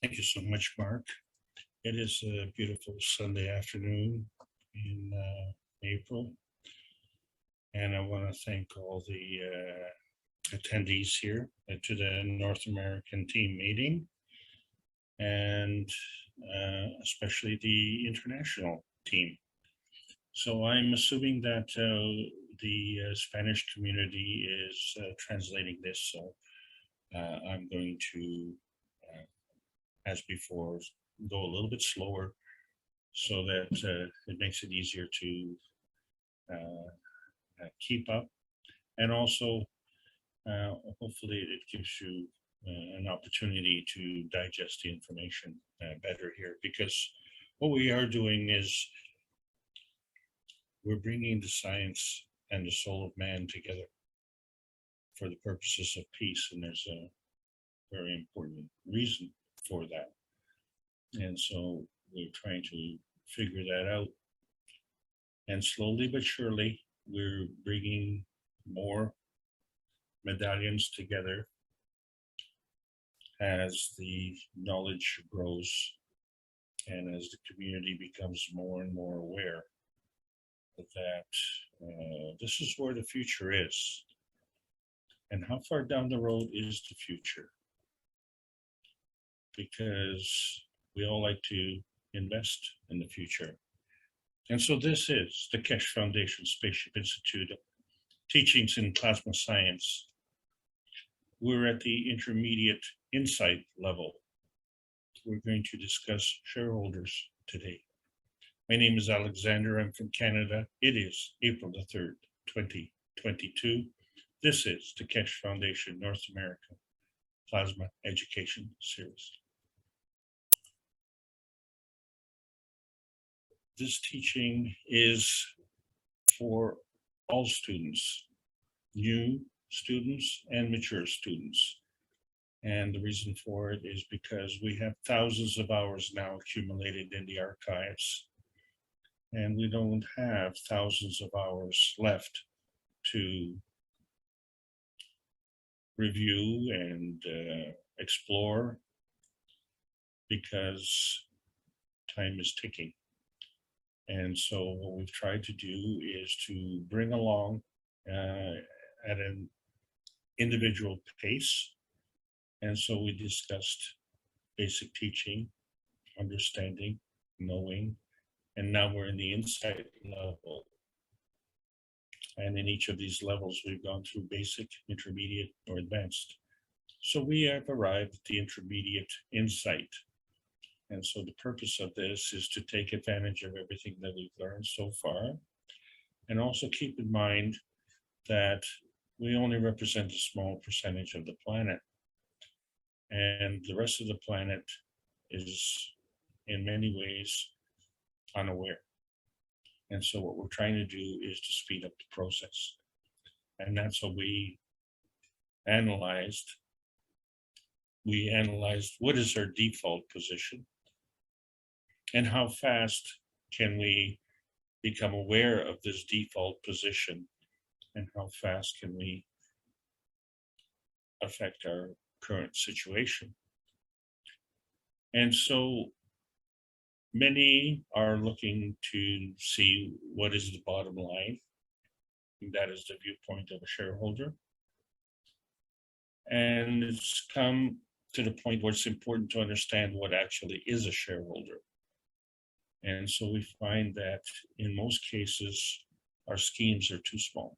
Thank you so much, Mark. It is a beautiful Sunday afternoon in April, and I want to thank all the attendees here to the North American team meeting, and especially the international team. So I'm assuming that the Spanish community is translating this, so I'm going to, as before, go a little bit slower so that it makes it easier to keep up. And also, hopefully it gives you an opportunity to digest the information better here, because what we are doing is we're bringing the science and the soul of man together for the purposes of peace. And there's a very important reason for that. And so we're trying to figure that out. And slowly but surely, we're bringing more medallions together as the knowledge grows and as the community becomes more and more aware that this is where the future is. And how far down the road is the future? Because we all like to invest in the future. And so this is the Keshe Foundation Spaceship Institute Teachings in Plasma Science. We're at the intermediate insight level. We're going to discuss shareholders today. My name is Alexander. I'm from Canada. It is April the 3rd, 2022. This is the Keshe Foundation North America Plasma Education Series. This teaching is for all students, new students and mature students. And the reason for it is because we have thousands of hours now accumulated in the archives, and we don't have thousands of hours left to review and explore, because time is ticking. And so what we've tried to do is to bring along at an individual pace. And so we discussed basic teaching, understanding, knowing, and now we're in the insight level. And in each of these levels, we've gone through basic, intermediate, or advanced. So we have arrived at the intermediate insight. And so the purpose of this is to take advantage of everything that we've learned so far, and also keep in mind that we only represent a small percentage of the planet, and the rest of the planet is in many ways unaware. And so what we're trying to do is to speed up the process. And that's what we analyzed. We analyzed what is our default position, and how fast can we become aware of this default position, and how fast can we affect our current situation. And so many are looking to see what is the bottom line. And that is the viewpoint of a shareholder. And it's come to the point where it's important to understand what actually is a shareholder. And so we find that in most cases, our schemes are too small.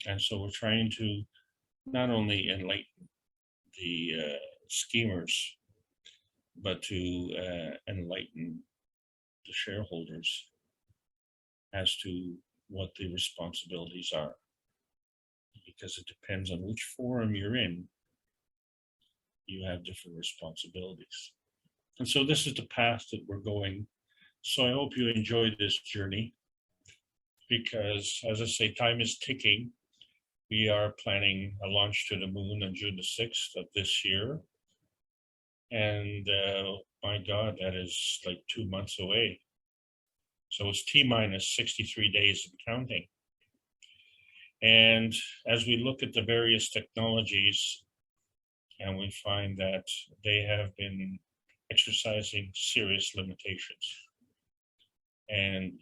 And so we're trying to not only enlighten the schemers, but to enlighten the shareholders as to what the responsibilities are. Because it depends on which forum you're in, you have different responsibilities. And so this is the path that we're going. So I hope you enjoyed this journey, because as I say, time is ticking. We are planning a launch to the moon on June the 6th of this year. And my God, that is like 2 months away. So it's T-minus 63 days and counting. And as we look at the various technologies and we find that they have been exercising serious limitations. And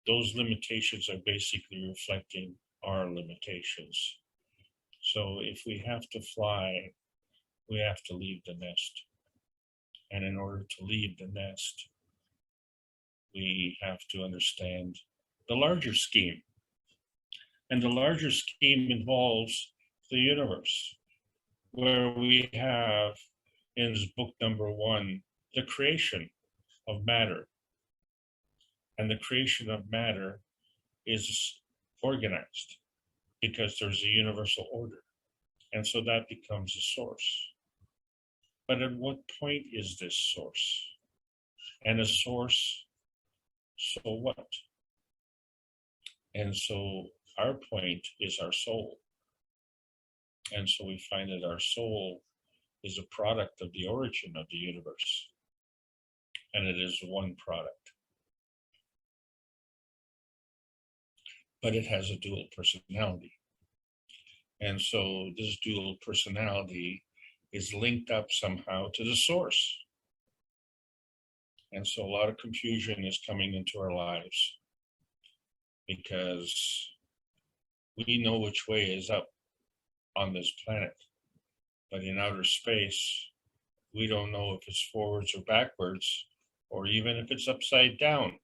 those limitations are basically reflecting our limitations. So if we have to fly, we have to leave the nest. And in order to leave the nest, we have to understand the larger scheme. And the larger scheme involves the universe, where we have in book number 1, the creation of matter. And the creation of matter is organized because there's a universal order. And so that becomes a source. But at what point is this source? And a source, so what? And so our point is our soul. And so we find that our soul is a product of the origin of the universe. And it is one product. But it has a dual personality. And so this dual personality is linked up somehow to the source. And so a lot of confusion is coming into our lives because we know which way is up on this planet. But in outer space, we don't know if it's forwards or backwards, or even if it's upside down.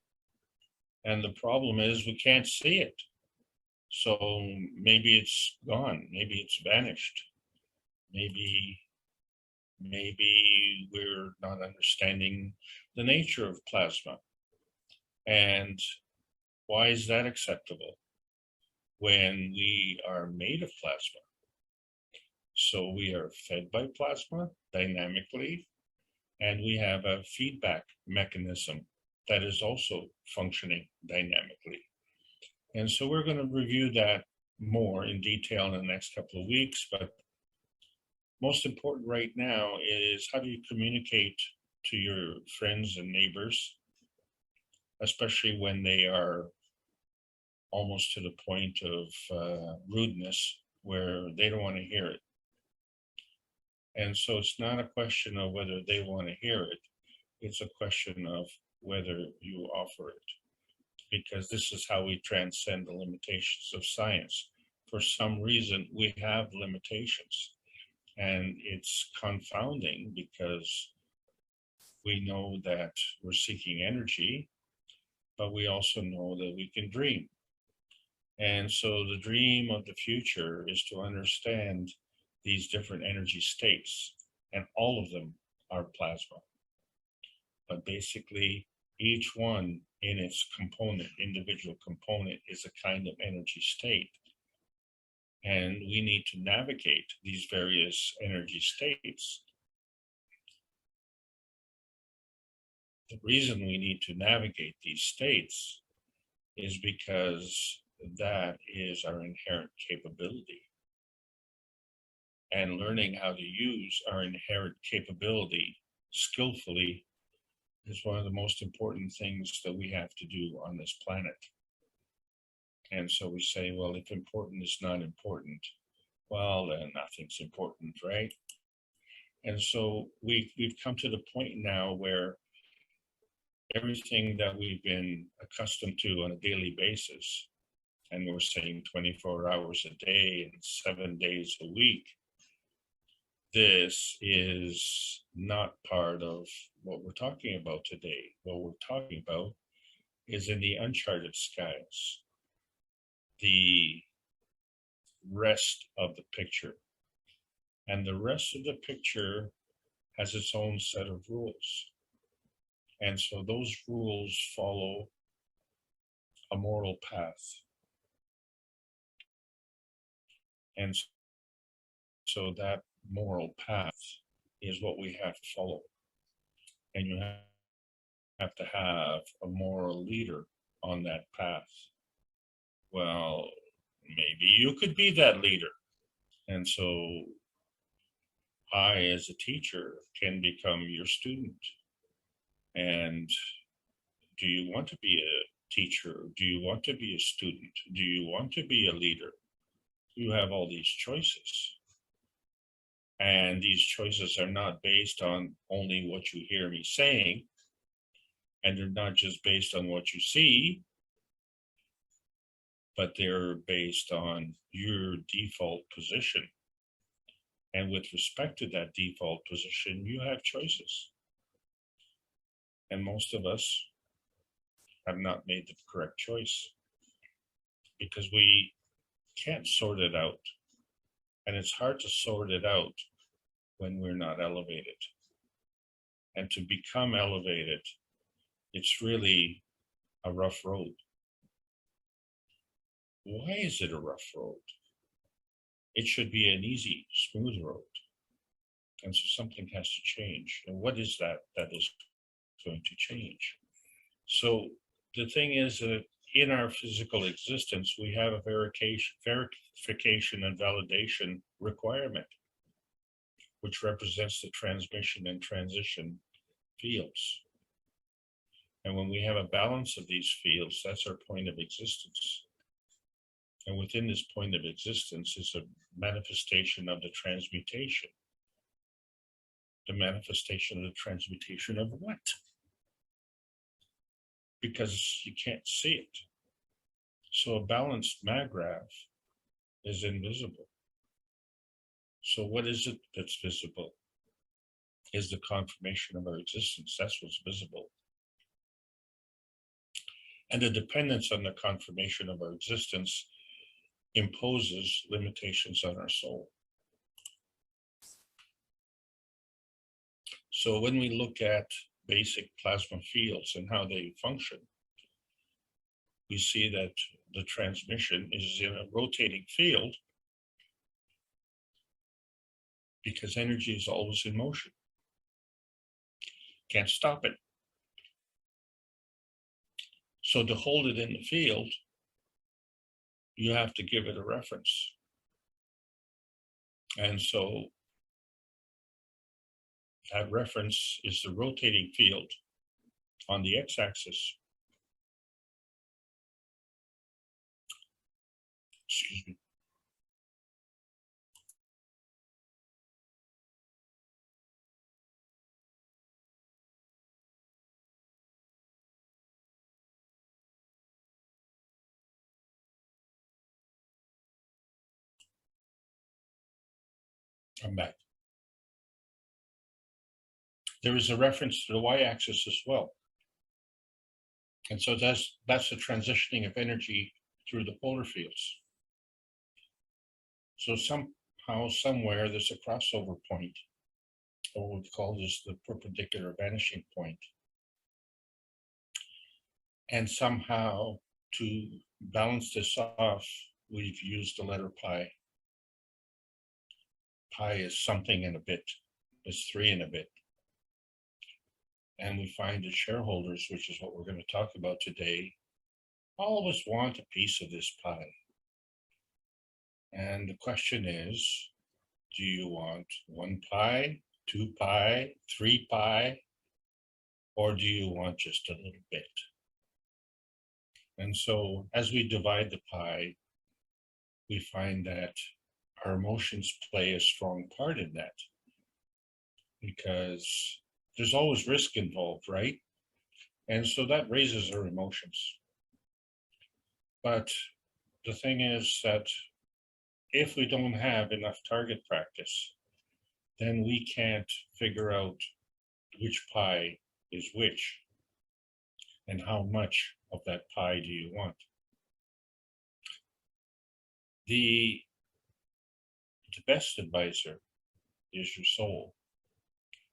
And the problem is we can't see it. So maybe it's gone, maybe it's vanished. Maybe we're not understanding the nature of plasma. And why is that acceptable when we are made of plasma? So we are fed by plasma dynamically, and we have a feedback mechanism that is also functioning dynamically. And so we're going to review that more in detail in the next couple of weeks, but most important right now is how do you communicate to your friends and neighbors, especially when they are almost to the point of rudeness where they don't want to hear it. And so it's not a question of whether they want to hear it. It's a question of whether you offer it, because this is how we transcend the limitations of science. For some reason, we have limitations, and it's confounding because we know that we're seeking energy, but we also know that we can dream. And so the dream of the future is to understand these different energy states, and all of them are plasma. But basically, each one in its component, individual component, is a kind of energy state. And we need to navigate these various energy states. The reason we need to navigate these states is because that is our inherent capability. And learning how to use our inherent capability skillfully is one of the most important things that we have to do on this planet. And so we say, well, if important is not important, well, then nothing's important, right? And so we've come to the point now where everything that we've been accustomed to on a daily basis, and we're saying 24 hours a day and 7 days a week, this is not part of what we're talking about today. What we're talking about is in the uncharted skies, the rest of the picture. And the rest of the picture has its own set of rules. And so those rules follow a moral path. And so that moral path is what we have to follow. And you have to have a moral leader on that path. Well, maybe you could be that leader. And so I, as a teacher, can become your student. And do you want to be a teacher? Do you want to be a student? Do you want to be a leader? You have all these choices. And these choices are not based on only what you hear me saying, and they're not just based on what you see, but they're based on your default position. And with respect to that default position, you have choices. And most of us have not made the correct choice because we can't sort it out. And it's hard to sort it out when we're not elevated. And to become elevated, it's really a rough road. Why is it a rough road? It should be an easy, smooth road. And so something has to change. And what is that is going to change? So the thing is that in our physical existence, we have a verification and validation requirement, which represents the transmission and transition fields. And when we have a balance of these fields, that's our point of existence. And within this point of existence is a manifestation of the transmutation. The manifestation of the transmutation of what? Because you can't see it. So a balanced maggraph is invisible. So what is it that's visible? Is the confirmation of our existence. That's what's visible. And the dependence on the confirmation of our existence imposes limitations on our soul. So when we look at basic plasma fields and how they function, we see that the transmission is in a rotating field because energy is always in motion. Can't stop it. So to hold it in the field, you have to give it a reference. And so that reference is the rotating field on the x-axis. Excuse me. I'm back. There is a reference to the y-axis as well. And so that's the transitioning of energy through the polar fields. So somehow, somewhere, there's a crossover point, or what we call this the perpendicular vanishing point. And somehow, to balance this off, we've used the letter pi. Pi is something and a bit. It's 3 and a bit. And we find that shareholders, which is what we're going to talk about today, all of us want a piece of this pie. And the question is, do you want 1 pi, 2 pi, 3 pi, or do you want just a little bit? And so as we divide the pie, we find that our emotions play a strong part in that, because there's always risk involved, right? And so that raises our emotions. But the thing is that if we don't have enough target practice, then we can't figure out which pie is which and how much of that pie do you want. The best advisor is your soul,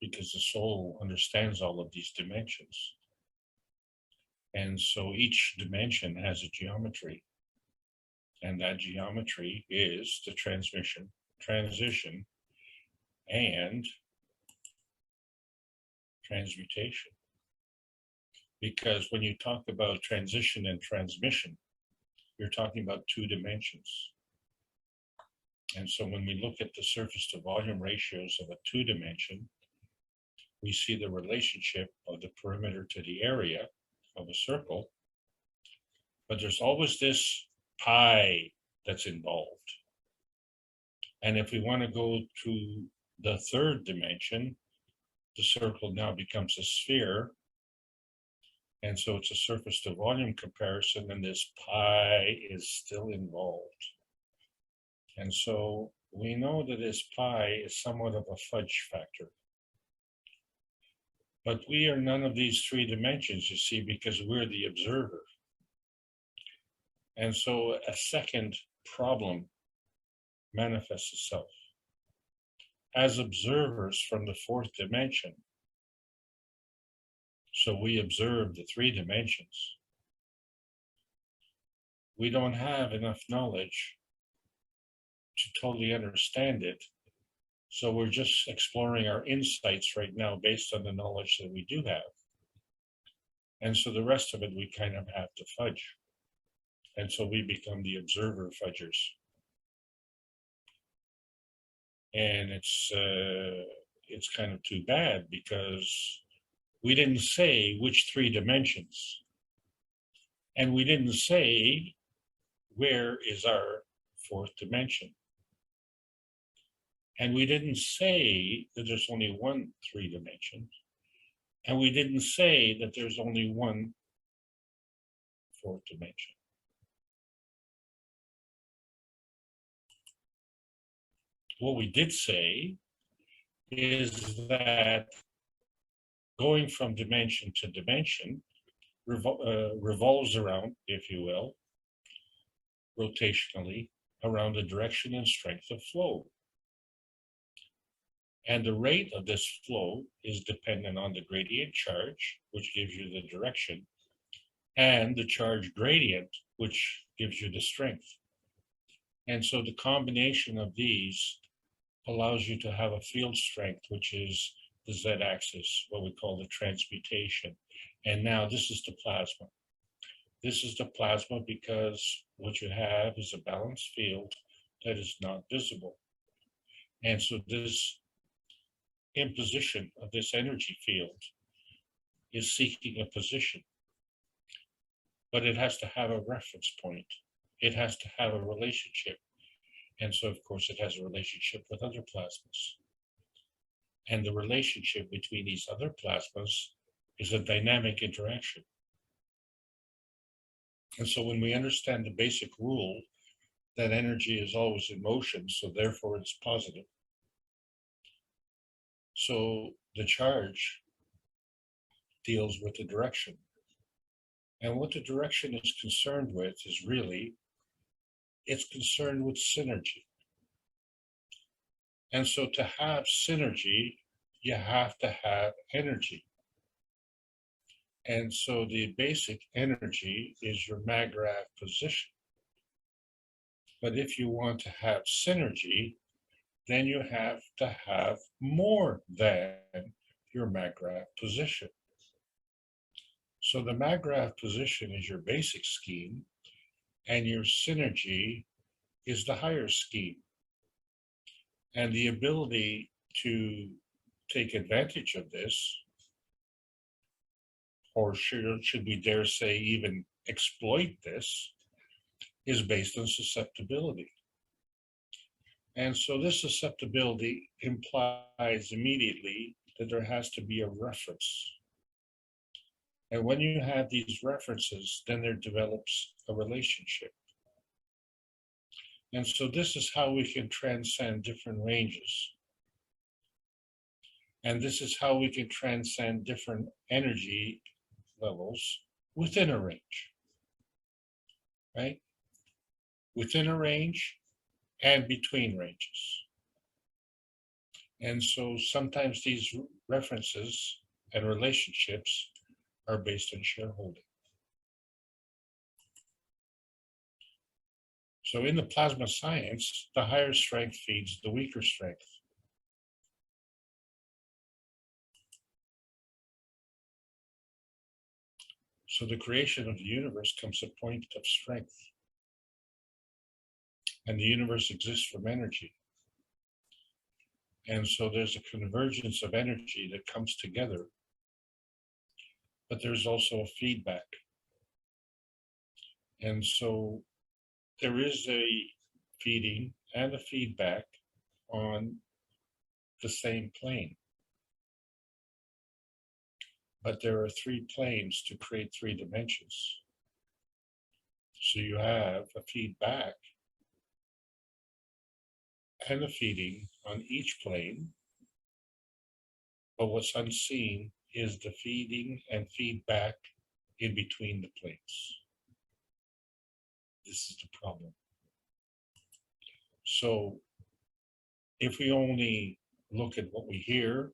because the soul understands all of these dimensions. And so each dimension has a geometry, and that geometry is the transmission, transition, and transmutation. Because when you talk about transition and transmission, you're talking about 2 dimensions. And so when we look at the surface to volume ratios of a 2 dimension, we see the relationship of the perimeter to the area of a circle, but there's always this pi that's involved. And if we want to go to the third dimension, the circle now becomes a sphere. And so it's a surface to volume comparison, and this pi is still involved. And so we know that this pi is somewhat of a fudge factor. But we are none of these three dimensions, you see, because we're the observer. And so a second problem manifests itself. As observers from the fourth dimension, so we observe the three dimensions, we don't have enough knowledge to totally understand it. So we're just exploring our insights right now based on the knowledge that we do have. And so the rest of it, we kind of have to fudge. And so we become the observer fudgers. And it's kind of too bad because we didn't say which three dimensions. And we didn't say where is our fourth dimension. And we didn't say that there's only one three dimensions. And we didn't say that there's only one fourth dimension. What we did say is that going from dimension to dimension revolves around, if you will, rotationally, around the direction and strength of flow. And the rate of this flow is dependent on the gradient charge, which gives you the direction, and the charge gradient, which gives you the strength. And so the combination of these allows you to have a field strength, which is the z-axis, what we call the transmutation. And now this is the plasma. This is the plasma because what you have is a balanced field that is not visible. And so this imposition of this energy field is seeking a position, but it has to have a reference point. It has to have a relationship. And so, of course, it has a relationship with other plasmas. And the relationship between these other plasmas is a dynamic interaction. And so when we understand the basic rule that energy is always in motion, so therefore it's positive. So the charge deals with the direction. And what the direction is concerned with is really, it's concerned with synergy. And so to have synergy, you have to have energy. And so the basic energy is your MAGRAPH position. But if you want to have synergy, then you have to have more than your MAGRAPH position. So the MAGRAPH position is your basic scheme, and your synergy is the higher scheme. And the ability to take advantage of this, or should we dare say even exploit this, is based on susceptibility. And so this susceptibility implies immediately that there has to be a reference. And when you have these references, then there develops a relationship. And so this is how we can transcend different ranges. And this is how we can transcend different energy levels within a range, right? Within a range and between ranges. And so sometimes these references and relationships are based on shareholding. So in the plasma science, the higher strength feeds the weaker strength. So the creation of the universe comes a point of strength. And the universe exists from energy. And so there's a convergence of energy that comes together. But there's also a feedback. And so there is a feeding and a feedback on the same plane. But there are three planes to create three dimensions. So you have a feedback and a feeding on each plane, but what's unseen is the feeding and feedback in between the planes. This is the problem. So if we only look at what we hear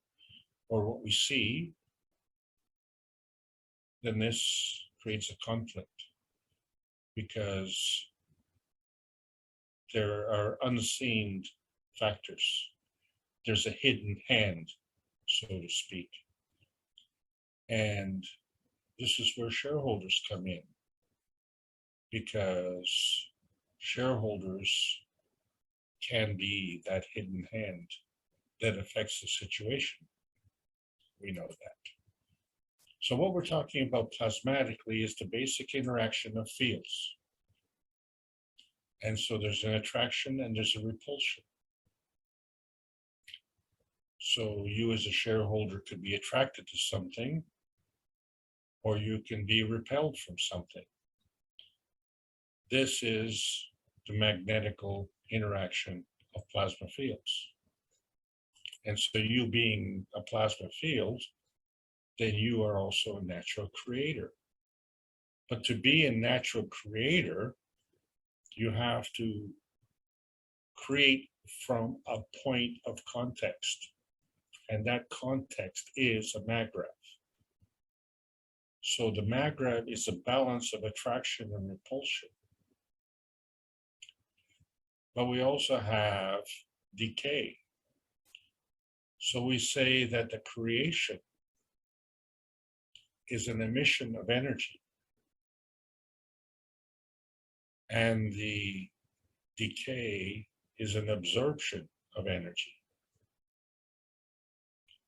or what we see, then this creates a conflict, because there are unseen factors. There's a hidden hand, so to speak. And this is where shareholders come in, because shareholders can be that hidden hand that affects the situation. We know that. So what we're talking about plasmatically is the basic interaction of fields. And so there's an attraction and there's a repulsion. So you as a shareholder could be attracted to something, or you can be repelled from something. This is the magnetical interaction of plasma fields. And so you being a plasma field, then you are also a natural creator. But to be a natural creator, you have to create from a point of context. And that context is a maggraph. So the maggraph is a balance of attraction and repulsion. But we also have decay. So we say that the creation is an emission of energy, and the decay is an absorption of energy.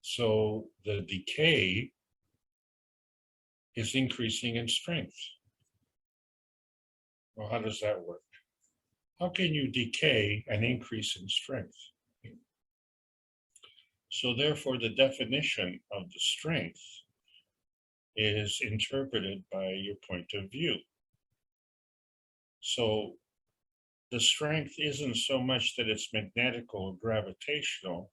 So the decay is increasing in strength. Well, how does that work? How can you decay and increase in strength? So therefore, the definition of the strength is interpreted by your point of view. So the strength isn't so much that it's magnetical or gravitational.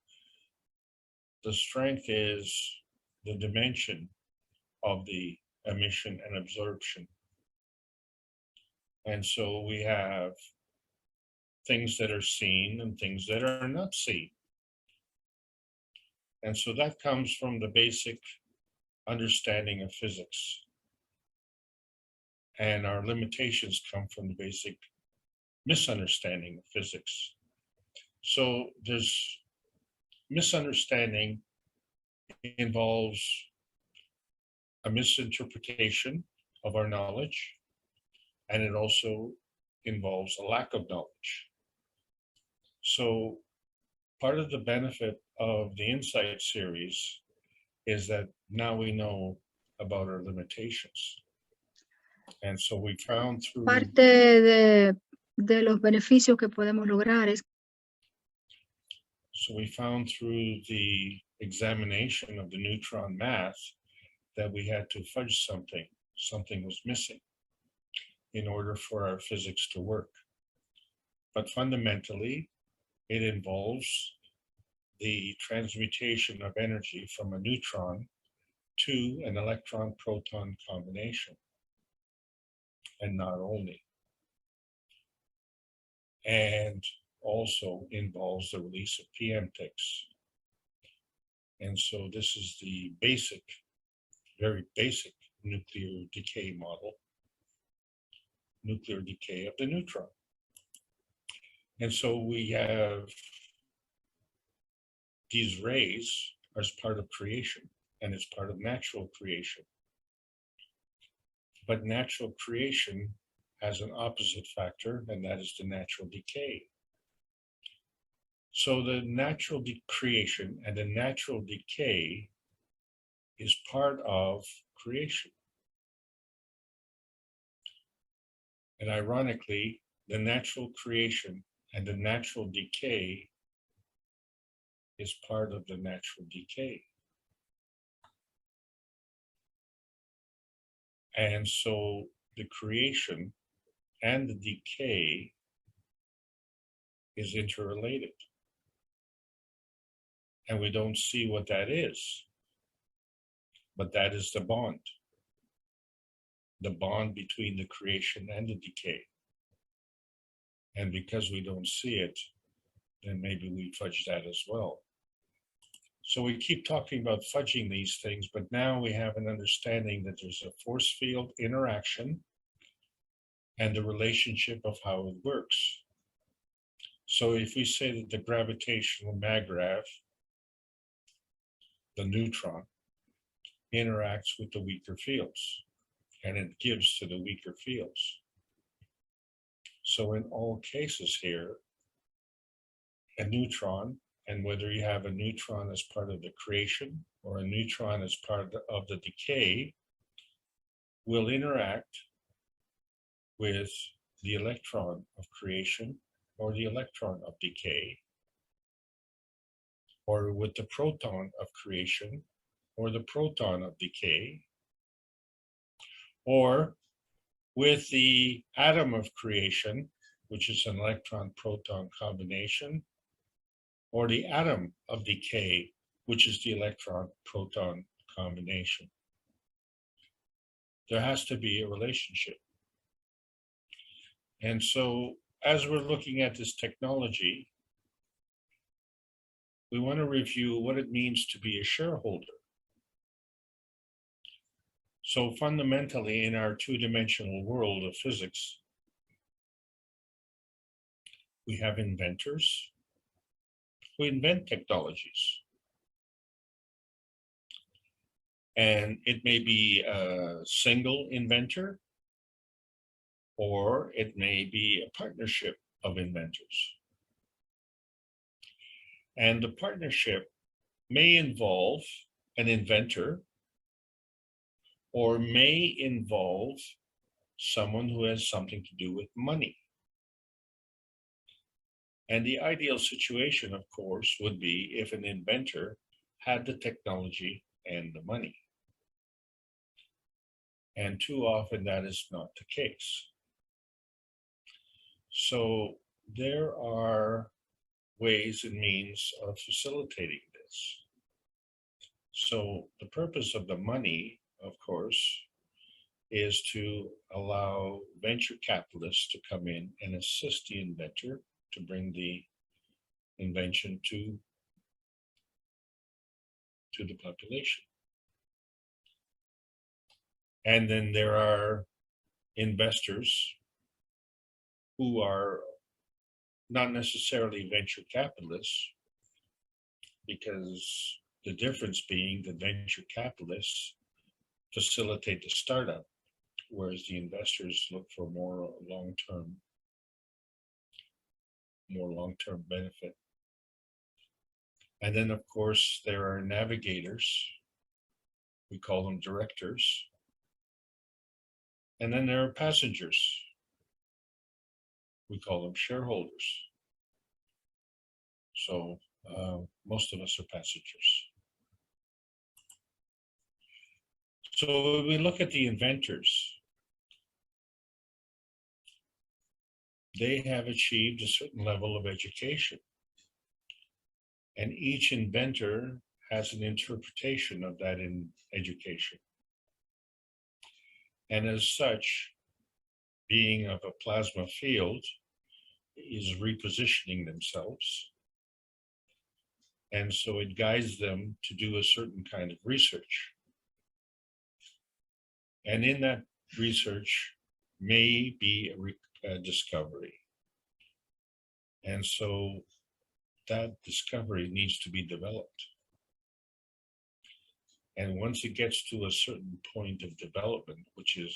The strength is the dimension of the emission and absorption. And so we have things that are seen and things that are not seen. And so that comes from the basic understanding of physics. And our limitations come from the basic misunderstanding of physics. So there's misunderstanding involves a misinterpretation of our knowledge, and it also involves a lack of knowledge. So part of the benefit of the Insight series is that now we know about our limitations. And so we found through Parte de los beneficios que podemos lograr es So we found through the examination of the neutron math that we had to fudge something. Something was missing in order for our physics to work. But fundamentally, it involves the transmutation of energy from a neutron to an electron-proton combination, and not only. And also involves the release of PM ticks. And so this is the basic, very basic nuclear decay model, nuclear decay of the neutron. And so we have these rays as part of creation, and it's part of natural creation. But natural creation has an opposite factor, and that is the natural decay. So the natural creation and the natural decay is part of creation. And ironically, the natural creation and the natural decay is part of the natural decay. And so the creation and the decay is interrelated. And we don't see what that is. But that is the bond between the creation and the decay. And because we don't see it, then maybe we fudge that as well. So we keep talking about fudging these things, but now we have an understanding that there's a force field interaction and the relationship of how it works. So if we say that the gravitational maggrav, the neutron, interacts with the weaker fields, and it gives to the weaker fields. So in all cases here, a neutron, and whether you have a neutron as part of the creation or a neutron as part of the decay, will interact with the electron of creation or the electron of decay, or with the proton of creation or the proton of decay, or with the atom of creation, which is an electron-proton combination, or the atom of decay, which is the electron-proton combination. There has to be a relationship. And so as we're looking at this technology, we want to review what it means to be a shareholder. So fundamentally, in our two-dimensional world of physics, we have inventors who invent technologies. And it may be a single inventor, or it may be a partnership of inventors. And the partnership may involve an inventor, or may involve someone who has something to do with money. And the ideal situation, of course, would be if an inventor had the technology and the money. And too often that is not the case. So there are ways and means of facilitating this. So the purpose of the money, of course, is to allow venture capitalists to come in and assist the inventor to bring the invention to the population. And then there are investors who are not necessarily venture capitalists, because the difference being that venture capitalists facilitate the startup, whereas the investors look for more long-term benefit. And then, of course, there are navigators. We call them directors. And then there are passengers. We call them shareholders. So most of us are passengers. So when we look at the inventors, they have achieved a certain level of education. And each inventor has an interpretation of that education. And as such, being of a plasma field, is repositioning themselves. And so it guides them to do a certain kind of research. And in that research may be a discovery. And so that discovery needs to be developed. And once it gets to a certain point of development, which is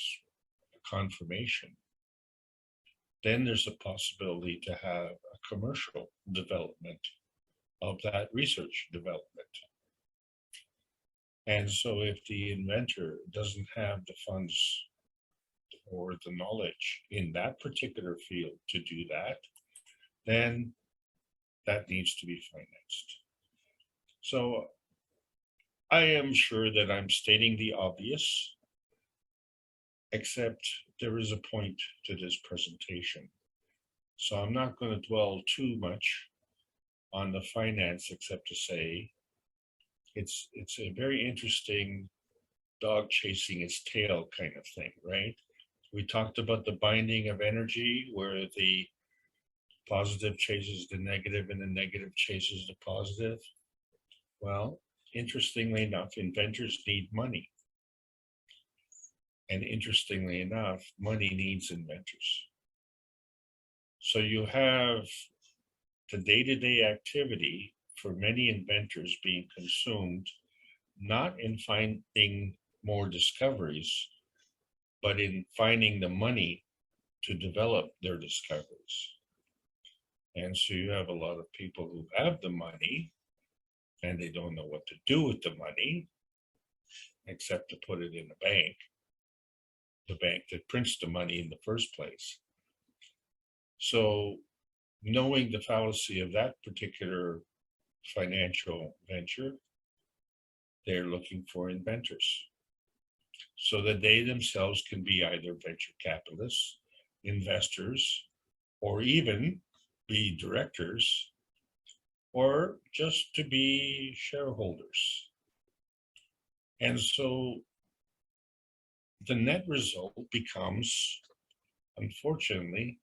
a confirmation, then there's a possibility to have a commercial development of that research development. And so if the inventor doesn't have the funds or the knowledge in that particular field to do that, then that needs to be financed. So I am sure that I'm stating the obvious, except there is a point to this presentation. So I'm not going to dwell too much on the finance, except to say it's a very interesting dog chasing its tail kind of thing, right? We talked about the binding of energy, where the positive chases the negative and the negative chases the positive. Well, interestingly enough, inventors need money. And interestingly enough, money needs inventors. So you have the day-to-day activity for many inventors being consumed, not in finding more discoveries, but in finding the money to develop their discoveries. And so you have a lot of people who have the money and they don't know what to do with the money except to put it in the bank that prints the money in the first place. So knowing the fallacy of that particular financial venture, they're looking for inventors so that they themselves can be either venture capitalists, investors, or even be directors, or just to be shareholders. And so the net result becomes, unfortunately,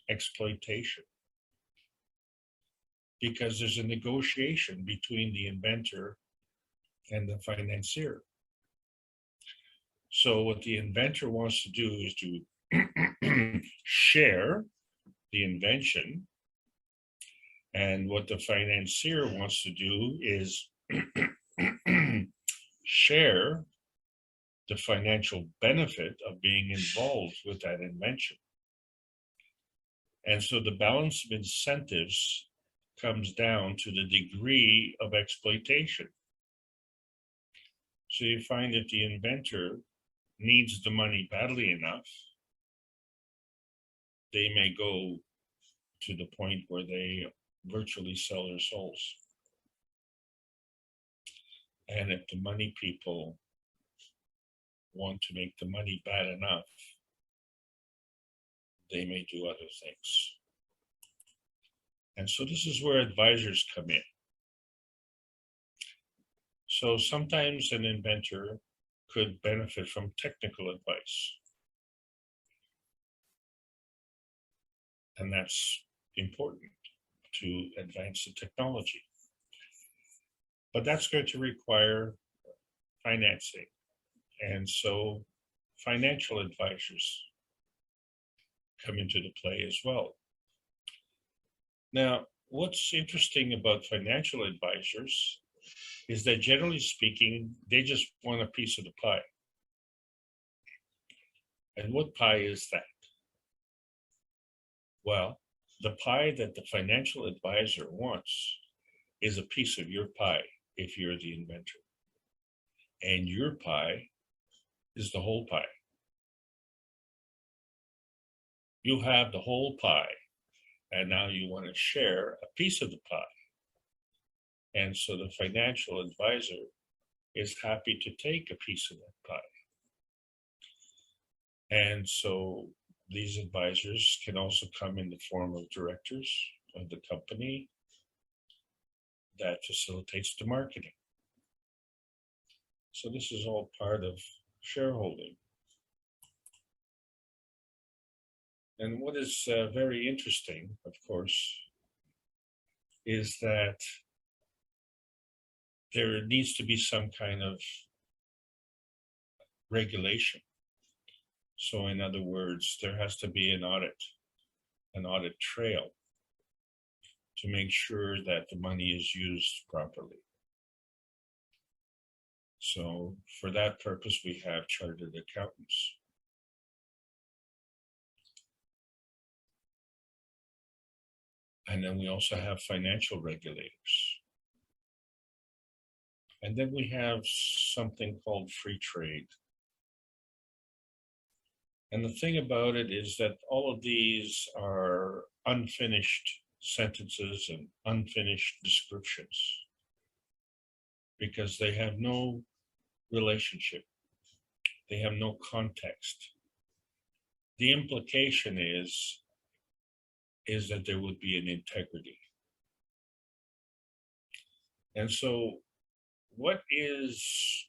exploitation, because there's a negotiation between the inventor and the financier. So what the inventor wants to do is to share the invention, and what the financier wants to do is share the financial benefit of being involved with that invention. And so the balance of incentives comes down to the degree of exploitation. So you find that the inventor needs the money badly enough, they may go to the point where they virtually sell their souls. And if the money people want to make the money bad enough, they may do other things. And so this is where advisors come in. So sometimes an inventor could benefit from technical advice. And that's important to advance the technology. But that's going to require financing. And so financial advisors come into the play as well. Now, what's interesting about financial advisors is that generally speaking, they just want a piece of the pie. And what pie is that? Well, the pie that the financial advisor wants is a piece of your pie if you're the inventor. And your pie is the whole pie. You have the whole pie, and now you want to share a piece of the pie. And so the financial advisor is happy to take a piece of that pie. And so these advisors can also come in the form of directors of the company that facilitates the marketing. So this is all part of shareholding. And what is very interesting, of course, is that there needs to be some kind of regulation. So in other words, there has to be an audit trail to make sure that the money is used properly. So for that purpose, we have chartered accountants. And then we also have financial regulators. And then we have something called free trade. And the thing about it is that all of these are unfinished sentences and unfinished descriptions. because they have no relationship. They have no context. The implication is that there would be an integrity. And so what is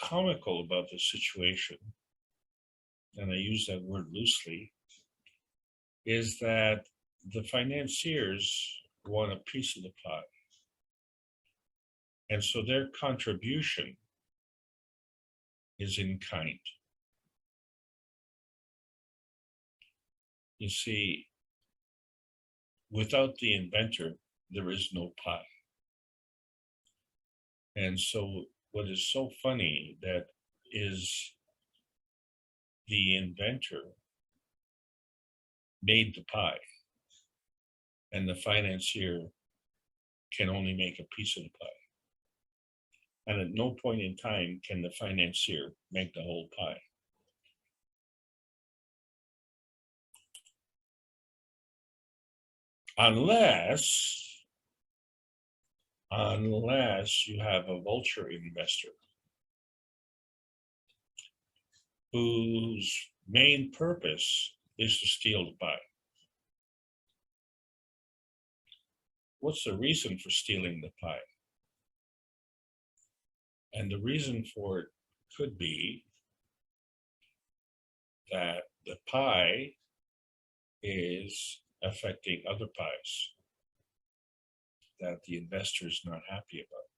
comical about the situation, and I use that word loosely, is that the financiers want a piece of the pie. And so their contribution is in kind. You see, without the inventor, there is no pie. And so what is so funny that is the inventor made the pie, and the financier can only make a piece of the pie. And at no point in time can the financier make the whole pie. Unless you have a vulture investor whose main purpose is to steal the pie. What's the reason for stealing the pie? And the reason for it could be that the pie is affecting other pies that the investor is not happy about.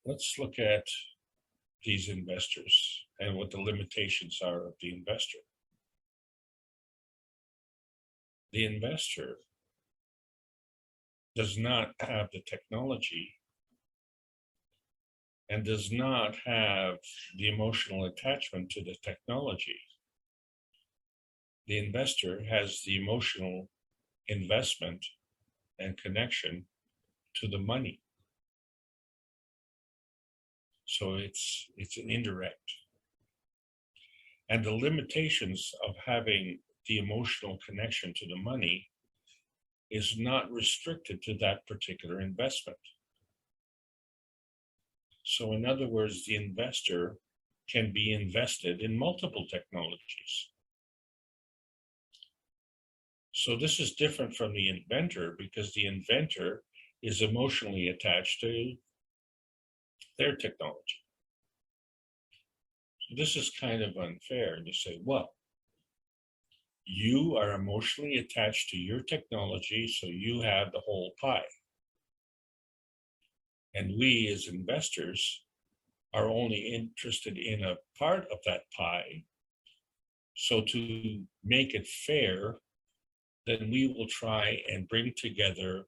Let's look at these investors and what the limitations are of the investor. The investor does not have the technology and does not have the emotional attachment to the technology. The investor has the emotional investment and connection to the money. So it's an indirect. And the limitations of having the emotional connection to the money is not restricted to that particular investment. So in other words, the investor can be invested in multiple technologies. So this is different from the inventor because the inventor is emotionally attached to their technology. So this is kind of unfair. And you say, well, you are emotionally attached to your technology, so you have the whole pie. And we as investors are only interested in a part of that pie. So to make it fair, then we will try and bring together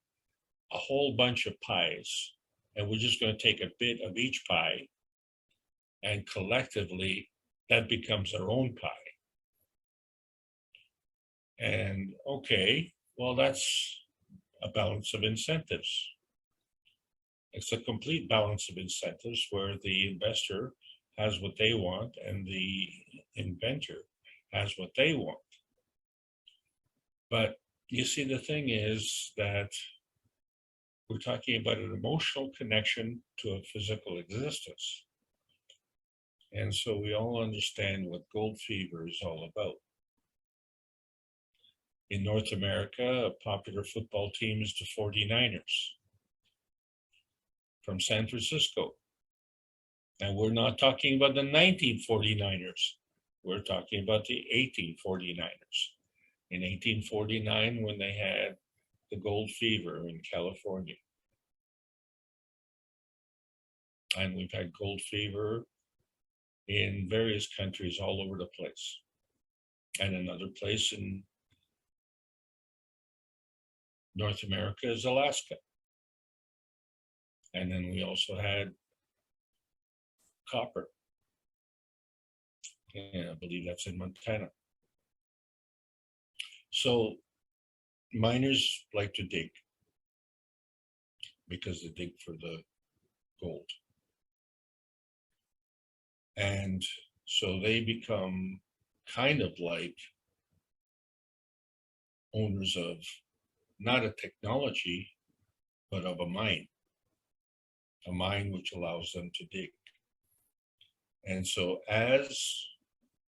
a whole bunch of pies, and we're just going to take a bit of each pie, and collectively that becomes our own pie. And okay, well, that's a balance of incentives. It's a complete balance of incentives where the investor has what they want and the inventor has what they want. But you see, the thing is that we're talking about an emotional connection to a physical existence. And so we all understand what gold fever is all about. In North America, a popular football team is the 49ers from San Francisco. And we're not talking about the 1949ers. We're talking about the 1849ers. In 1849, when they had the gold fever in California. And we've had gold fever in various countries all over the place. And another place in North America is Alaska. And then we also had copper. And I believe that's in Montana. So miners like to dig because they dig for the gold. And So they become kind of like owners of not a technology, but of a mine which allows them to dig. And so as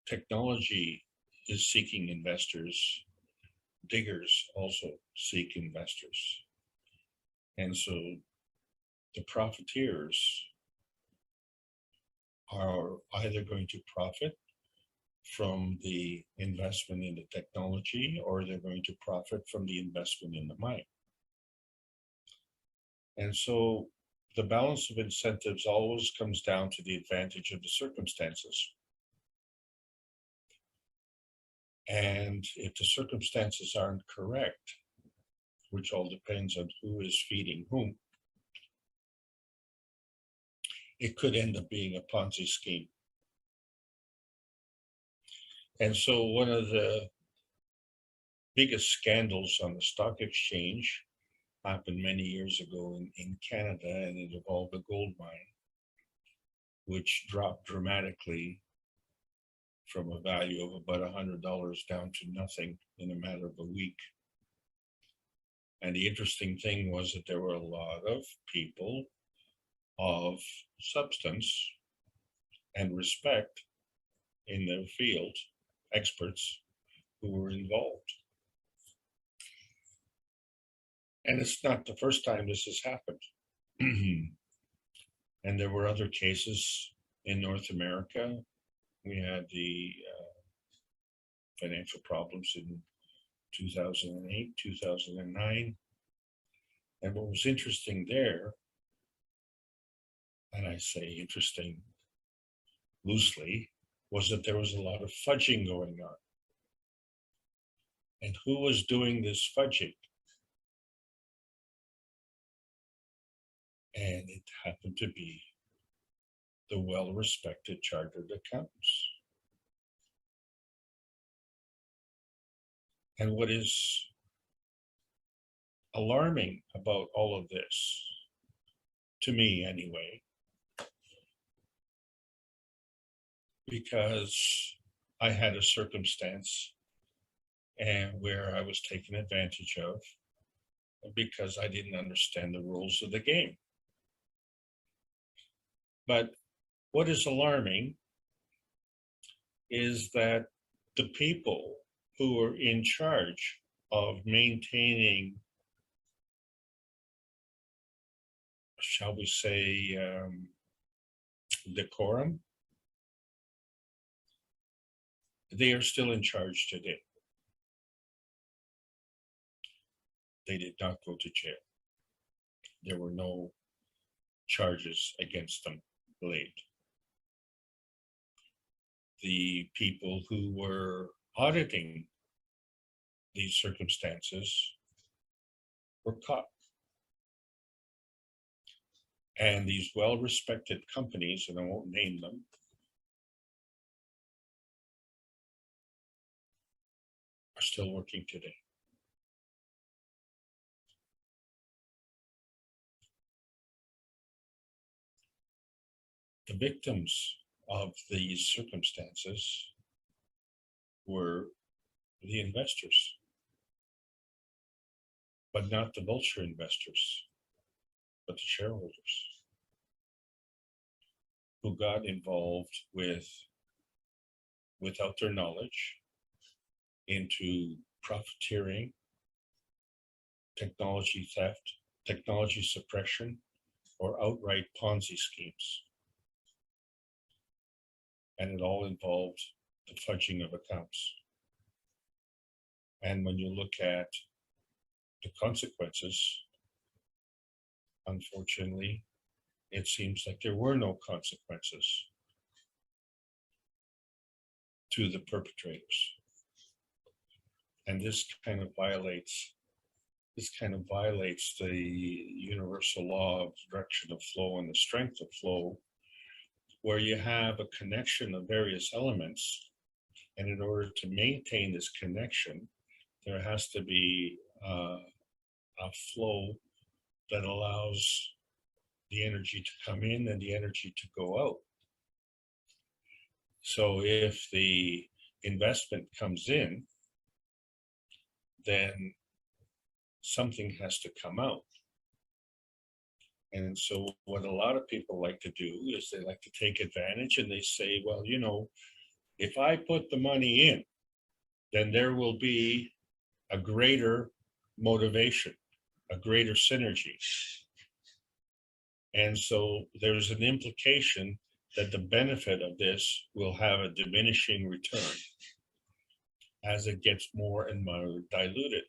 technology is seeking investors, diggers also seek investors. And so the profiteers are either going to profit from the investment in the technology, or they're going to profit from the investment in the mine. And so the balance of incentives always comes down to the advantage of the circumstances. And if the circumstances aren't correct, which all depends on who is feeding whom, it could end up being a Ponzi scheme. And so one of the biggest scandals on the stock exchange happened many years ago in Canada, and it involved a gold mine, which dropped dramatically from a value of about $100 down to nothing in a matter of a week. And the interesting thing was that there were a lot of people of substance and respect in their field, experts, who were involved. And it's not the first time this has happened. And there were other cases in North America. We had the financial problems in 2008, 2009. And what was interesting there, and I say interesting loosely, was that there was a lot of fudging going on. And who was doing this fudging? And it happened to be the well-respected chartered accountants. And what is alarming about all of this, to me anyway, because I had a circumstance and where I was taken advantage of because I didn't understand the rules of the game. But what is alarming is that the people who are in charge of maintaining, shall we say, decorum, they are still in charge today. They did not go to jail. There were no charges against them laid. The people who were auditing these circumstances were caught. And these well-respected companies, and I won't name them, are still working today. The victims of these circumstances were the investors, but not the vulture investors, but the shareholders, who got involved without their knowledge, into profiteering, technology theft, technology suppression, or outright Ponzi schemes. And it all involved the fudging of accounts. And when you look at the consequences, unfortunately, it seems like there were no consequences to the perpetrators. And this kind of violates the universal law of direction of flow and the strength of flow, where you have a connection of various elements. And in order to maintain this connection, there has to be a flow that allows the energy to come in and the energy to go out. So if the investment comes in, then something has to come out. And so what a lot of people like to do is they like to take advantage and they say, well, you know, if I put the money in, then there will be a greater motivation, a greater synergy. And so there's an implication that the benefit of this will have a diminishing return as it gets more and more diluted.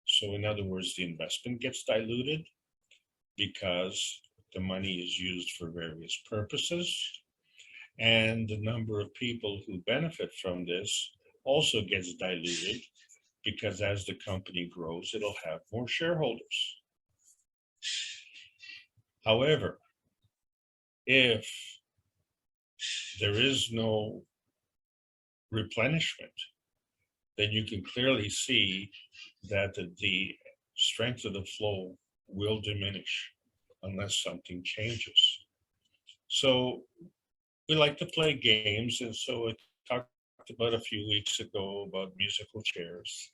So in other words, the investment gets diluted because the money is used for various purposes, and the number of people who benefit from this also gets diluted because as the company grows, it'll have more shareholders. However, if there is no replenishment, then you can clearly see that the strength of the flow will diminish unless something changes. So we like to play games, and so I talked about a few weeks ago about musical chairs.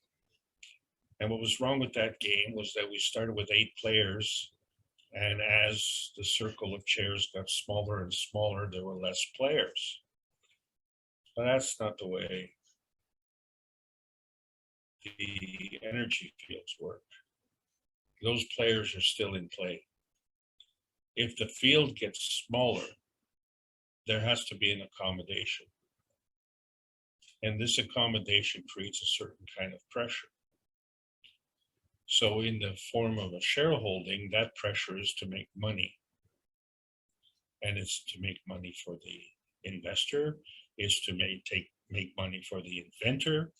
And what was wrong with that game was that we started with 8 players, and as the circle of chairs got smaller and smaller, there were less players. But that's not the way the energy fields work. Those players are still in play. If the field gets smaller, there has to be an accommodation. And this accommodation creates a certain kind of pressure. So in the form of a shareholding, that pressure is to make money. And it's to make money for the investor, is to make money for the inventor,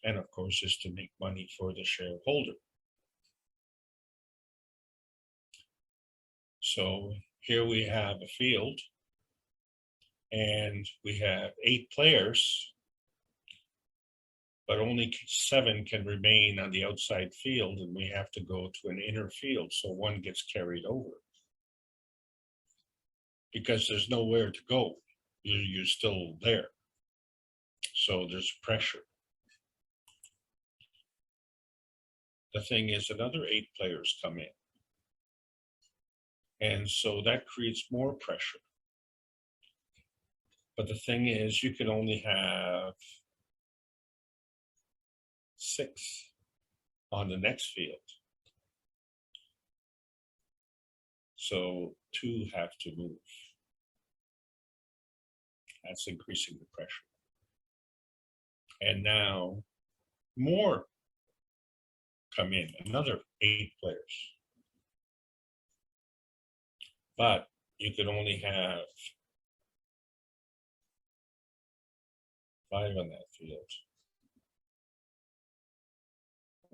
and of course is to make money for the shareholder. So here we have a field, and we have 8 players, but only 7 can remain on the outside field, and we have to go to an inner field, so one gets carried over. Because there's nowhere to go, you're still there. So there's pressure. The thing is, another 8 players come in. And so that creates more pressure. But the thing is, you can only have 6 on the next field. So 2 have to move. That's increasing the pressure. And now more come in, another 8 players. But you can only have 5 on that field.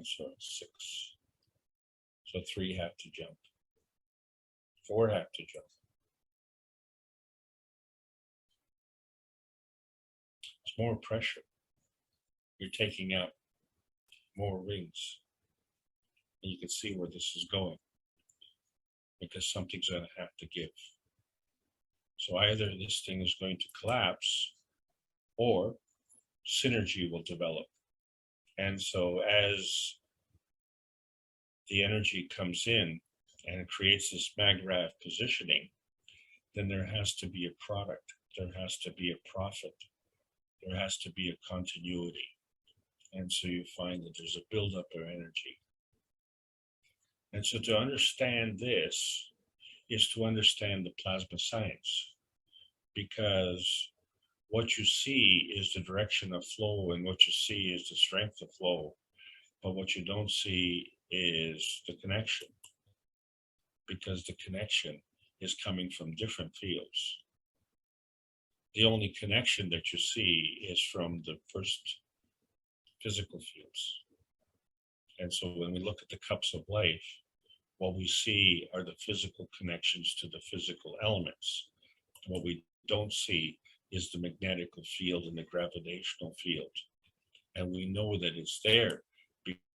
So 6. So 3 have to jump. 4 have to jump. It's more pressure. You're taking out more rings. And you can see where this is going, because something's going to have to give. So either this thing is going to collapse or synergy will develop. And so as the energy comes in and it creates this MAGRAV positioning, then there has to be a product, there has to be a profit, there has to be a continuity. And so you find that there's a buildup of energy. And so to understand this is to understand the plasma science, because what you see is the direction of flow, and what you see is the strength of flow. But what you don't see is the connection, because the connection is coming from different fields. The only connection that you see is from the first physical fields. And so when we look at the cups of life, what we see are the physical connections to the physical elements. What we don't see is the magnetical field and the gravitational field. And we know that it's there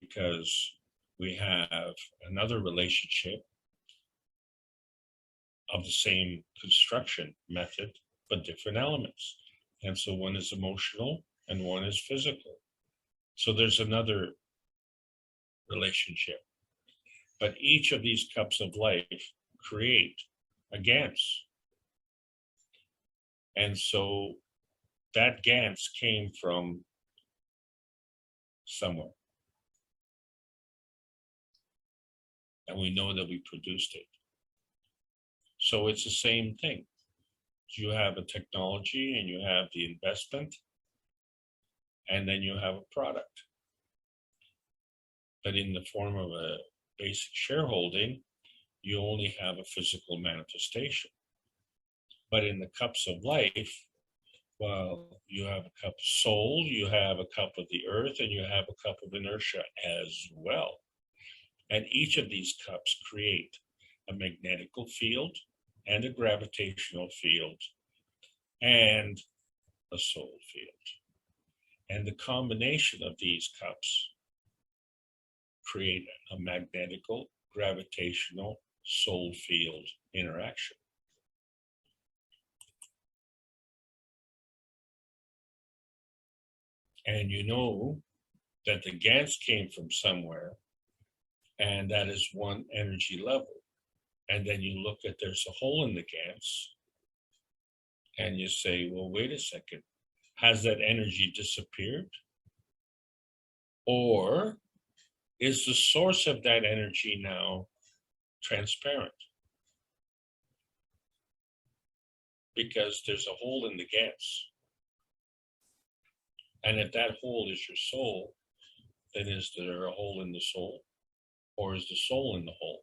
because we have another relationship of the same construction method but different elements. And so one is emotional and one is physical. So there's another relationship. But each of these cups of life create a Gans. And so that Gans came from somewhere. And we know that we produced it. So it's the same thing. You have a technology and you have the investment, and then you have a product. But in the form of a basic shareholding, you only have a physical manifestation. But in the cups of life, well, you have a cup of soul, you have a cup of the earth, and you have a cup of inertia as well. And each of these cups create a magnetical field and a gravitational field and a soul field. And the combination of these cups create a magnetical, gravitational, soul field interaction. And you know that the Gans came from somewhere, and that is one energy level. And then you look at there's a hole in the Gans, and you say, well, wait a second, has that energy disappeared? Or is the source of that energy now transparent? Because there's a hole in the Gans. And if that hole is your soul, then is there a hole in the soul? Or is the soul in the hole?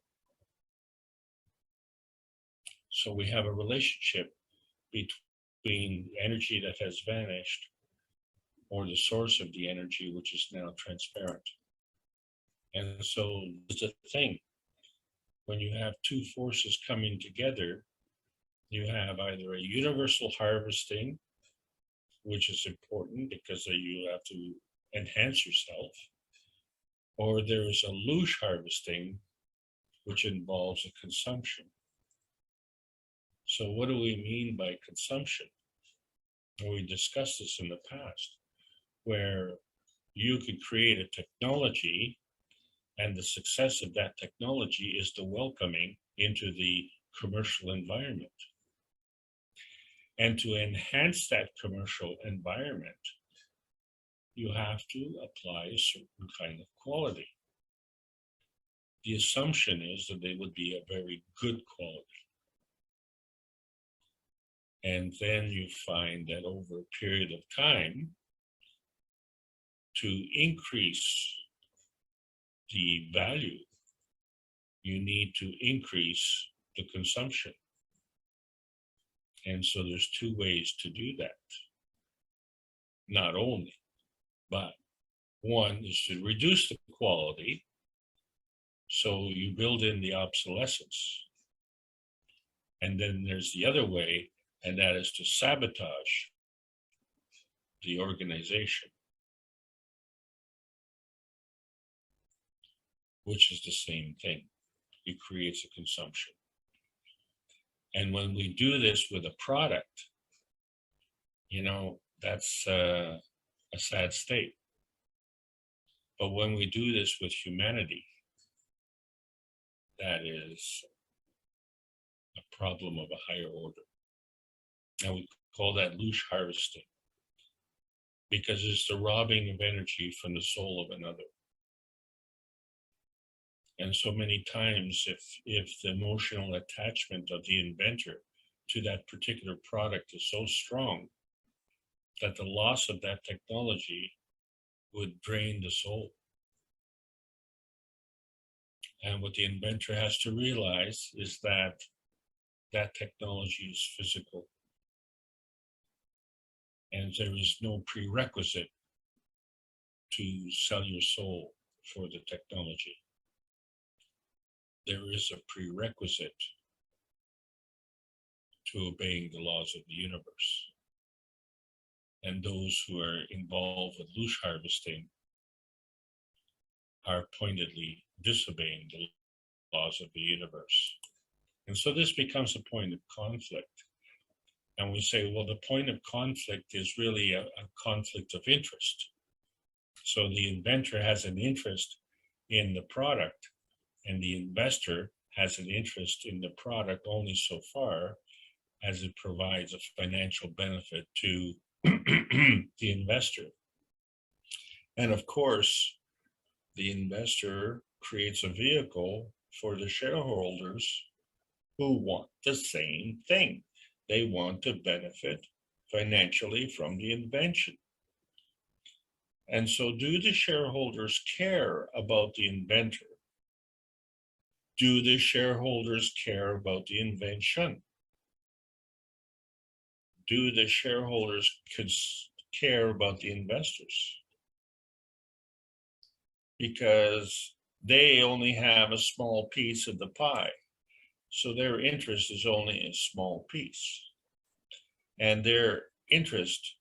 So we have a relationship between energy that has vanished or the source of the energy, which is now transparent. And so it's a thing. When you have two forces coming together, you have either a universal harvesting, which is important because you have to enhance yourself, or there is a loose harvesting, which involves a consumption. So what do we mean by consumption? Well, we discussed this in the past, where you could create a technology, and the success of that technology is the welcoming into the commercial environment. And to enhance that commercial environment, you have to apply a certain kind of quality. The assumption is that they would be a very good quality. And then you find that over a period of time, to increase the value, you need to increase the consumption. And so there's two ways to do that. Not only, but one is to reduce the quality, so you build in the obsolescence. And then there's the other way, and that is to sabotage the organization, which is the same thing. It creates a consumption. And when we do this with a product, that's a sad state. But when we do this with humanity, that is a problem of a higher order. And we call that loose harvesting, because it's the robbing of energy from the soul of another. And so many times, if the emotional attachment of the inventor to that particular product is so strong that the loss of that technology would drain the soul. And what the inventor has to realize is that that technology is physical. And there is no prerequisite to sell your soul for the technology. There is a prerequisite to obeying the laws of the universe. And those who are involved with loose harvesting are pointedly disobeying the laws of the universe. And so this becomes a point of conflict, And we say, well, the point of conflict is really a conflict of interest. So the inventor has an interest in the product, and the investor has an interest in the product only so far as it provides a financial benefit to the investor. And of course, the investor creates a vehicle for the shareholders who want the same thing. They want to benefit financially from the invention. And so, do the shareholders care about the inventor? Do the shareholders care about the invention? Do the shareholders care about the investors? Because they only have a small piece of the pie. So their interest is only a small piece. And their interest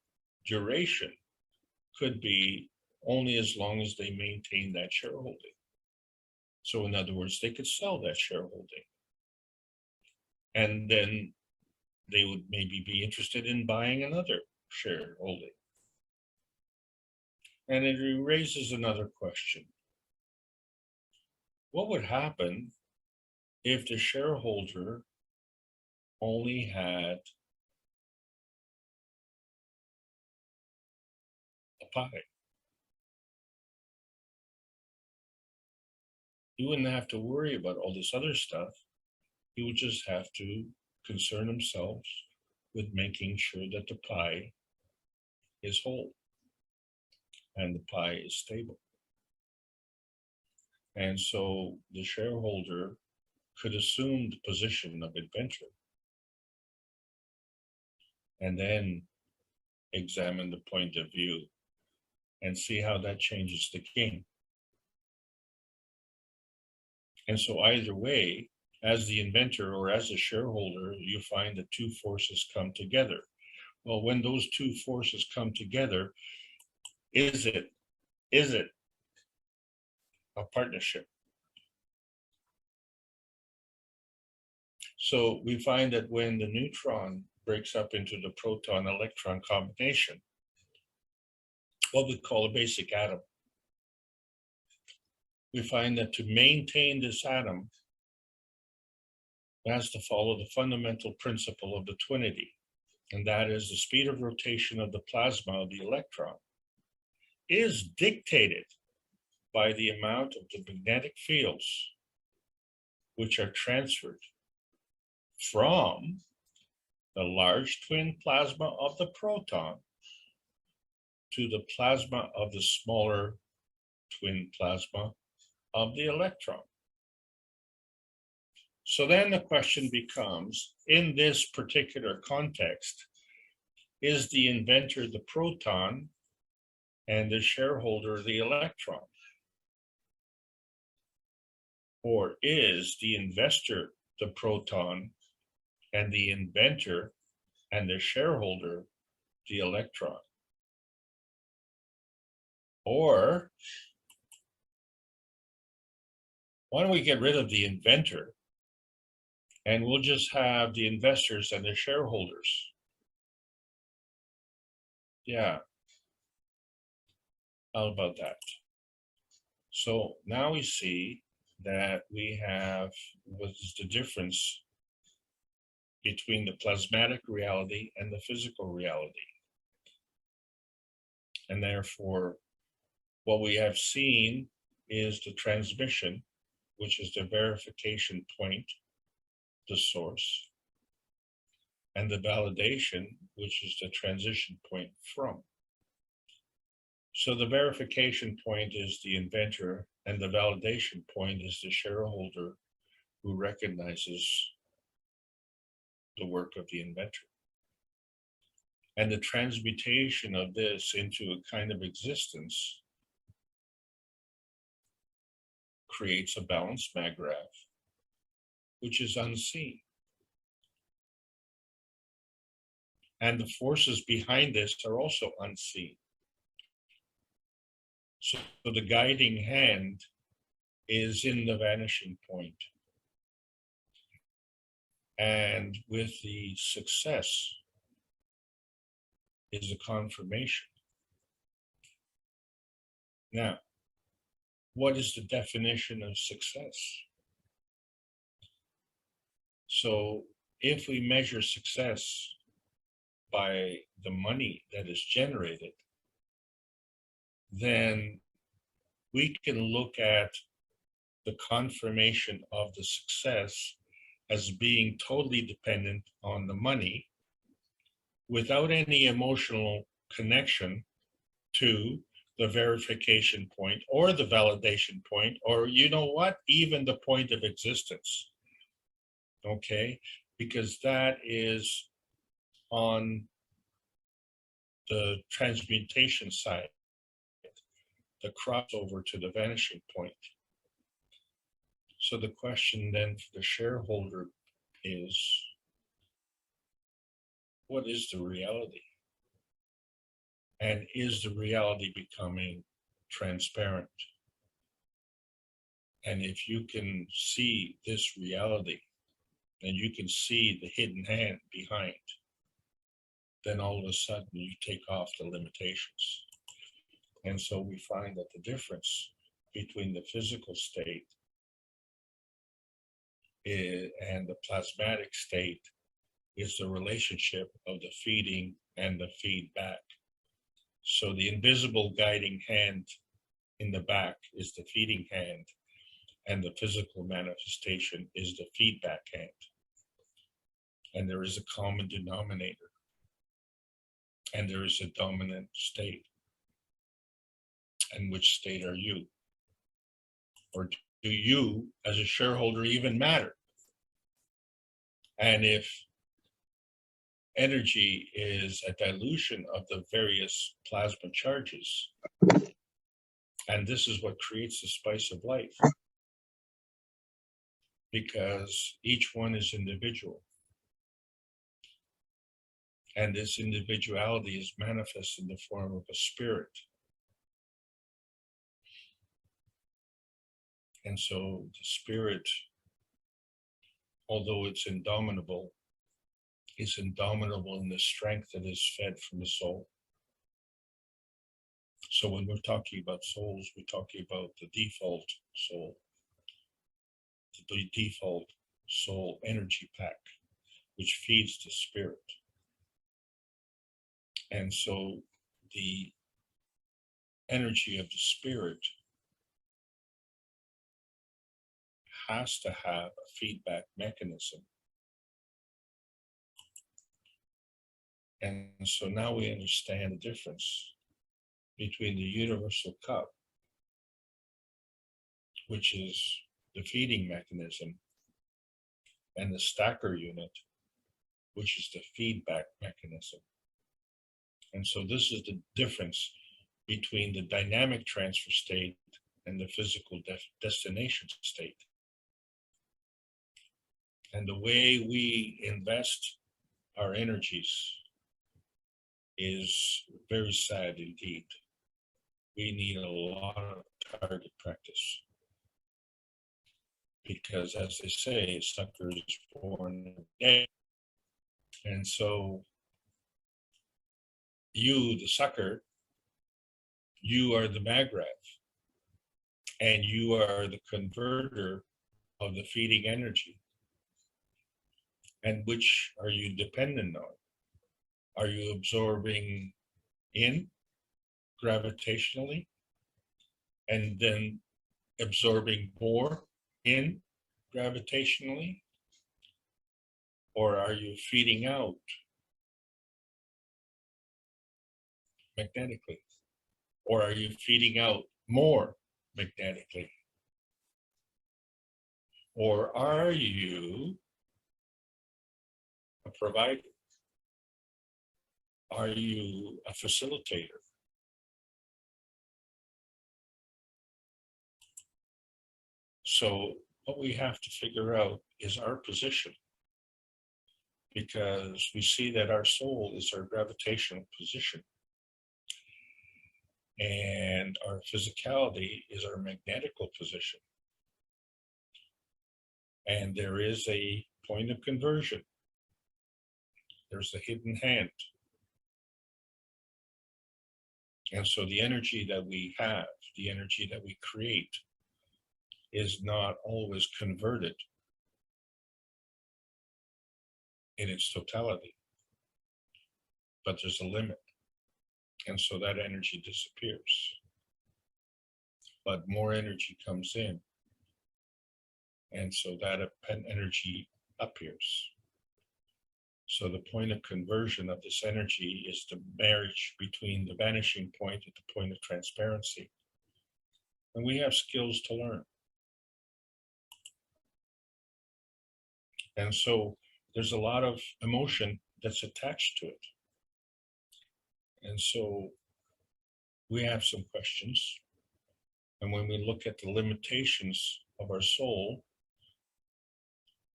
duration could be only as long as they maintain that shareholding. So in other words, they could sell that shareholding. And then they would maybe be interested in buying another shareholding. And it raises another question. What would happen if the shareholder only had a pie? He wouldn't have to worry about all this other stuff. He would just have to concern himself with making sure that the pie is whole and the pie is stable. And so the shareholder could assume the position of inventor and then examine the point of view and see how that changes the game. And so either way, as the inventor or as a shareholder, you find that two forces come together. Well, when those two forces come together, is it a partnership? So we find that when the neutron breaks up into the proton-electron combination, what we call a basic atom, we find that to maintain this atom, it has to follow the fundamental principle of the twinity, and that is the speed of rotation of the plasma of the electron is dictated by the amount of the magnetic fields which are transferred from the large twin plasma of the proton to the plasma of the smaller twin plasma of the electron. So then the question becomes, in this particular context, is the inventor the proton and the shareholder the electron? Or is the investor the proton and the inventor and the shareholder the electron? Or why don't we get rid of the inventor and we'll just have the investors and the shareholders? Yeah. How about that? So now we see that we have what is the difference between the plasmatic reality and the physical reality. And therefore, what we have seen is the transmission, which is the verification point, the source, and the validation, which is the transition point from. So the verification point is the inventor, and the validation point is the shareholder who recognizes the work of the inventor. And the transmutation of this into a kind of existence creates a balanced maggraph, which is unseen. And the forces behind this are also unseen. So the guiding hand is in the vanishing point. And with the success is a confirmation. Now, what is the definition of success? So if we measure success by the money that is generated, then we can look at the confirmation of the success as being totally dependent on the money without any emotional connection to the verification point or the validation point, or you know what, even the point of existence. Okay, because that is on the transmutation side, the crossover to the vanishing point. So the question then for the shareholder is, what is the reality? And is the reality becoming transparent? And if you can see this reality, and you can see the hidden hand behind, then all of a sudden you take off the limitations. And so we find that the difference between the physical state and the plasmatic state is the relationship of the feeding and the feedback. So the invisible guiding hand in the back is the feeding hand, and the physical manifestation is the feedback hand. And there is a common denominator, and there is a dominant state. And which state are you? Or do you, as a shareholder, even matter? And if energy is a dilution of the various plasma charges, and this is what creates the spice of life, because each one is individual. And this individuality is manifest in the form of a spirit. And so the spirit, although it's indomitable, is indomitable in the strength that is fed from the soul. So when we're talking about souls, we're talking about the default soul, the default soul energy pack, which feeds the spirit. And so the energy of the spirit has to have a feedback mechanism. And so now we understand the difference between the universal cup, which is the feeding mechanism, and the stacker unit, which is the feedback mechanism. And so this is the difference between the dynamic transfer state and the physical destination state. And the way we invest our energies is very sad indeed. We need a lot of target practice. Because as they say, a sucker is born every day. And so you, the sucker, you are the magrev, and you are the converter of the feeding energy. And which are you dependent on? Are you absorbing in gravitationally and then absorbing more in gravitationally? Or are you feeding out magnetically? Or are you feeding out more magnetically? Or are you a provider? Are you a facilitator? So what we have to figure out is our position, because we see that our soul is our gravitational position, and our physicality is our magnetical position. And there is a point of conversion. There's a hidden hand. And so the energy that we have, the energy that we create, is not always converted in its totality, but there's a limit. And so that energy disappears. But more energy comes in. And so that energy appears. So the point of conversion of this energy is the marriage between the vanishing point at the point of transparency. And we have skills to learn. And so there's a lot of emotion that's attached to it. And so we have some questions. And when we look at the limitations of our soul,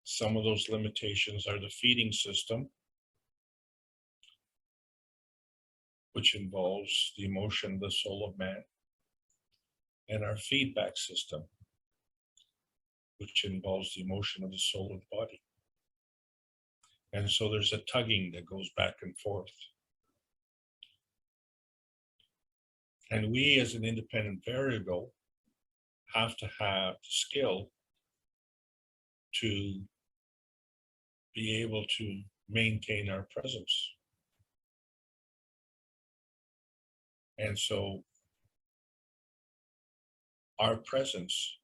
some of those limitations are the feeding system, which involves the emotion of the soul of man, and our feedback system, which involves the emotion of the soul of the body. And so there's a tugging that goes back and forth. And we, as an independent variable, have to have the skill to be able to maintain our presence. And so our presence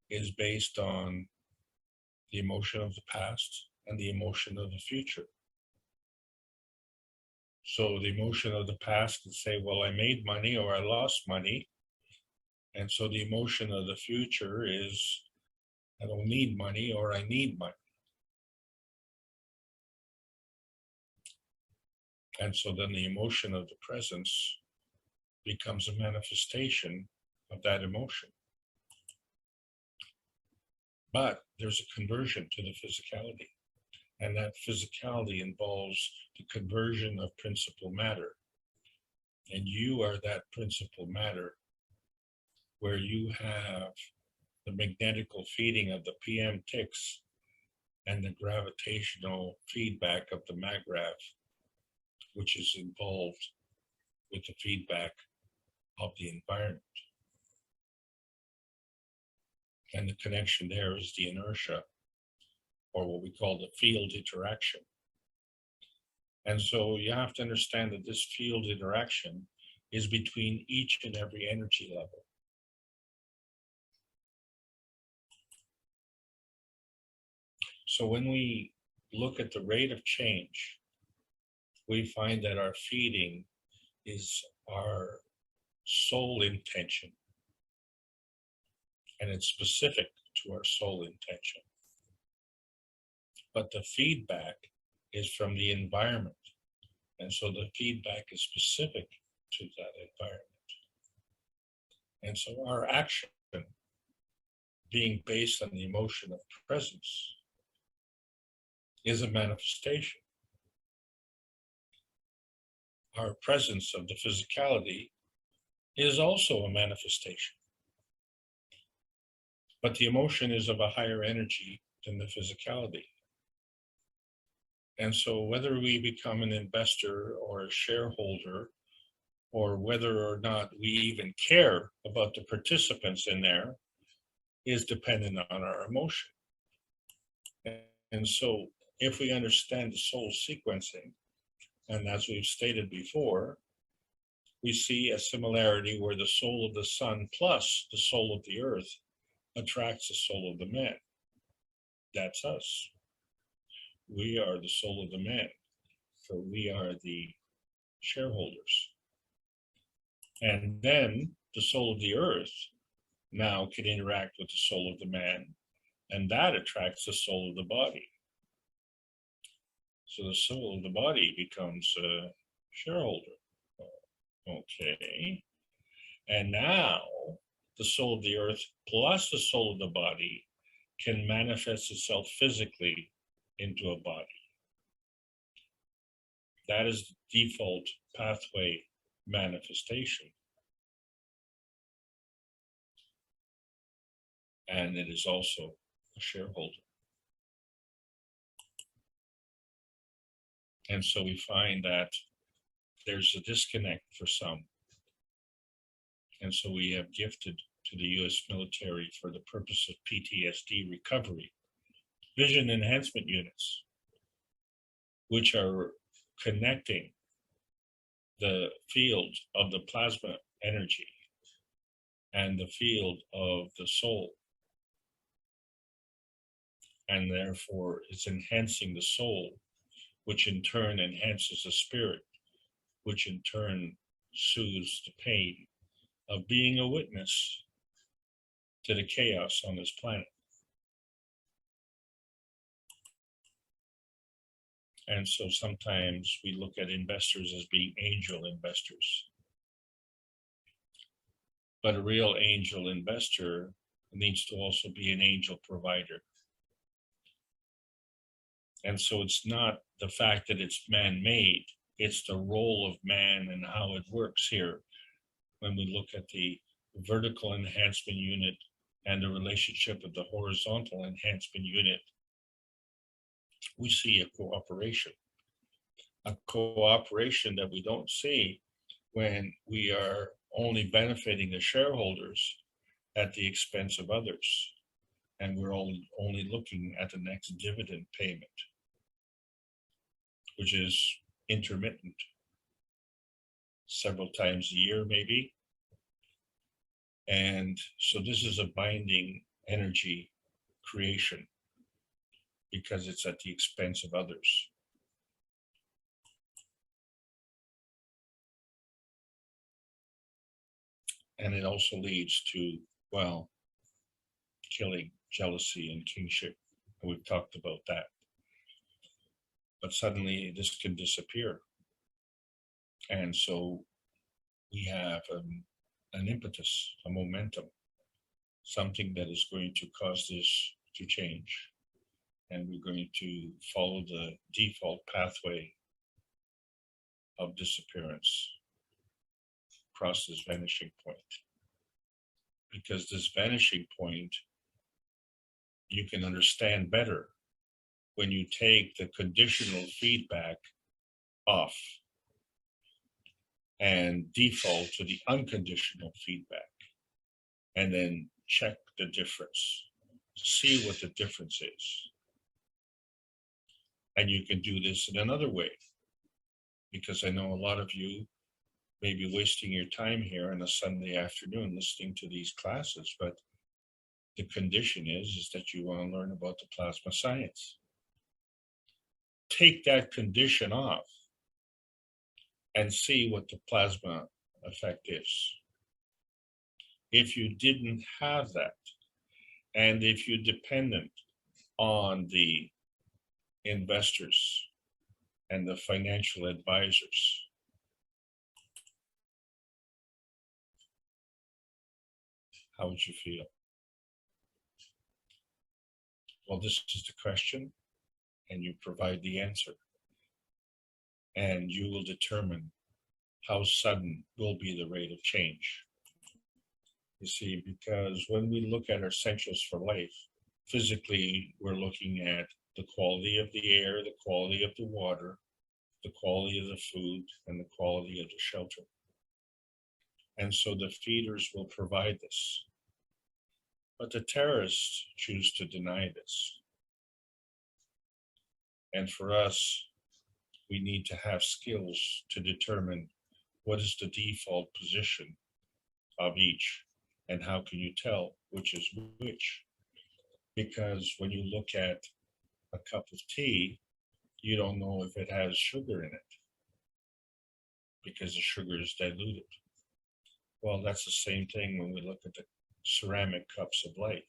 is based on the emotion of the past and the emotion of the future. So the emotion of the past can say, well, I made money or I lost money. And so the emotion of the future is, I don't need money or I need money. And so then the emotion of the presence becomes a manifestation of that emotion. But there's a conversion to the physicality. And that physicality involves the conversion of principal matter. And you are that principal matter where you have the magnetical feeding of the PM ticks and the gravitational feedback of the maggrav, which is involved with the feedback of the environment. And the connection there is the inertia, or what we call the field interaction. And so you have to understand that this field interaction is between each and every energy level. So when we look at the rate of change, we find that our feeding is our soul intention. And it's specific to our soul intention. But the feedback is from the environment. And so the feedback is specific to that environment. And so our action, being based on the emotion of presence, is a manifestation. Our presence of the physicality is also a manifestation. But the emotion is of a higher energy than the physicality. And so whether we become an investor or a shareholder, or whether or not we even care about the participants in there, is dependent on our emotion. And so if we understand the soul sequencing, and as we've stated before, we see a similarity where the soul of the sun plus the soul of the earth attracts the soul of the man. That's us. We are the soul of the man. So we are the shareholders. And then the soul of the earth now can interact with the soul of the man, and that attracts the soul of the body. So the soul of the body becomes a shareholder. Okay. And now the soul of the earth plus the soul of the body can manifest itself physically into a body. That is the default pathway manifestation. And it is also a shareholder. And so we find that there's a disconnect for some And so we have gifted to the US military for the purpose of PTSD recovery, vision enhancement units, which are connecting the field of the plasma energy and the field of the soul. And therefore it's enhancing the soul, which in turn enhances the spirit, which in turn soothes the pain of being a witness to the chaos on this planet. And so sometimes we look at investors as being angel investors. But a real angel investor needs to also be an angel provider. And so it's not the fact that it's man-made, it's the role of man and how it works here. When we look at the vertical enhancement unit and the relationship of the horizontal enhancement unit, we see a cooperation that we don't see when we are only benefiting the shareholders at the expense of others. And we're only looking at the next dividend payment, which is intermittent, several times a year maybe. And so this is a binding energy creation because it's at the expense of others. And it also leads to, well, killing, jealousy, and kingship. And we've talked about that. But suddenly this can disappear. And so we have an impetus, a momentum, something that is going to cause this to change. And we're going to follow the default pathway of disappearance across this vanishing point. Because this vanishing point, you can understand better when you take the conditional feedback off and default to the unconditional feedback, and then check the difference, see what the difference is. And you can do this in another way, because I know a lot of you may be wasting your time here on a Sunday afternoon listening to these classes, but the condition is that you want to learn about the plasma science. Take that condition off and see what the plasma effect is. If you didn't have that, and if you're dependent on the investors and the financial advisors, how would you feel? Well, this is the question, and you provide the answer. And you will determine how sudden will be the rate of change. You see, because when we look at our essentials for life, physically, we're looking at the quality of the air, the quality of the water, the quality of the food, and the quality of the shelter. And so the feeders will provide this. But the terrorists choose to deny this. And for us, we need to have skills to determine what is the default position of each, and how can you tell which is which? Because when you look at a cup of tea, you don't know if it has sugar in it, because the sugar is diluted. Well, that's the same thing when we look at the ceramic cups of life.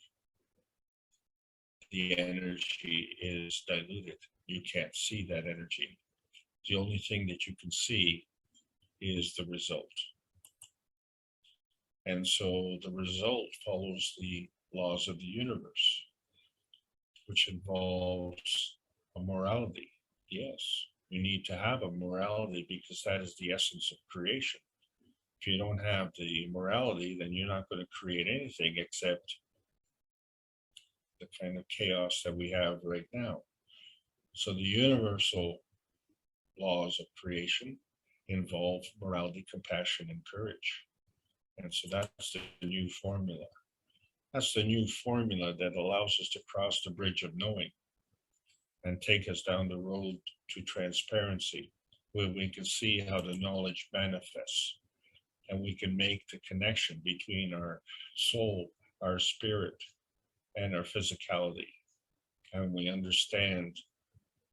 The energy is diluted. You can't see that energy. The only thing that you can see is the result. And so the result follows the laws of the universe, which involves a morality. Yes, you need to have a morality because that is the essence of creation. If you don't have the morality, then you're not going to create anything except the kind of chaos that we have right now. So the universal laws of creation involve morality, compassion, and courage. And so that's the new formula. That's the new formula that allows us to cross the bridge of knowing and take us down the road to transparency, where we can see how the knowledge manifests, and we can make the connection between our soul, our spirit, and our physicality. And we understand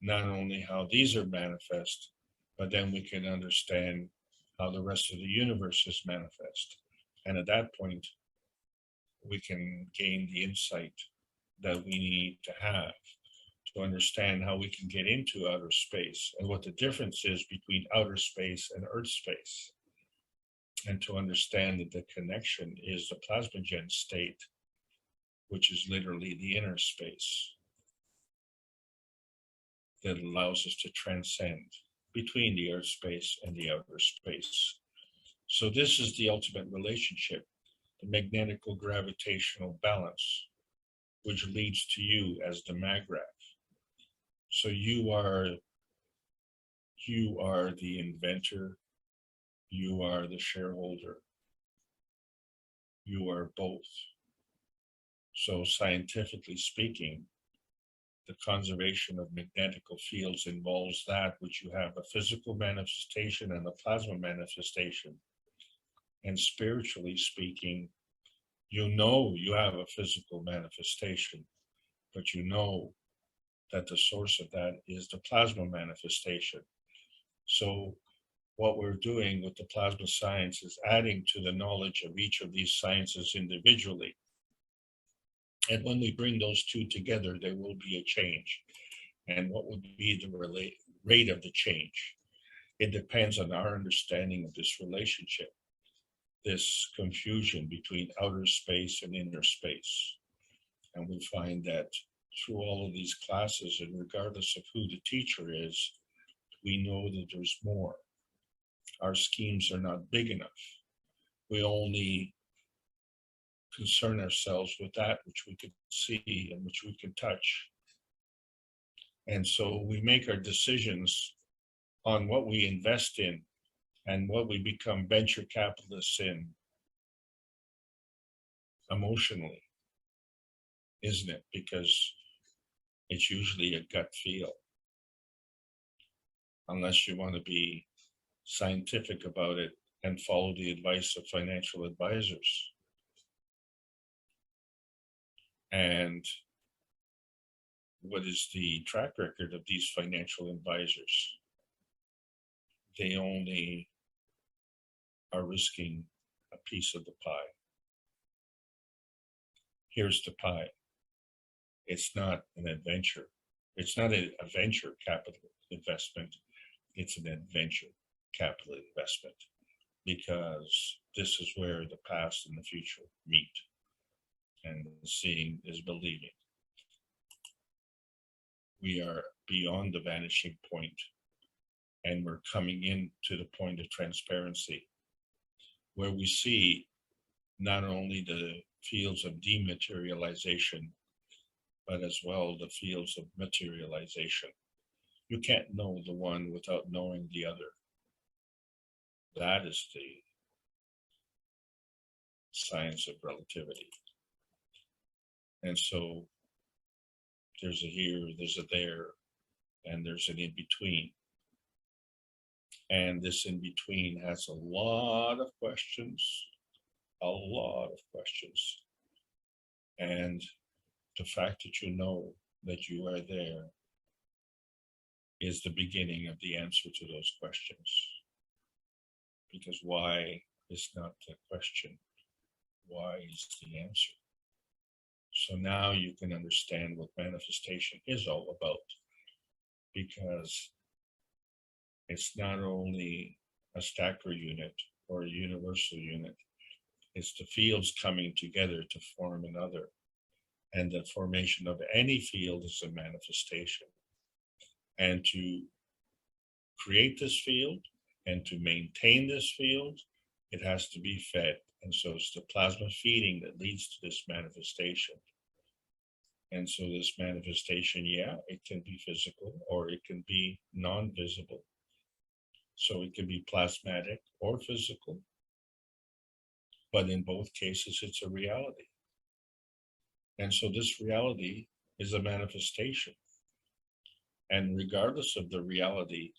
not only how these are manifest, but then we can understand how the rest of the universe is manifest. And at that point, we can gain the insight that we need to have to understand how we can get into outer space and what the difference is between outer space and earth space. And to understand that the connection is the plasmagen state, which is literally the inner space that allows us to transcend between the earth space and the outer space. So this is the ultimate relationship, the magnetical gravitational balance, which leads to you as the maggraph. So you are the inventor, you are the shareholder, you are both. So scientifically speaking, the conservation of magnetical fields involves that which you have a physical manifestation and a plasma manifestation. And spiritually speaking, you know you have a physical manifestation, but you know that the source of that is the plasma manifestation. So what we're doing with the plasma science is adding to the knowledge of each of these sciences individually. And when we bring those two together, there will be a change. And what would be the rate of the change? It depends on our understanding of this relationship, this confusion between outer space and inner space. And we find that through all of these classes, and regardless of who the teacher is, we know that there's more. Our schemes are not big enough. We only concern ourselves with that which we can see and which we can touch. And so we make our decisions on what we invest in and what we become venture capitalists in emotionally, isn't it? Because it's usually a gut feel. Unless you want to be scientific about it and follow the advice of financial advisors. And what is the track record of these financial advisors? They only are risking a piece of the pie. Here's the pie. It's not an adventure. It's not a venture capital investment. It's an adventure capital investment, because this is where the past and the future meet. And seeing is believing. We are beyond the vanishing point, and we're coming into the point of transparency, where we see not only the fields of dematerialization, but as well the fields of materialization. You can't know the one without knowing the other. That is the science of relativity. And so there's a here, there's a there, and there's an in-between. And this in-between has a lot of questions, And the fact that you know that you are there is the beginning of the answer to those questions. Because why is not the question, why is the answer? So now you can understand what manifestation is all about, because it's not only a stacker unit or a universal unit, it's the fields coming together to form another. And the formation of any field is a manifestation. And to create this field and to maintain this field, it has to be fed. And so it's the plasma feeding that leads to this manifestation. And so this manifestation, yeah, it can be physical or it can be non-visible. So it can be plasmatic or physical. but in both cases, it's a reality. And so this reality is a manifestation. And regardless of the reality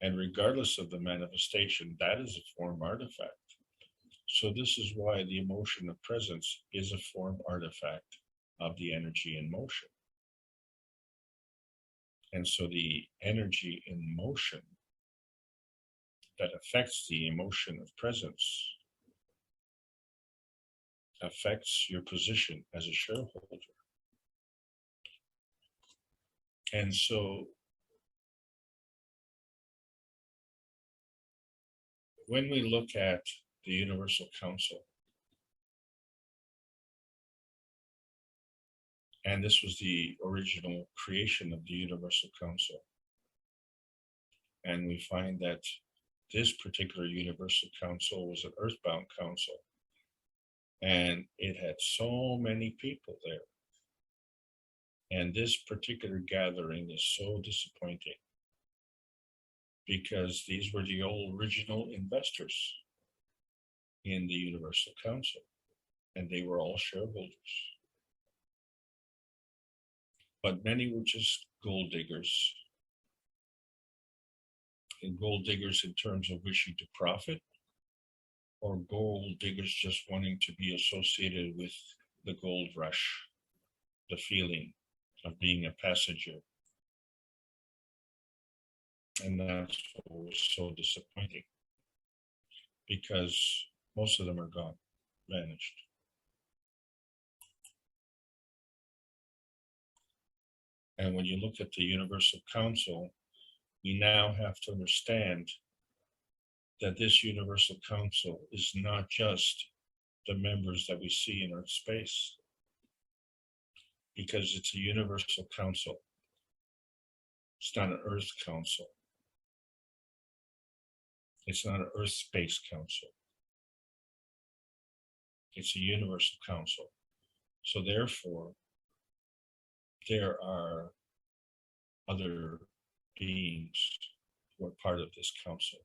and regardless of the manifestation, that is a form artifact. So this is why the emotion of presence is a form artifact of the energy in motion. And so the energy in motion that affects the emotion of presence affects your position as a shareholder. And so when we look at the Universal Council, and this was the original creation of the Universal Council, and we find that this particular Universal Council was an earthbound council, and it had so many people there. And this particular gathering is so disappointing because these were the old original investors in the Universal Council, and they were all shareholders. But many were just gold diggers. And gold diggers in terms of wishing to profit, or gold diggers just wanting to be associated with the gold rush, the feeling of being a passenger. And that's what was so disappointing, because most of them are gone, vanished. And when you look at the Universal Council, we now have to understand that this Universal Council is not just the members that we see in Earth space, because it's a Universal Council. It's not an Earth Council. It's not an Earth Space Council. It's a Universal Council. So therefore, there are other beings who are part of this council.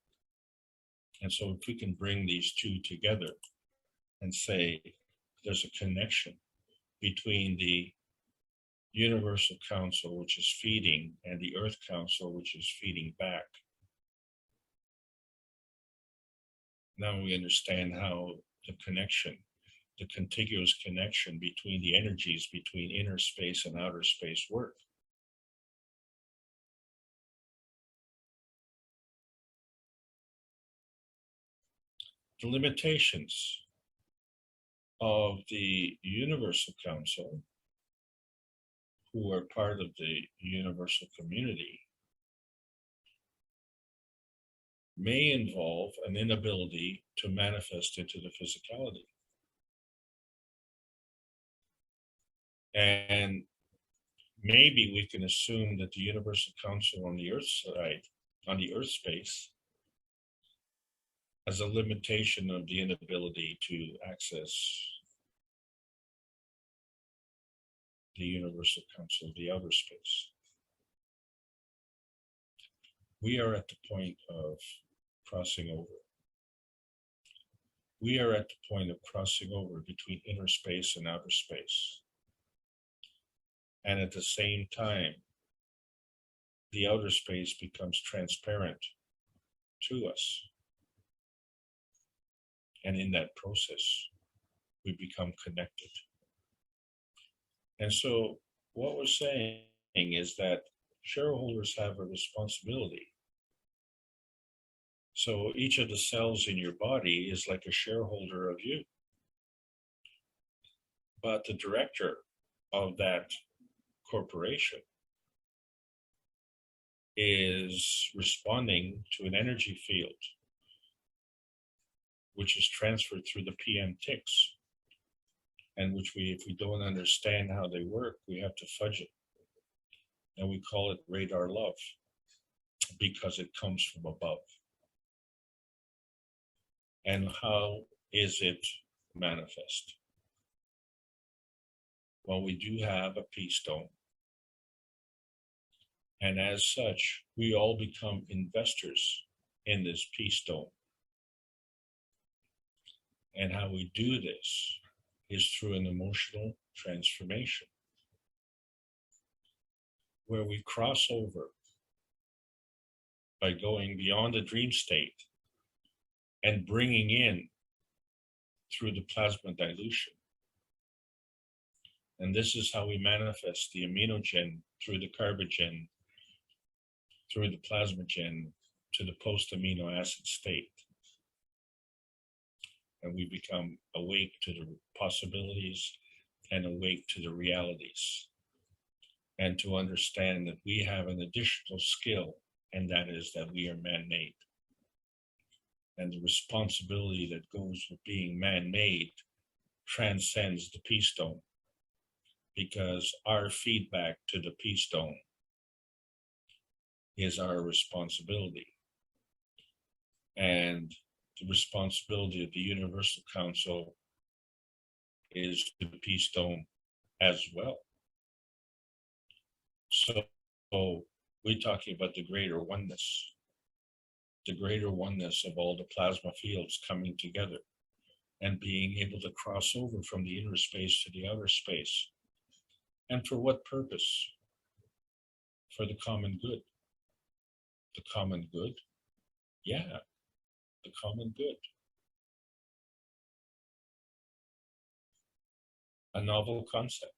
And so if we can bring these two together and say there's a connection between the Universal Council, which is feeding, and the Earth Council, which is feeding back, now we understand how the connection, the contiguous connection between the energies between inner space and outer space work. The limitations of the Universal Council, who are part of the universal community, may involve an inability to manifest into the physicality. And maybe we can assume that the Universal Council on the Earth side, on the Earth space, has a limitation of the inability to access the Universal Council of the outer space. We are at the point of crossing over. We are at the point of crossing over between inner space and outer space. And at the same time, the outer space becomes transparent to us. And in that process, we become connected. And so what we're saying is that shareholders have a responsibility. So each of the cells in your body is like a shareholder of you. But the director of that corporation is responding to an energy field, which is transferred through the PM ticks, and which if we don't understand how they work, we have to fudge it. And we call it radar love, because it comes from above. And how is it manifest? Well, we do have a peace dome. And as such, we all become investors in this peace dome. And how we do this is through an emotional transformation, where we cross over by going beyond the dream state and bringing in through the plasma dilution. And this is how we manifest the aminogen through the carbogen, through the plasmagen to the post-amino acid state. And we become awake to the possibilities and awake to the realities. And to understand that we have an additional skill, and that is that we are man-made. And the responsibility that goes with being man-made transcends the peace dome, because our feedback to the peace dome is our responsibility. And the responsibility of the Universal Council is to the peace dome as well. So we're talking about the greater oneness of all the plasma fields coming together and being able to cross over from the inner space to the outer space. And for what purpose? For the common good. The common good? Yeah, the common good. A novel concept.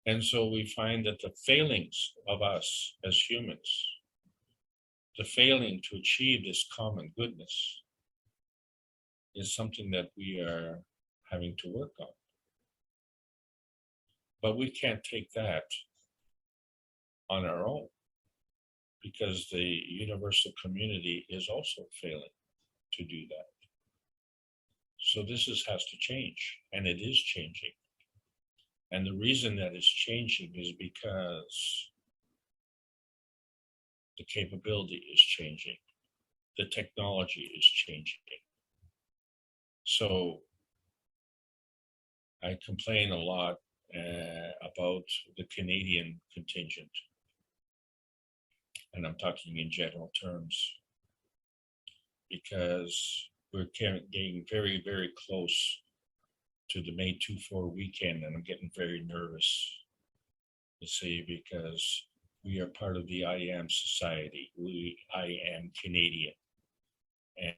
And so we find that the failings of us as humans, the failing to achieve this common goodness, is something that we are having to work on. But we can't take that on our own, because the universal community is also failing to do that. So this has to change, and it is changing. And the reason that it's changing is because the capability is changing. The technology is changing. So I complain a lot about the Canadian contingent. And I'm talking in general terms, because we're getting very, very close to the May 24 weekend, and I'm getting very nervous, to say, because we are part of the I Am Society. I am Canadian,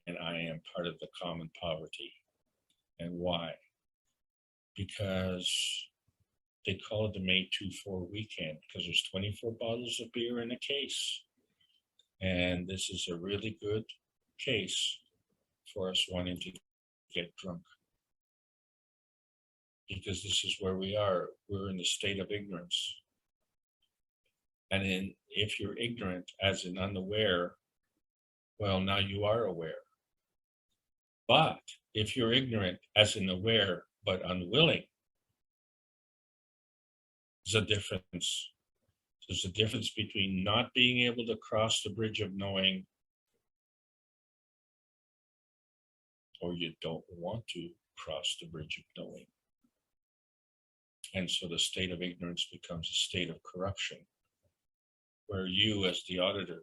and I am part of the common poverty. And why? Because they call it the May 24 weekend, because there's 24 bottles of beer in a case. And this is a really good case for us wanting to get drunk. Because this is where we are. We're in the state of ignorance. And if you're ignorant, as in unaware, well, now you are aware. But if you're ignorant, as in aware, but unwilling, there's a difference. There's a difference between not being able to cross the bridge of knowing, or you don't want to cross the bridge of knowing. And so the state of ignorance becomes a state of corruption, where you, as the auditor,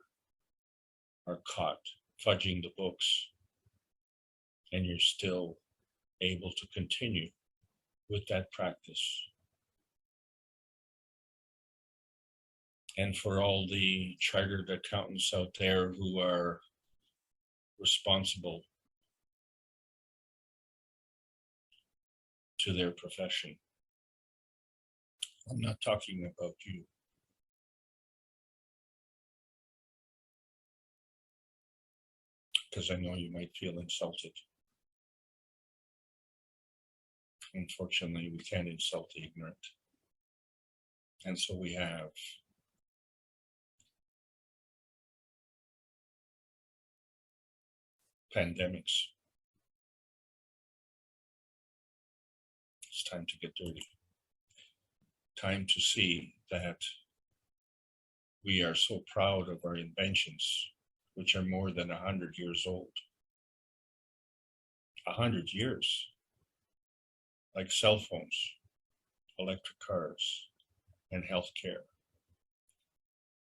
are caught fudging the books, and you're still able to continue with that practice. And for all the chartered accountants out there who are responsible to their profession, I'm not talking about you. Because I know you might feel insulted. Unfortunately, we can't insult the ignorant. And so we have pandemics. It's time to get dirty. Time to see that we are so proud of our inventions, which are more than 100 years old. 100 years. Like cell phones, electric cars, and healthcare.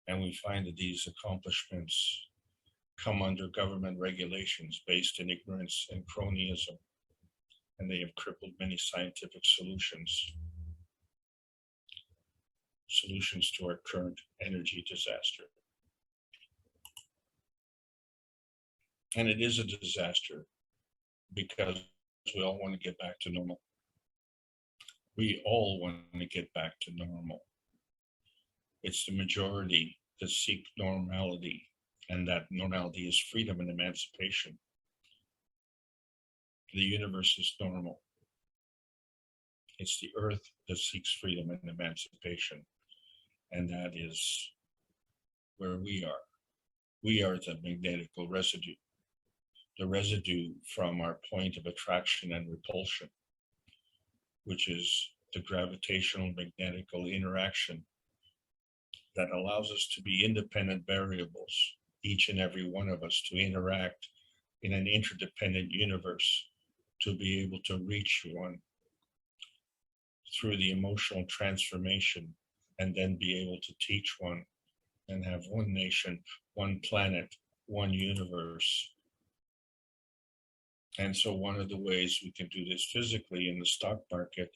And we find that these accomplishments come under government regulations based in ignorance and cronyism. and they have crippled many scientific solutions to our current energy disaster. And it is a disaster because we all want to get back to normal. We all want to get back to normal. It's the majority that seek normality, and that normality is freedom and emancipation. The universe is normal. It's the earth that seeks freedom and emancipation, and that is where we are. We are the magnetical residue, the residue from our point of attraction and repulsion, which is the gravitational magnetical interaction that allows us to be independent variables, each and every one of us, to interact in an interdependent universe, to be able to reach one through the emotional transformation, and then be able to teach one and have one nation, one planet, one universe. And so one of the ways we can do this physically in the stock market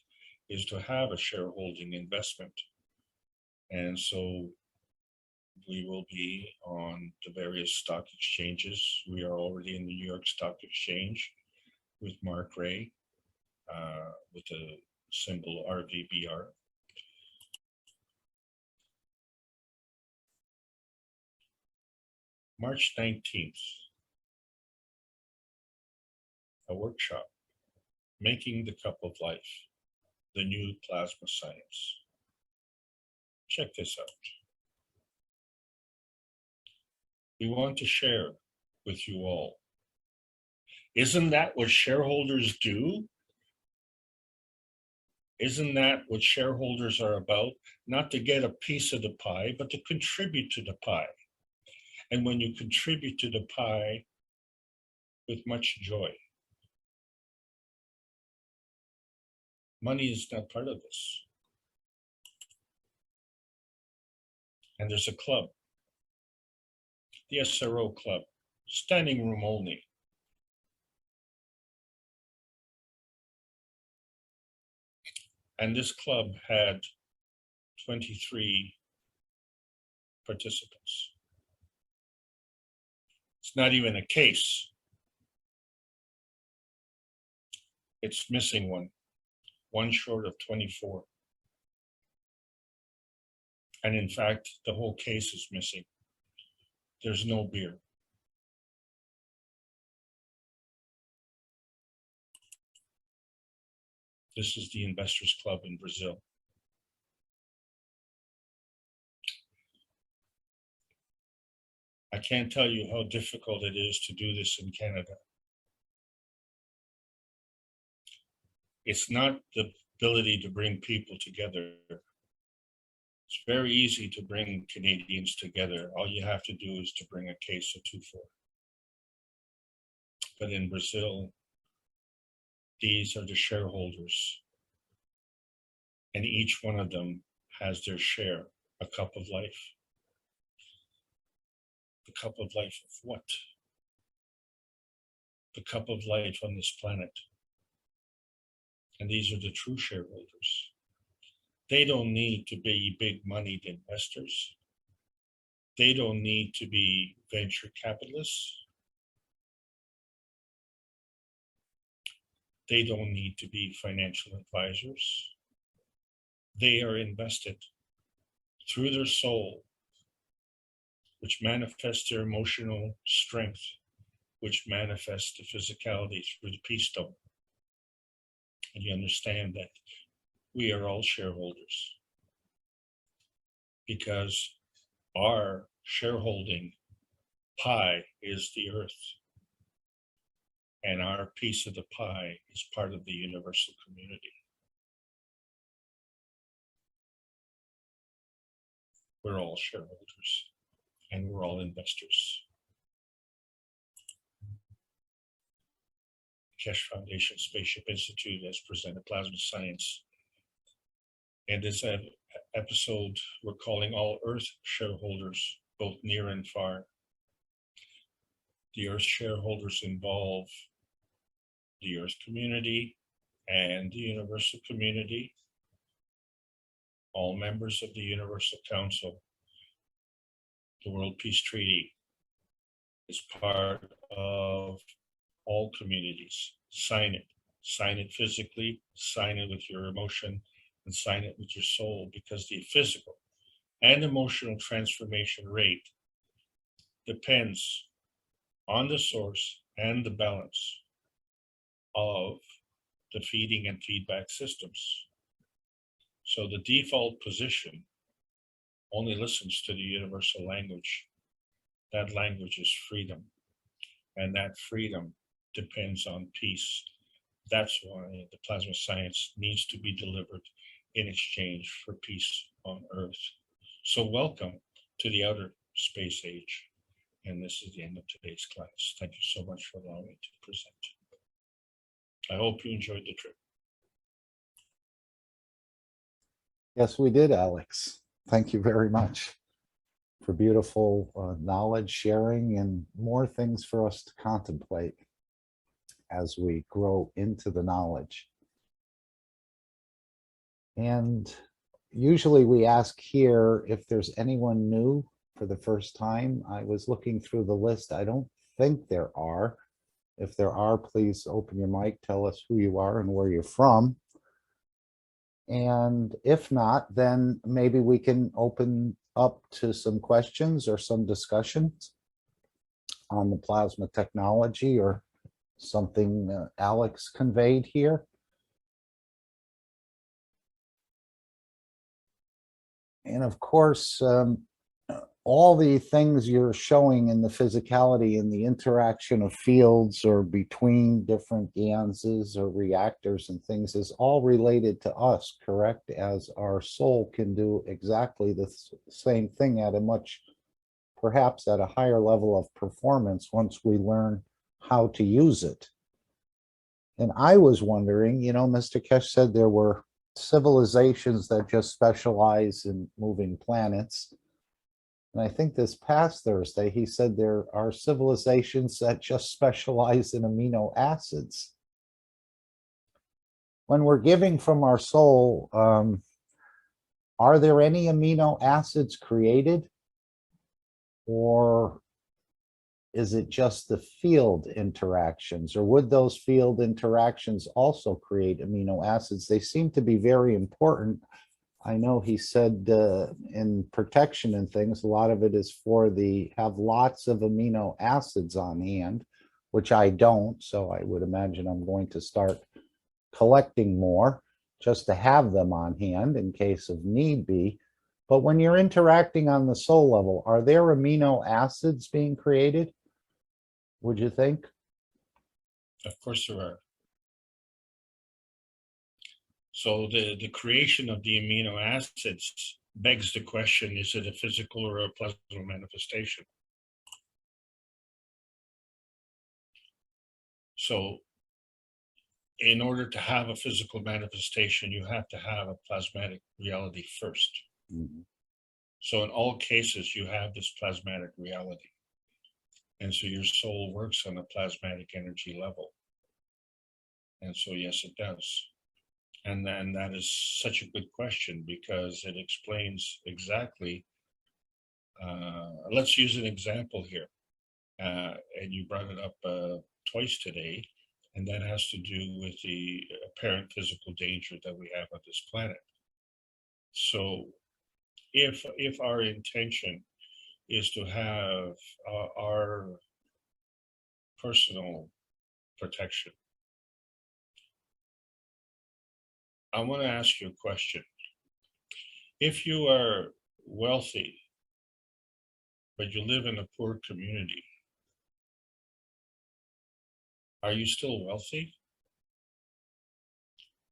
is to have a shareholding investment. And so we will be on the various stock exchanges. We are already in the New York Stock Exchange with Mark Ray, with the symbol RVBR. March 19th, a workshop, Making the Cup of Life, the New Plasma Science. Check this out. We want to share with you all. Isn't that what shareholders do? Isn't that what shareholders are about? Not to get a piece of the pie, but to contribute to the pie. And when you contribute to the pie with much joy, money is not part of this. And there's a club, the SRO Club, standing room only. And this club had 23 participants. It's not even a case. It's missing one short of 24. And in fact, the whole case is missing. There's no beer. This is the Investors Club in Brazil. I can't tell you how difficult it is to do this in Canada. It's not the ability to bring people together. It's very easy to bring Canadians together. All you have to do is to bring a case of 2-4. But in Brazil, these are the shareholders. And each one of them has their share, a cup of life. The cup of life of what? The cup of life on this planet. And these are the true shareholders. They don't need to be big moneyed investors. They don't need to be venture capitalists. They don't need to be financial advisors. They are invested through their soul, which manifests their emotional strength, which manifests the physicality through the peace stone. And you understand that we are all shareholders because our shareholding pie is the earth, and our piece of the pie is part of the universal community. We're all shareholders and we're all investors. Keshe Foundation Spaceship Institute has presented plasma science. And this episode, we're calling all Earth shareholders, both near and far. The Earth shareholders involve the Earth community, and the universal community, all members of the Universal Council, the World Peace Treaty is part of all communities. Sign it. Sign it physically, sign it with your emotion, and sign it with your soul, because the physical and emotional transformation rate depends on the source and the balance of the feeding and feedback systems. So the default position only listens to the universal language. That language is freedom, and that freedom depends on peace. That's why the plasma science needs to be delivered in exchange for peace on Earth. So welcome to the outer space age. And this is the end of today's class. Thank you so much for allowing me to present. I hope you enjoyed the trip. Yes, we did, Alex. Thank you very much for beautiful knowledge sharing and more things for us to contemplate as we grow into the knowledge. And usually we ask here if there's anyone new for the first time. I was looking through the list. I don't think there are. If there are, please open your mic, tell us who you are and where you're from. And if not, then maybe we can open up to some questions or some discussions on the plasma technology or something Alex conveyed here. And of course, all the things you're showing in the physicality and the interaction of fields or between different ganses or reactors and things is all related to us, correct? As our soul can do exactly the same thing at a much, perhaps at a higher level of performance once we learn how to use it. And I was wondering, you know, Mr. Kesh said there were civilizations that just specialize in moving planets. And I think this past Thursday, he said there are civilizations that just specialize in amino acids. When we're giving from our soul, are there any amino acids created? Or is it just the field interactions? Or would those field interactions also create amino acids? They seem to be very important. I know he said in protection and things, a lot of it is for have lots of amino acids on hand, which I don't. So I would imagine I'm going to start collecting more just to have them on hand in case of need be. But when you're interacting on the soul level, are there amino acids being created? Would you think? Of course there are. So the creation of the amino acids begs the question, is it a physical or a plasma manifestation? So in order to have a physical manifestation, you have to have a plasmatic reality first. Mm-hmm. So in all cases, you have this plasmatic reality. And so your soul works on a plasmatic energy level. And so, yes, it does. And then that is such a good question because it explains exactly, let's use an example here. And you brought it up twice today, and that has to do with the apparent physical danger that we have on this planet. So if our intention is to have our personal protection, I want to ask you a question. If you are wealthy, but you live in a poor community, are you still wealthy?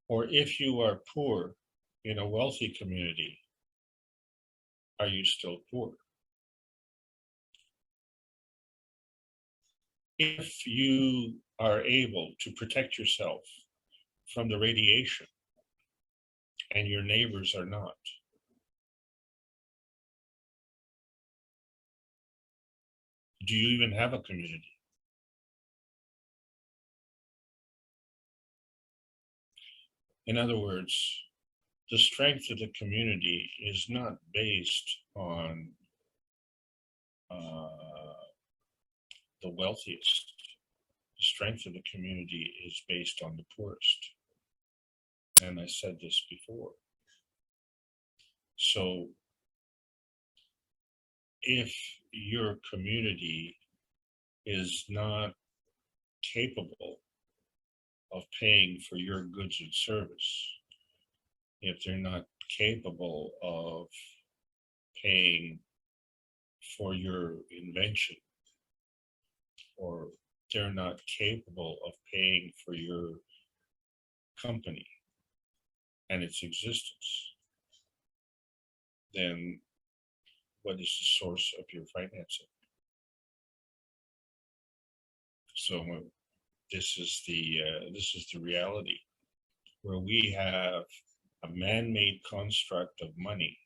Or if you are poor in a wealthy community, are you still poor? If you are able to protect yourself from the radiation and your neighbors are not, do you even have a community? In other words, the strength of the community is not based on the wealthiest. The strength of the community is based on the poorest. And I said this before. So if your community is not capable of paying for your goods and service, if they're not capable of paying for your invention, or they're not capable of paying for your company and its existence, then what is the source of your financing? So this is the reality, where we have a man-made construct of money.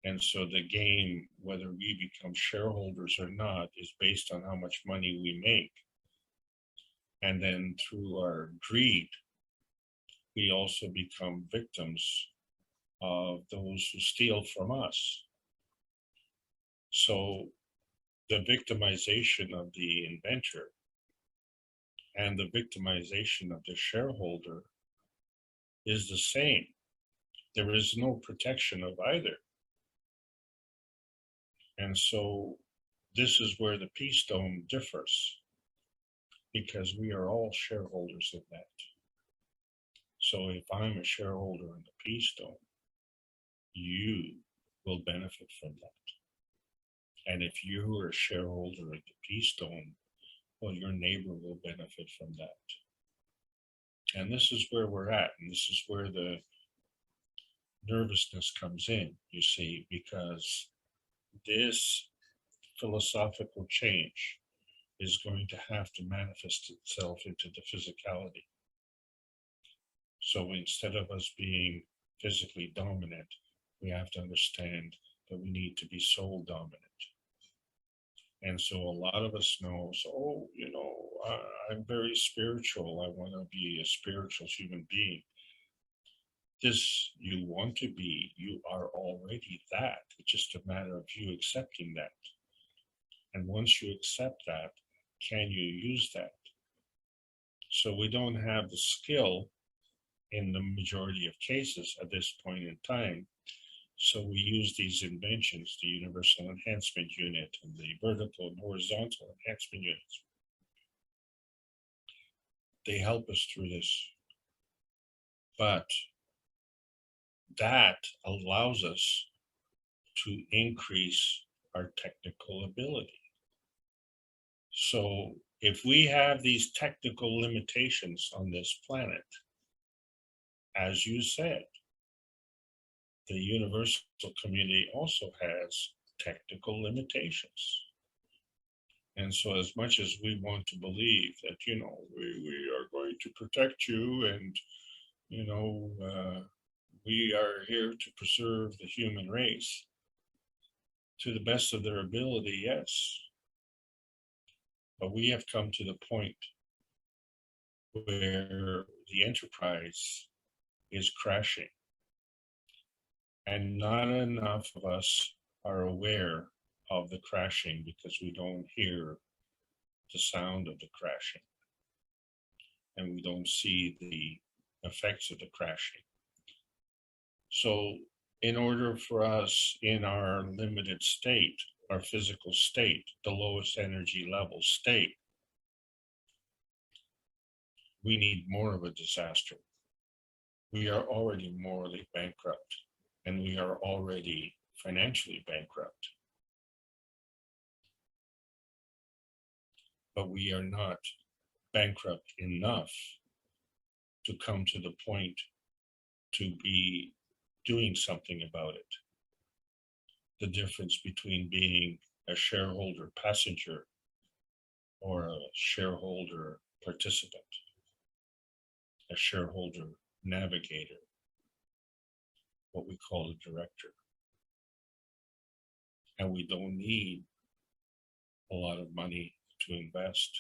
And so the game, whether we become shareholders or not, is based on how much money we make. And then through our greed, we also become victims of those who steal from us. So the victimization of the inventor and the victimization of the shareholder is the same. There is no protection of either. And so this is where the Peace Dome differs, because we are all shareholders in that. So if I'm a shareholder in the Peace Dome, you will benefit from that. And if you are a shareholder at the Peace Dome, well, your neighbor will benefit from that. And this is where we're at. And this is where the nervousness comes in, you see, because this philosophical change is going to have to manifest itself into the physicality. So instead of us being physically dominant, we have to understand that we need to be soul dominant. And so a lot of us know, oh, I'm very spiritual. I want to be a spiritual human being. This you want to be, you are already that. It's just a matter of you accepting that. And once you accept that, can you use that? So we don't have the skill in the majority of cases at this point in time. So we use these inventions, the universal enhancement unit and the vertical and horizontal enhancement units. They help us through this. But that allows us to increase our technical ability. So if we have these technical limitations on this planet, as you said, the universal community also has technical limitations. And so as much as we want to believe that, we are going to protect you and, we are here to preserve the human race to the best of their ability, yes. But we have come to the point where the enterprise is crashing. And not enough of us are aware of the crashing because we don't hear the sound of the crashing. And we don't see the effects of the crashing. So in order for us in our limited state, our physical state, the lowest energy level state, we need more of a disaster. We are already morally bankrupt, and we are already financially bankrupt. But we are not bankrupt enough to come to the point to be doing something about it. The difference between being a shareholder passenger or a shareholder participant, a shareholder navigator, what we call a director. And we don't need a lot of money to invest.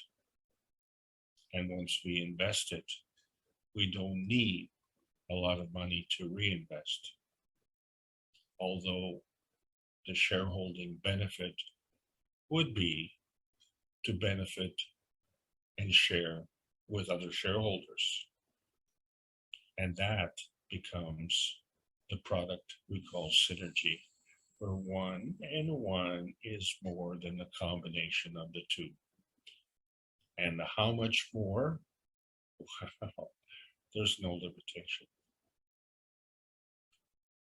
And once we invest it, we don't need a lot of money to reinvest. Although the shareholding benefit would be to benefit and share with other shareholders. And that becomes the product we call synergy, where 1 and 1 is more than the combination of the two. And how much more? Well, there's no limitation.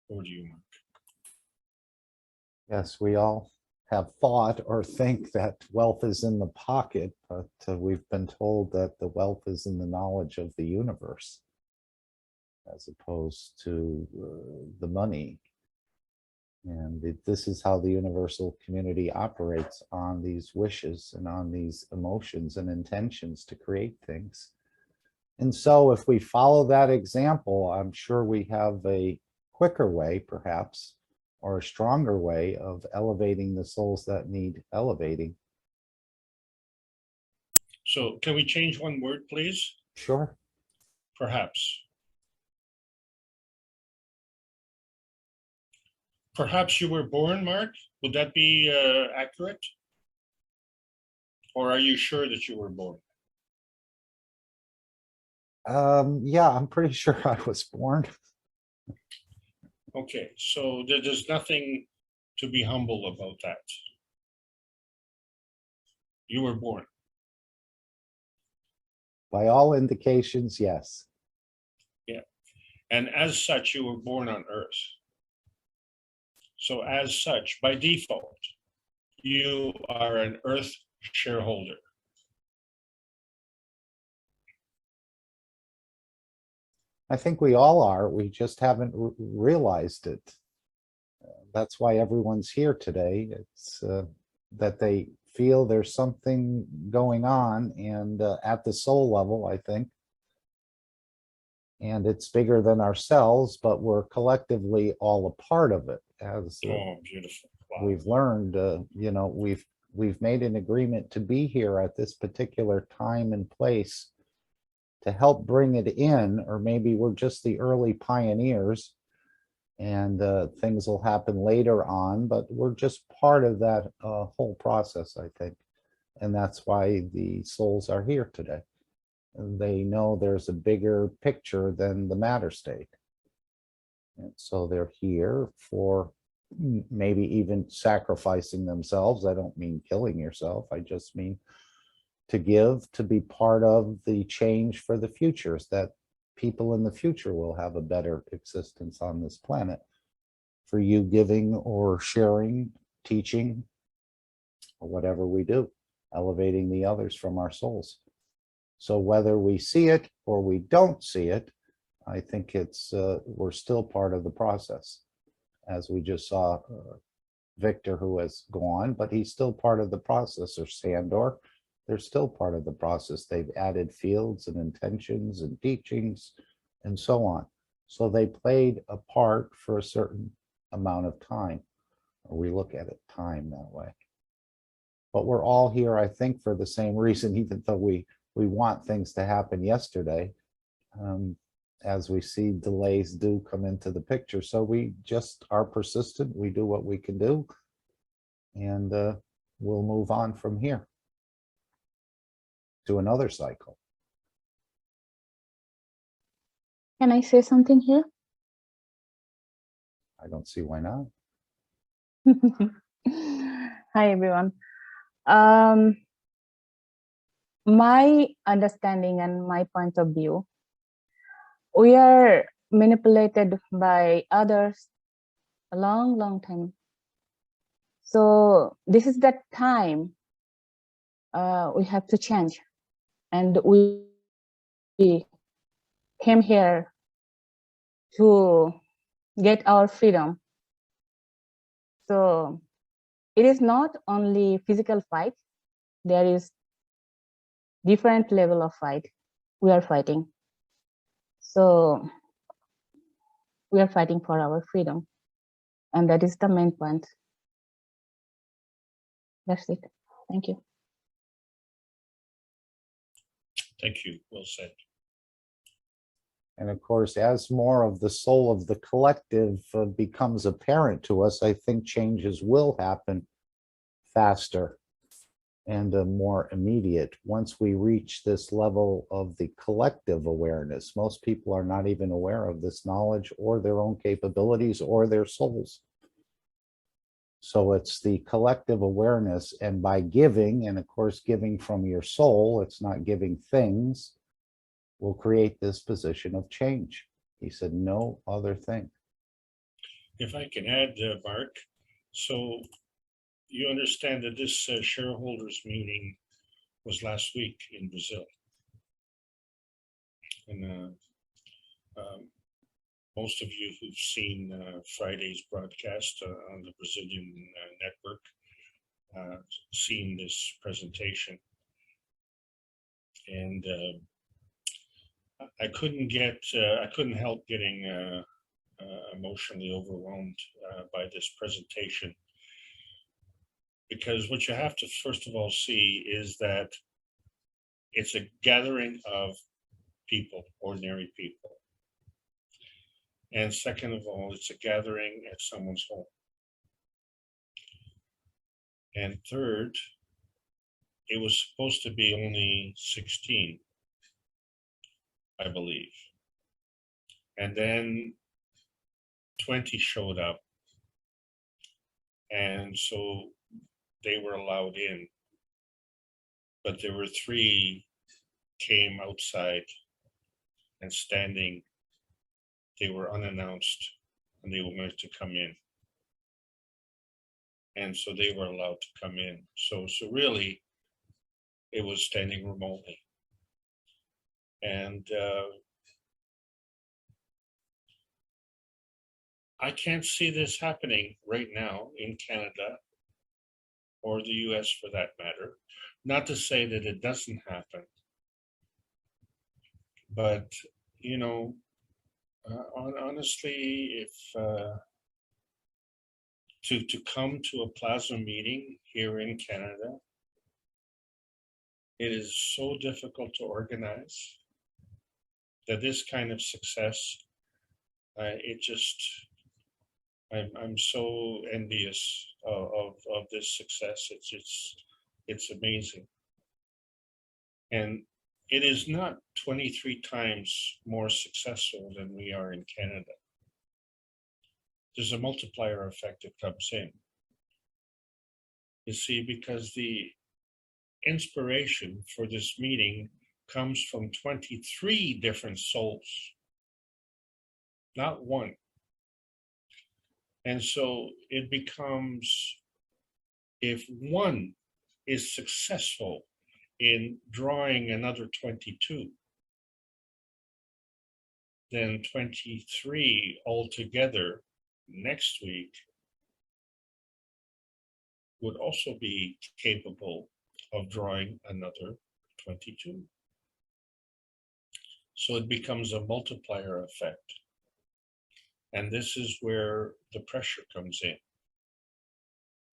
Over to you, Mark. Yes, we all have thought or think that wealth is in the pocket, but we've been told that the wealth is in the knowledge of the universe, as opposed to the money. And this is how the universal community operates, on these wishes and on these emotions and intentions to create things. And so if we follow that example, I'm sure we have a quicker way, perhaps, or a stronger way of elevating the souls that need elevating. So can we change one word, please? Sure. Perhaps. Perhaps you were born, Mark? Would that be accurate? Or are you sure that you were born? Yeah, I'm pretty sure I was born. Okay, so there's nothing to be humble about that. You were born. By all indications, yes. Yeah. And as such, you were born on Earth. So as such, by default, you are an Earth shareholder. I think we all are. We just haven't realized it. That's why everyone's here today. It's that they feel there's something going on, and at the soul level, I think. And it's bigger than ourselves, but we're collectively all a part of it. As Oh, beautiful. Wow. we've learned, you know, we've made an agreement to be here at this particular time and place to help bring it in, or maybe we're just the early pioneers and things will happen later on, but we're just part of that whole process, I think. And that's why the souls are here today. They know there's a bigger picture than the matter state. And so they're here for maybe even sacrificing themselves. I don't mean killing yourself. I just mean to give, to be part of the change for the futures, that people in the future will have a better existence on this planet. For you giving or sharing, teaching, or whatever we do, elevating the others from our souls. So whether we see it or we don't see it, I think it's we're still part of the process. As we just saw Victor, who has gone, but he's still part of the process, or Sandor. They're still part of the process. They've added fields and intentions and teachings and so on. So they played a part for a certain amount of time. Or we look at it, time, that way. But we're all here, I think, for the same reason, even though we want things to happen yesterday. As we see delays do come into the picture. So we just are persistent. We do what we can do. And we'll move on from here to another cycle. Can I say something here? I don't see why not. Hi, everyone. My understanding and my point of view, we are manipulated by others a long, long time. So this is that time we have to change. And we came here to get our freedom. So it is not only physical fight. There is different level of fight we are fighting. So we are fighting for our freedom. And that is the main point. That's it. Thank you. Thank you. Well said. And of course, as more of the soul of the collective becomes apparent to us, I think changes will happen faster and more immediate once we reach this level of the collective awareness. Most people are not even aware of this knowledge or their own capabilities or their souls. So it's the collective awareness, and by giving, and of course giving from your soul, it's not giving things, will create this position of change. He said, no other thing. If I can add, Mark, so you understand that this shareholders meeting was last week in Brazil. And most of you who've seen Friday's broadcast on the Brazilian network seen this presentation. And I couldn't help getting emotionally overwhelmed by this presentation, because what you have to first of all see is that it's a gathering of people, ordinary people. And second of all, it's a gathering at someone's home. And third, it was supposed to be only 16, I believe. And then 20 showed up. And so they were allowed in. But there were 3 came outside and standing. They were unannounced and they were going to come in. And so they were allowed to come in. So really, it was standing remotely. And I can't see this happening right now in Canada or the US for that matter. Not to say that it doesn't happen, but you know, honestly, if to come to a plasma meeting here in Canada, it is so difficult to organize that this kind of success, I'm so envious of this success. It's amazing. And it is not 23 times more successful than we are in Canada. There's a multiplier effect that comes in. You see, because the inspiration for this meeting comes from 23 different souls, not one. And so it becomes, if one is successful in drawing another 22, then 23 altogether next week would also be capable of drawing another 22. So it becomes a multiplier effect. And this is where the pressure comes in.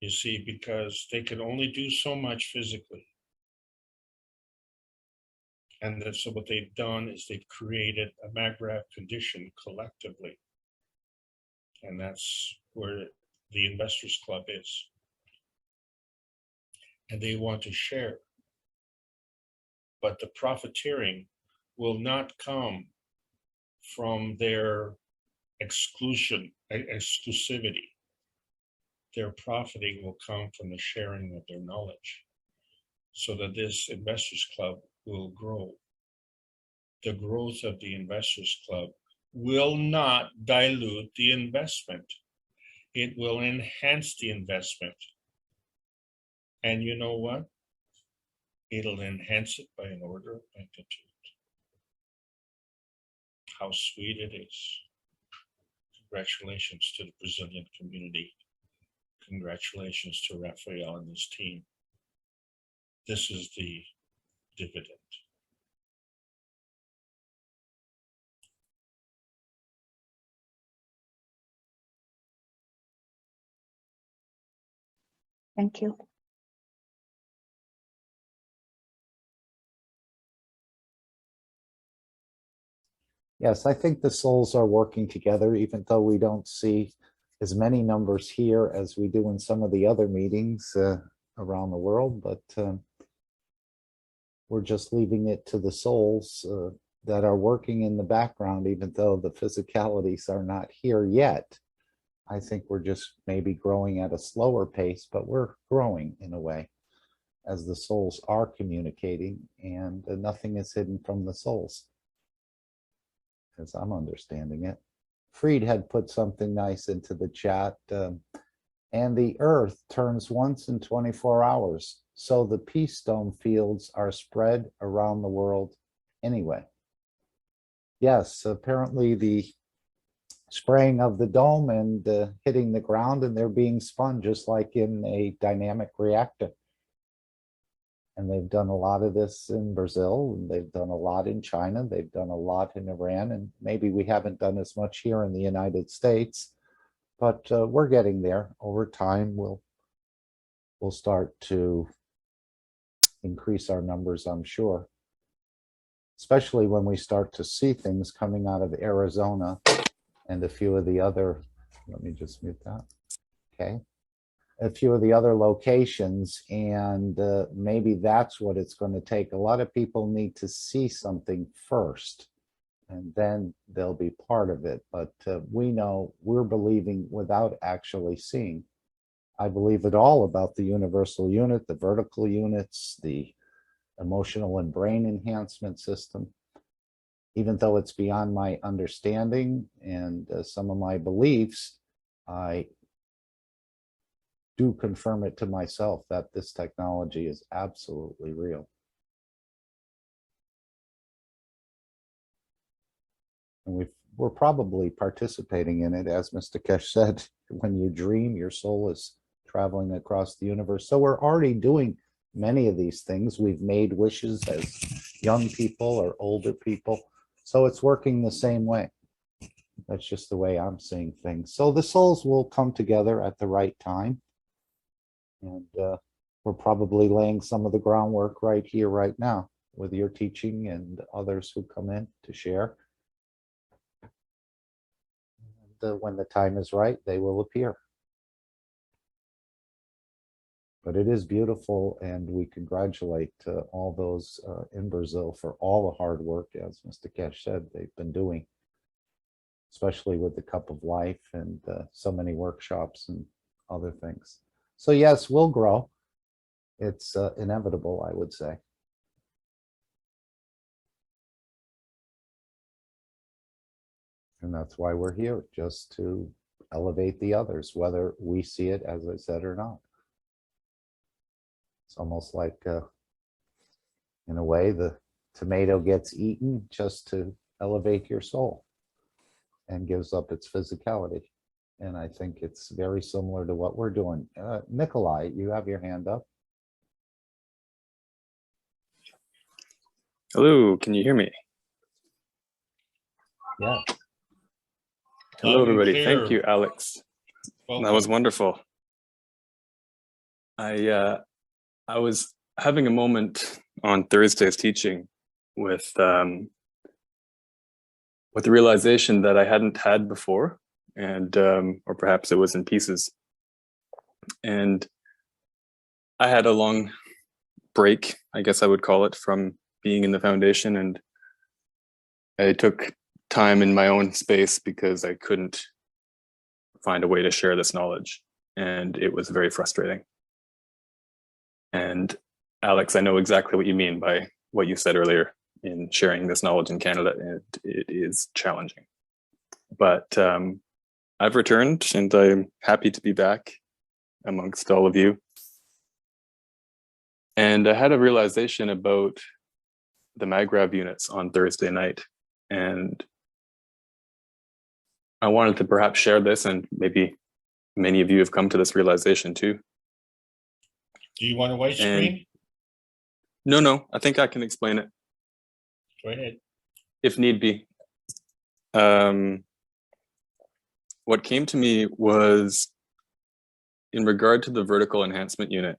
You see, because they can only do so much physically. And so what they've done is they've created a MAGRAV condition collectively. And that's where the Investors Club is. And they want to share. But the profiteering will not come from their exclusivity. Their profiting will come from the sharing of their knowledge, so that this Investors Club will grow. The growth of the Investors Club will not dilute the investment. It will enhance the investment. And you know what? It'll enhance it by an order of magnitude. How sweet it is. Congratulations to the Brazilian community. Congratulations to Rafael and his team. This is the dividend. Thank you. Yes, I think the souls are working together, even though we don't see as many numbers here as we do in some of the other meetings around the world, but we're just leaving it to the souls that are working in the background, even though the physicalities are not here yet. I think we're just maybe growing at a slower pace, but we're growing in a way as the souls are communicating, and nothing is hidden from the souls, as I'm understanding it. Freed had put something nice into the chat. And the earth turns once in 24 hours. So the peace dome fields are spread around the world anyway. Yes, apparently the spraying of the dome and hitting the ground, and they're being spun just like in a dynamic reactor. And they've done a lot of this in Brazil, and they've done a lot in China, they've done a lot in Iran, and maybe we haven't done as much here in the United States, but we're getting there. Over time, we'll start to increase our numbers, I'm sure, especially when we start to see things coming out of Arizona and a few of the other, let me just mute that, okay, a few of the other locations, and maybe that's what it's going to take. A lot of people need to see something first, and then they'll be part of it. But we know we're believing without actually seeing. I believe it all about the universal unit, the vertical units, the emotional and brain enhancement system. Even though it's beyond my understanding and some of my beliefs, I do confirm it to myself that this technology is absolutely real. And we're probably participating in it, as Mr. Kesh said. When you dream, your soul is traveling across the universe. So we're already doing many of these things. We've made wishes as young people or older people. So it's working the same way. That's just the way I'm seeing things. So the souls will come together at the right time. And we're probably laying some of the groundwork right here, right now, with your teaching and others who come in to share. And when the time is right, they will appear. But it is beautiful, and we congratulate all those in Brazil for all the hard work, as Mr. Kesh said, they've been doing, especially with the Cup of Life and so many workshops and other things. So yes, we'll grow. It's inevitable, I would say. And that's why we're here, just to elevate the others, whether we see it, as I said, or not. It's almost like, in a way, the tomato gets eaten just to elevate your soul and gives up its physicality. And I think it's very similar to what we're doing. Nikolai, you have your hand up. Hello, can you hear me? Yeah. Hello, everybody. Thank you, Alex. Welcome. That was wonderful. I was having a moment on Thursday's teaching with the realization that I hadn't had before, and or perhaps it was in pieces. And I had a long break, I guess I would call it, from being in the foundation, and I took time in my own space because I couldn't find a way to share this knowledge, and it was very frustrating. And Alex, I know exactly what you mean by what you said earlier in sharing this knowledge in Canada, and it is challenging. But I've returned, and I'm happy to be back amongst all of you. And I had a realization about the MagRav units on Thursday night, and I wanted to perhaps share this, and maybe many of you have come to this realization too. Do you want a white screen? No, I think I can explain it. Go ahead. If need be. What came to me was in regard to the vertical enhancement unit.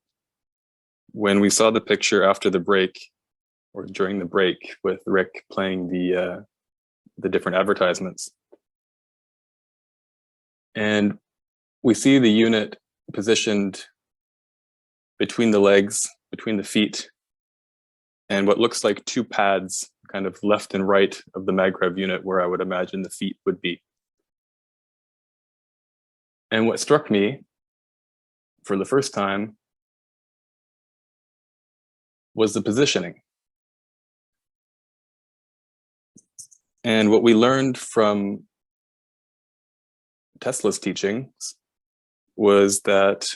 When we saw the picture after the break, or during the break, with Rick playing the the different advertisements. And we see the unit positioned between the legs, between the feet, and what looks like two pads kind of left and right of the magrev unit where I would imagine the feet would be. And what struck me for the first time was the positioning. And what we learned from Tesla's teachings was that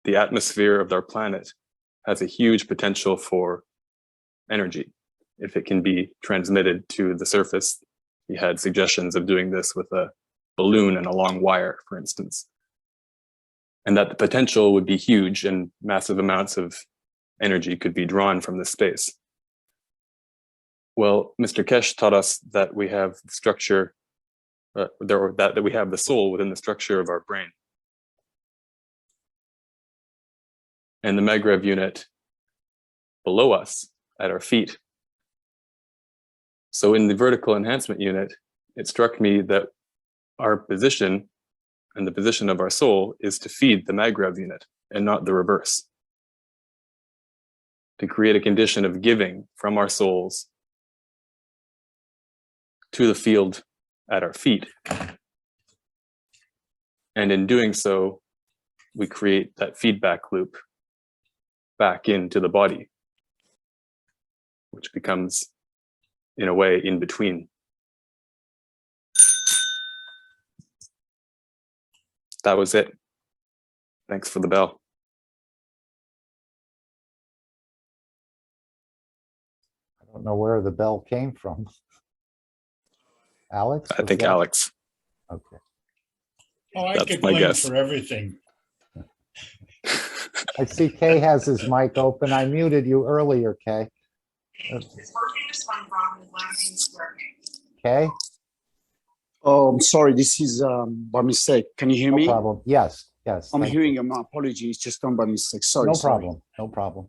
the atmosphere of our planet has a huge potential for energy if it can be transmitted to the surface. He had suggestions of doing this with a balloon and a long wire, for instance. And that the potential would be huge and massive amounts of energy could be drawn from this space. Well, Mr. Kesh taught us that we have structure, that we have the soul within the structure of our brain. And the magrev unit below us at our feet. So in the vertical enhancement unit, it struck me that our position and the position of our soul is to feed the magrev unit and not the reverse. To create a condition of giving from our souls to the field at our feet. And in doing so, we create that feedback loop back into the body, which becomes, in a way, in between. That was it. Thanks for the bell. I don't know where the bell came from. Alex? I think Alex. Okay. Oh, I That's get my blamed guess. for everything. I see Kay has his mic open. I muted you earlier, Kay. It's working just fine, Rob. The last working. Kay? Oh, I'm sorry. This is by mistake. Can you hear me? No problem. Yes, yes. I'm thank hearing you. you. My apologies. Just done by mistake. Sorry. No sorry. problem, no problem.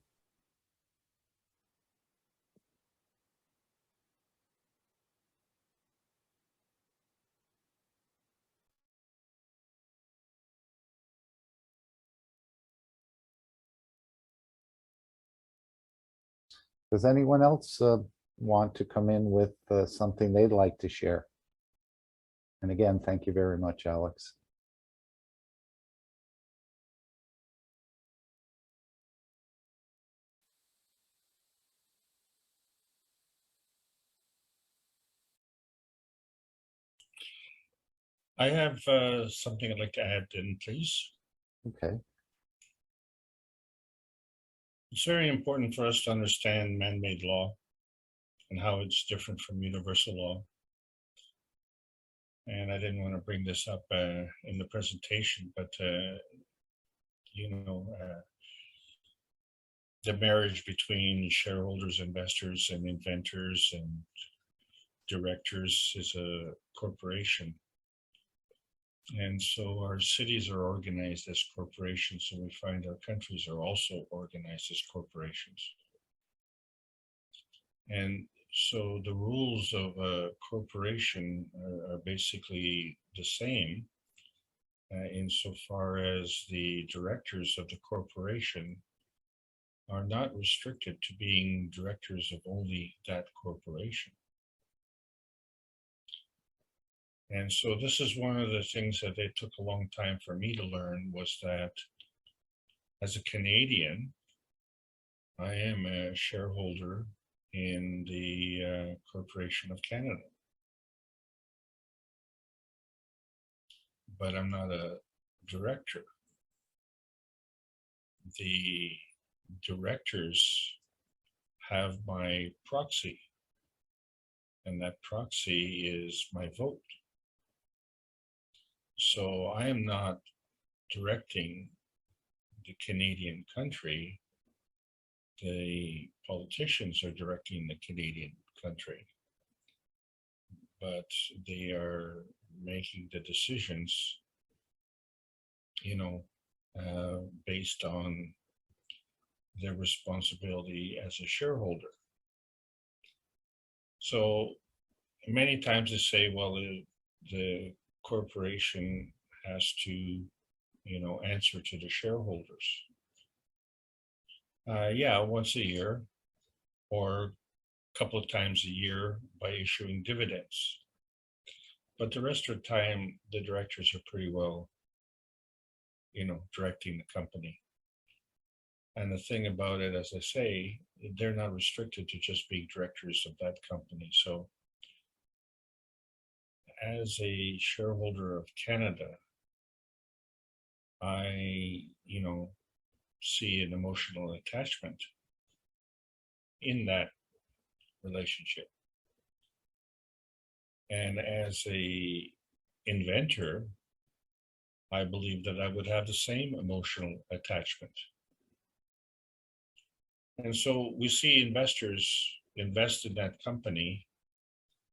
Does anyone else want to come in with something they'd like to share? And again, thank you very much, Alex. I have something I'd like to add in, please. Okay, It's very important for us to understand man-made law and how it's different from universal law. And I didn't want to bring this up in the presentation, but the marriage between shareholders, investors, and inventors and directors is a corporation. And so our cities are organized as corporations, and we find our countries are also organized as corporations. And so the rules of a corporation are basically the same insofar as the directors of the corporation are not restricted to being directors of only that corporation. And so this is one of the things that it took a long time for me to learn, was that as a Canadian, I am a shareholder in the Corporation of Canada. But I'm not a director. The directors have my proxy, and that proxy is my vote. So I am not directing the Canadian country. The politicians are directing the Canadian country, but they are making the decisions, based on their responsibility as a shareholder. So many times they say, well, the corporation has to, answer to the shareholders. Yeah, once a year or a couple of times a year by issuing dividends. But the rest of the time, the directors are pretty well, directing the company. And the thing about it, as I say, they're not restricted to just being directors of that company. So as a shareholder of Canada, I, see an emotional attachment in that relationship. And as a inventor, I believe that I would have the same emotional attachment. And so we see investors invest in that company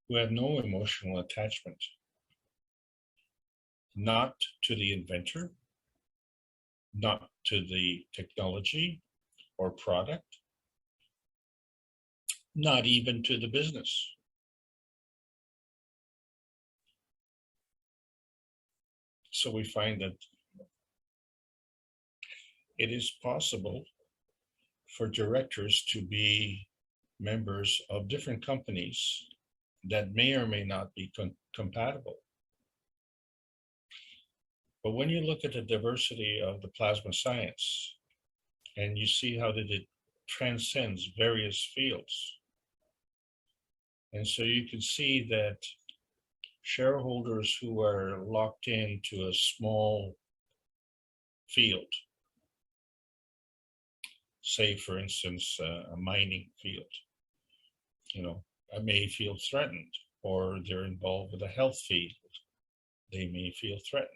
who have no emotional attachment, not to the inventor, not to the technology or product, not even to the business. So we find that it is possible for directors to be members of different companies that may or may not be compatible. But when you look at the diversity of the plasma science and you see how that it transcends various fields, and so you can see that shareholders who are locked into a small field, say for instance, a mining field, may feel threatened, or they're involved with a health field, they may feel threatened.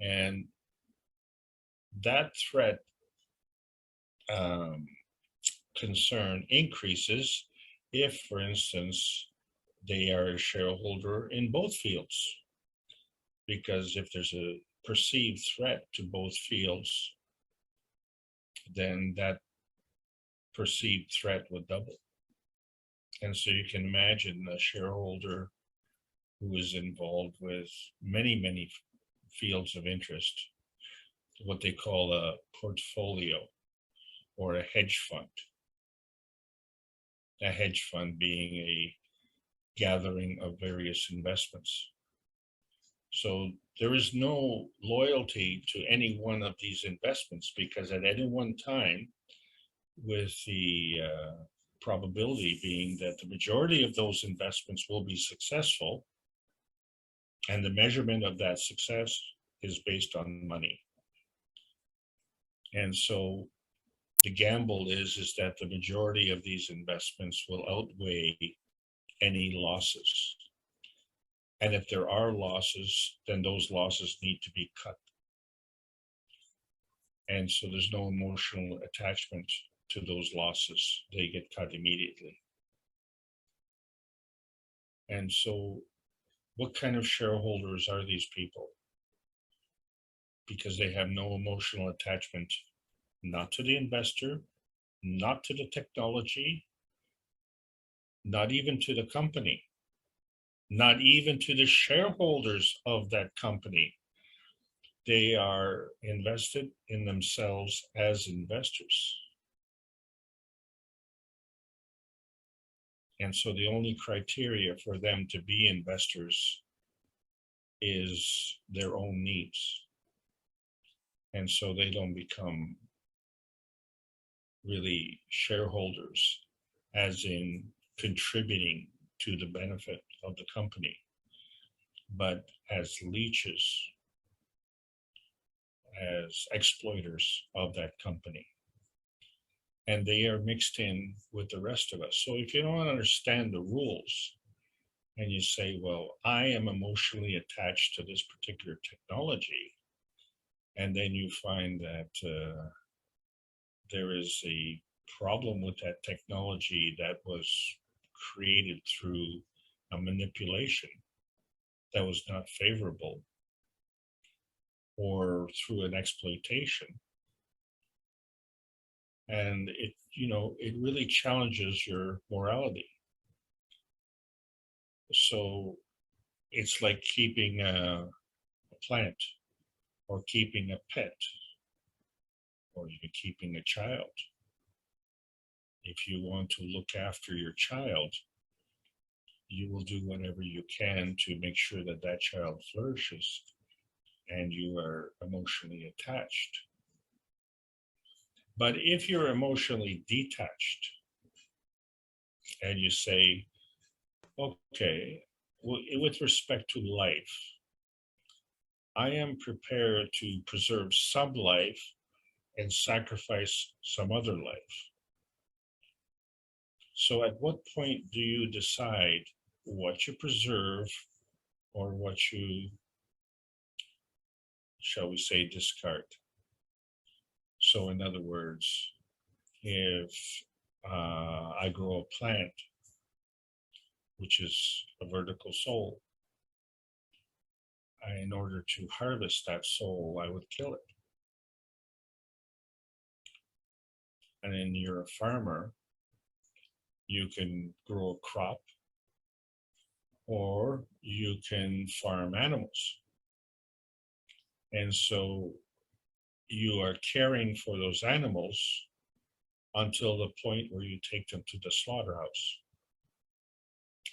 And that threat concern increases if, for instance, they are a shareholder in both fields. Because if there's a perceived threat to both fields, then that perceived threat would double. And so you can imagine a shareholder who is involved with many, many fields of interest, what they call a portfolio or a hedge fund. A hedge fund being a gathering of various investments. So there is no loyalty to any one of these investments, because at any one time, with the probability being that the majority of those investments will be successful, and the measurement of that success is based on money. And so the gamble is that the majority of these investments will outweigh any losses. And if there are losses, then those losses need to be cut. And so there's no emotional attachment to those losses. They get cut immediately. And so what kind of shareholders are these people? Because they have no emotional attachment, not to the investor, not to the technology, not even to the company, not even to the shareholders of that company. They are invested in themselves as investors. And so the only criteria for them to be investors is their own needs. And so they don't become really shareholders, as in contributing to the benefit of the company, but as leeches, as exploiters of that company. And they are mixed in with the rest of us. So if you don't understand the rules and you say, well, I am emotionally attached to this particular technology, and then you find that there is a problem with that technology that was created through a manipulation that was not favorable, or through an exploitation. And it really challenges your morality. So it's like keeping a plant, or keeping a pet, or even keeping a child. If you want to look after your child, you will do whatever you can to make sure that that child flourishes and you are emotionally attached. But if you're emotionally detached and you say, okay, well, with respect to life, I am prepared to preserve some life and sacrifice some other life. So at what point do you decide what you preserve or what you, shall we say, discard? So in other words, if I grow a plant, which is a vertical soul, in order to harvest that soul, I would kill it. And then you're a farmer, you can grow a crop, or you can farm animals. And so you are caring for those animals until the point where you take them to the slaughterhouse,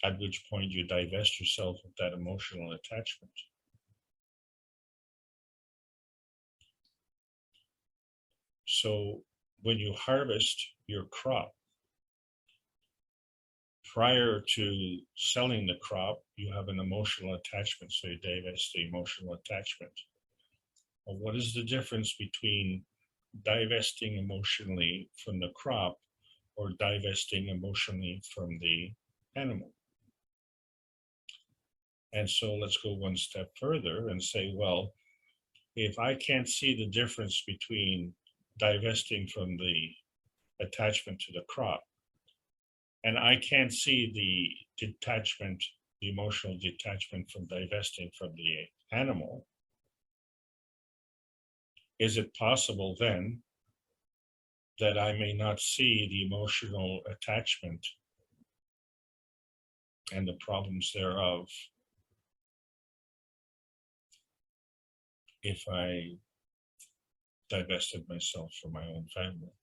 at which point you divest yourself of that emotional attachment. So when you harvest your crop, prior to selling the crop, you have an emotional attachment, so you divest the emotional attachment. Well, what is the difference between divesting emotionally from the crop or divesting emotionally from the animal? And so let's go one step further and say, well, if I can't see the difference between divesting from the attachment to the crop, and I can't see the detachment, the emotional detachment from divesting from the animal, is it possible then that I may not see the emotional attachment and the problems thereof if I divested myself from my own family?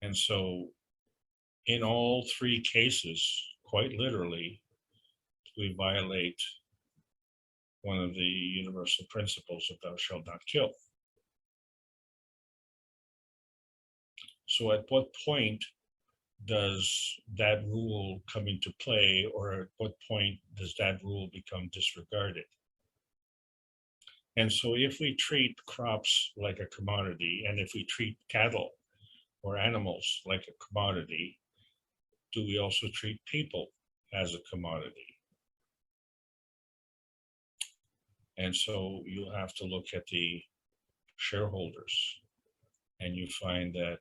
And so in all three cases, quite literally, we violate one of the universal principles of thou shalt not kill. So at what point does that rule come into play, or at what point does that rule become disregarded? And so if we treat crops like a commodity, and if we treat cattle or animals like a commodity, do we also treat people as a commodity? And so you have to look at the shareholders, and you find that,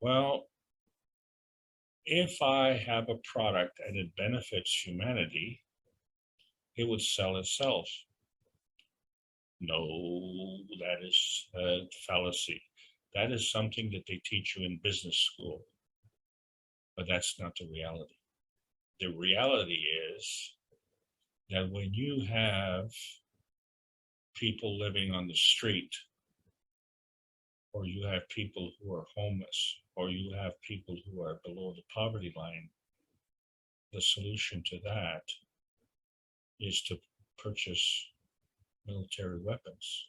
well, if I have a product and it benefits humanity, it would sell itself. No, that is a fallacy. That is something that they teach you in business school, but that's not the reality. The reality is that when you have people living on the street, or you have people who are homeless, or you have people who are below the poverty line, the solution to that is to purchase military weapons,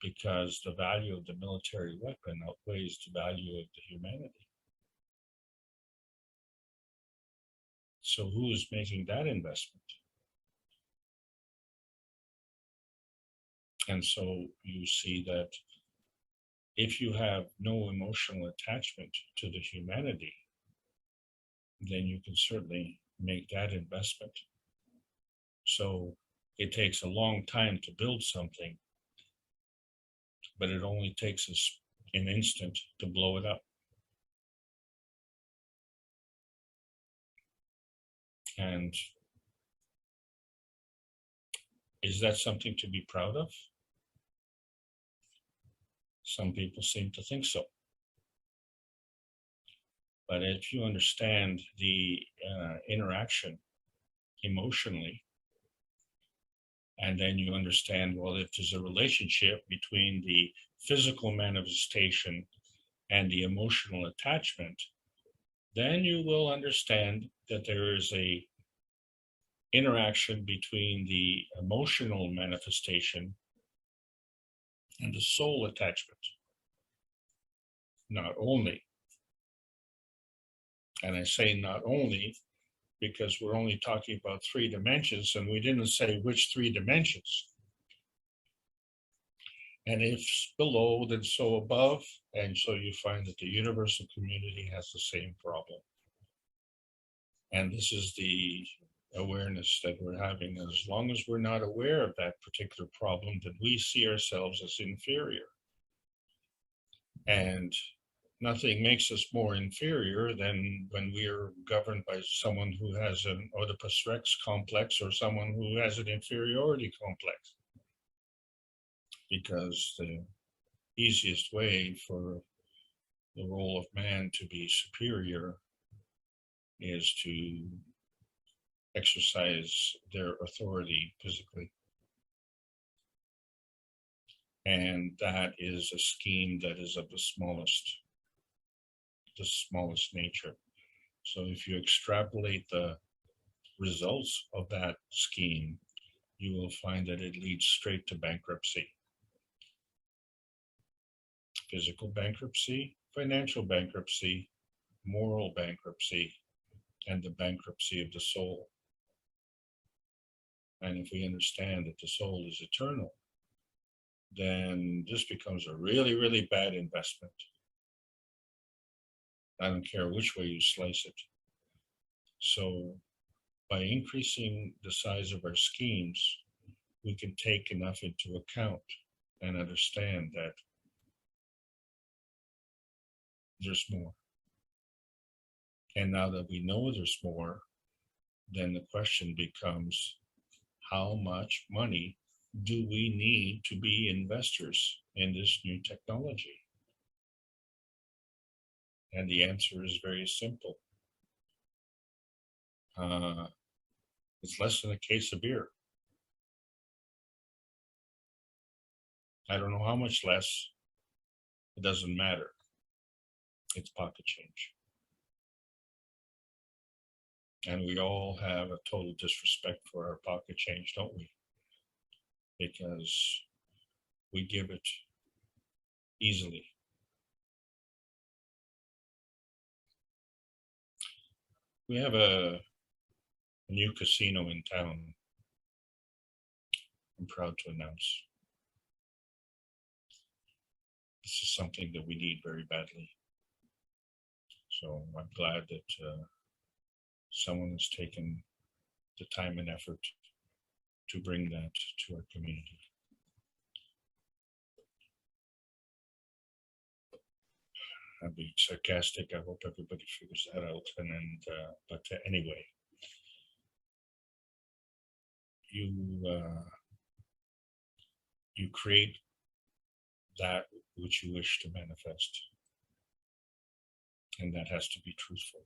because the value of the military weapon outweighs the value of the humanity. So who is making that investment? And so you see that if you have no emotional attachment to the humanity, then you can certainly make that investment. So it takes a long time to build something, but it only takes us an instant to blow it up. And is that something to be proud of? Some people seem to think so. But if you understand the interaction emotionally, and then you understand, well, if there's a relationship between the physical manifestation and the emotional attachment, then you will understand that there is a interaction between the emotional manifestation and the soul attachment. Not only, and I say not only because we're only talking about 3 dimensions, and we didn't say which 3 dimensions. And if below, then so above, and so you find that the universal community has the same problem. And this is the awareness that we're having. As long as we're not aware of that particular problem, then we see ourselves as inferior. And nothing makes us more inferior than when we are governed by someone who has an Oedipus Rex complex or someone who has an inferiority complex. Because the easiest way for the role of man to be superior is to exercise their authority physically. And that is a scheme that is of the smallest nature. So if you extrapolate the results of that scheme, you will find that it leads straight to bankruptcy. Physical bankruptcy, financial bankruptcy, moral bankruptcy, and the bankruptcy of the soul. And if we understand that the soul is eternal, then this becomes a really, really bad investment. I don't care which way you slice it. So by increasing the size of our schemes, we can take enough into account and understand that there's more. And now that we know there's more, then the question becomes, how much money do we need to be investors in this new technology? And the answer is very simple. It's less than a case of beer. I don't know how much less. It doesn't matter. It's pocket change. And we all have a total disrespect for our pocket change, don't we? Because we give it easily. We have a new casino in town, I'm proud to announce. This is something that we need very badly. So I'm glad that someone has taken the time and effort to bring that to our community. I'm being sarcastic. I hope everybody figures that out. And then, but anyway, you create that which you wish to manifest, and that has to be truthful.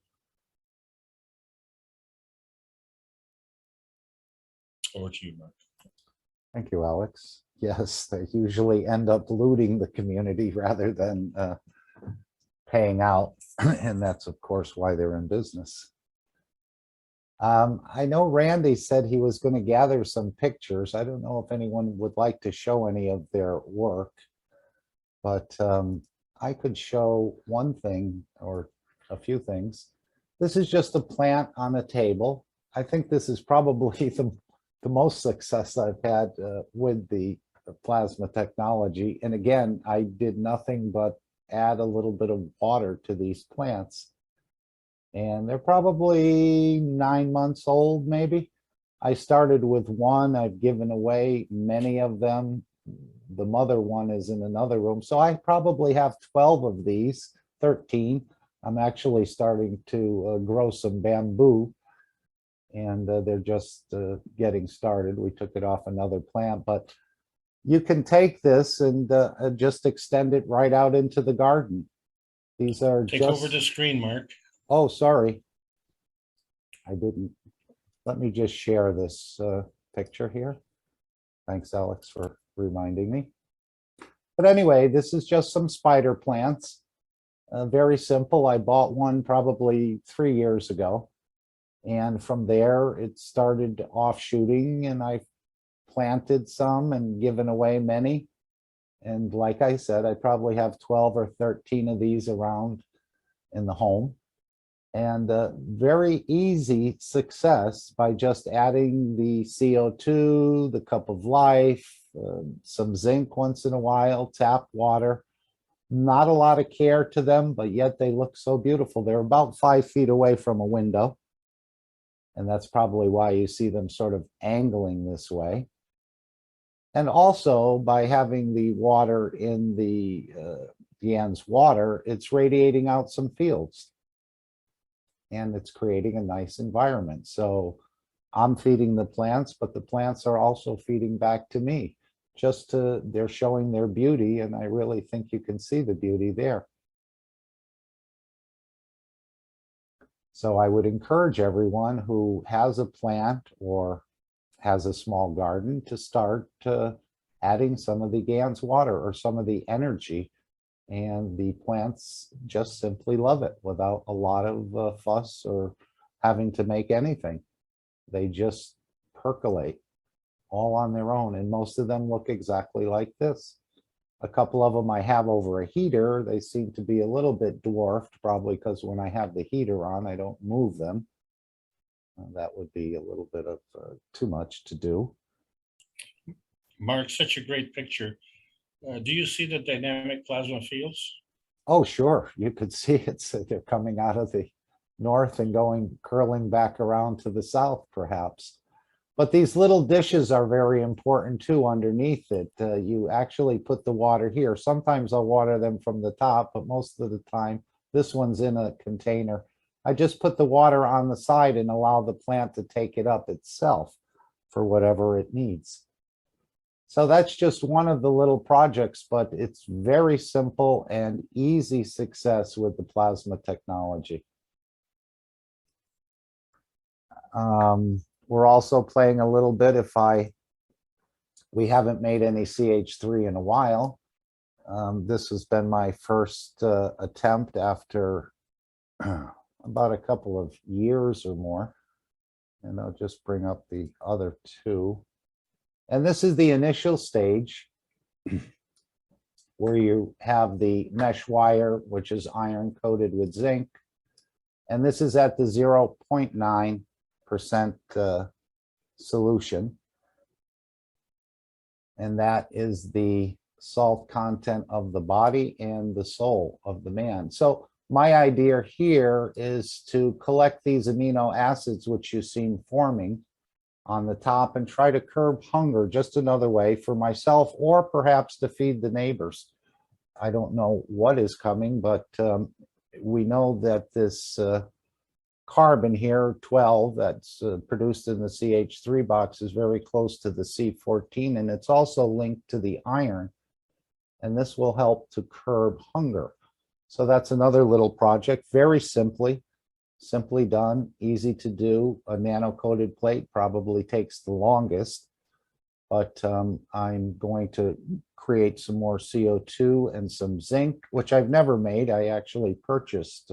Over to you, Mark. Thank you, Alex. Yes, they usually end up looting the community rather than paying out. And that's, of course, why they're in business. I know Randy said he was going to gather some pictures. I don't know if anyone would like to show any of their work, but I could show one thing or a few things. This is just a plant on a table. I think this is probably the most success I've had with the plasma technology. And again, I did nothing but add a little bit of water to these plants. And they're probably 9 months old, maybe. I started with one. I've given away many of them. The mother one is in another room. So I probably have 12 of these, 13. I'm actually starting to grow some bamboo. And they're just getting started. We took it off another plant, but you can take this and just extend it right out into the garden. These are Take over the screen, Mark. Oh, sorry. I didn't. Let me just share this picture here. Thanks, Alex, for reminding me. But anyway, this is just some spider plants. Very simple. I bought one probably 3 years ago. And from there, it started offshooting, and I planted some and given away many. And like I said, I probably have 12 or 13 of these around in the home. And very easy success by just adding the CO2, the cup of life, some zinc once in a while, tap water. Not a lot of care to them, but yet they look so beautiful. They're about 5 feet away from a window. And that's probably why you see them sort of angling this way. And also by having the water in the Yan's water, it's radiating out some fields. And it's creating a nice environment. So I'm feeding the plants, but the plants are also feeding back to me. They're showing their beauty, and I really think you can see the beauty there. So I would encourage everyone who has a plant or has a small garden to start adding some of the Gans water or some of the energy, and the plants just simply love it without a lot of fuss or having to make anything. They just percolate all on their own, and most of them look exactly like this. A couple of them I have over a heater. They seem to be a little bit dwarfed, probably because when I have the heater on, I don't move them. That would be a little bit of too much to do. Mark, such a great picture. Do you see the dynamic plasma fields? Oh, sure. You could see it. So they're coming out of the north and curling back around to the south, perhaps. But these little dishes are very important too underneath it. You actually put the water here. Sometimes I'll water them from the top, but most of the time, this one's in a container. I just put the water on the side and allow the plant to take it up itself for whatever it needs. So that's just one of the little projects, but it's very simple and easy success with the plasma technology. We're also playing a little bit we haven't made any CH3 in a while. This has been my first attempt after about a couple of years or more. And I'll just bring up the other two. And this is the initial stage where you have the mesh wire, which is iron coated with zinc. And this is at the 0.9% solution. And that is the salt content of the body and the soul of the man. So my idea here is to collect these amino acids, which you've seen forming on the top, and try to curb hunger, just another way for myself, or perhaps to feed the neighbors. I don't know what is coming, but we know that this carbon here, 12, that's produced in the CH3 box, is very close to the C14, and it's also linked to the iron, and this will help to curb hunger. So that's another little project, very simply done, easy to do. A nano-coated plate probably takes the longest, but I'm going to create some more CO2 and some zinc, which I've never made. I actually purchased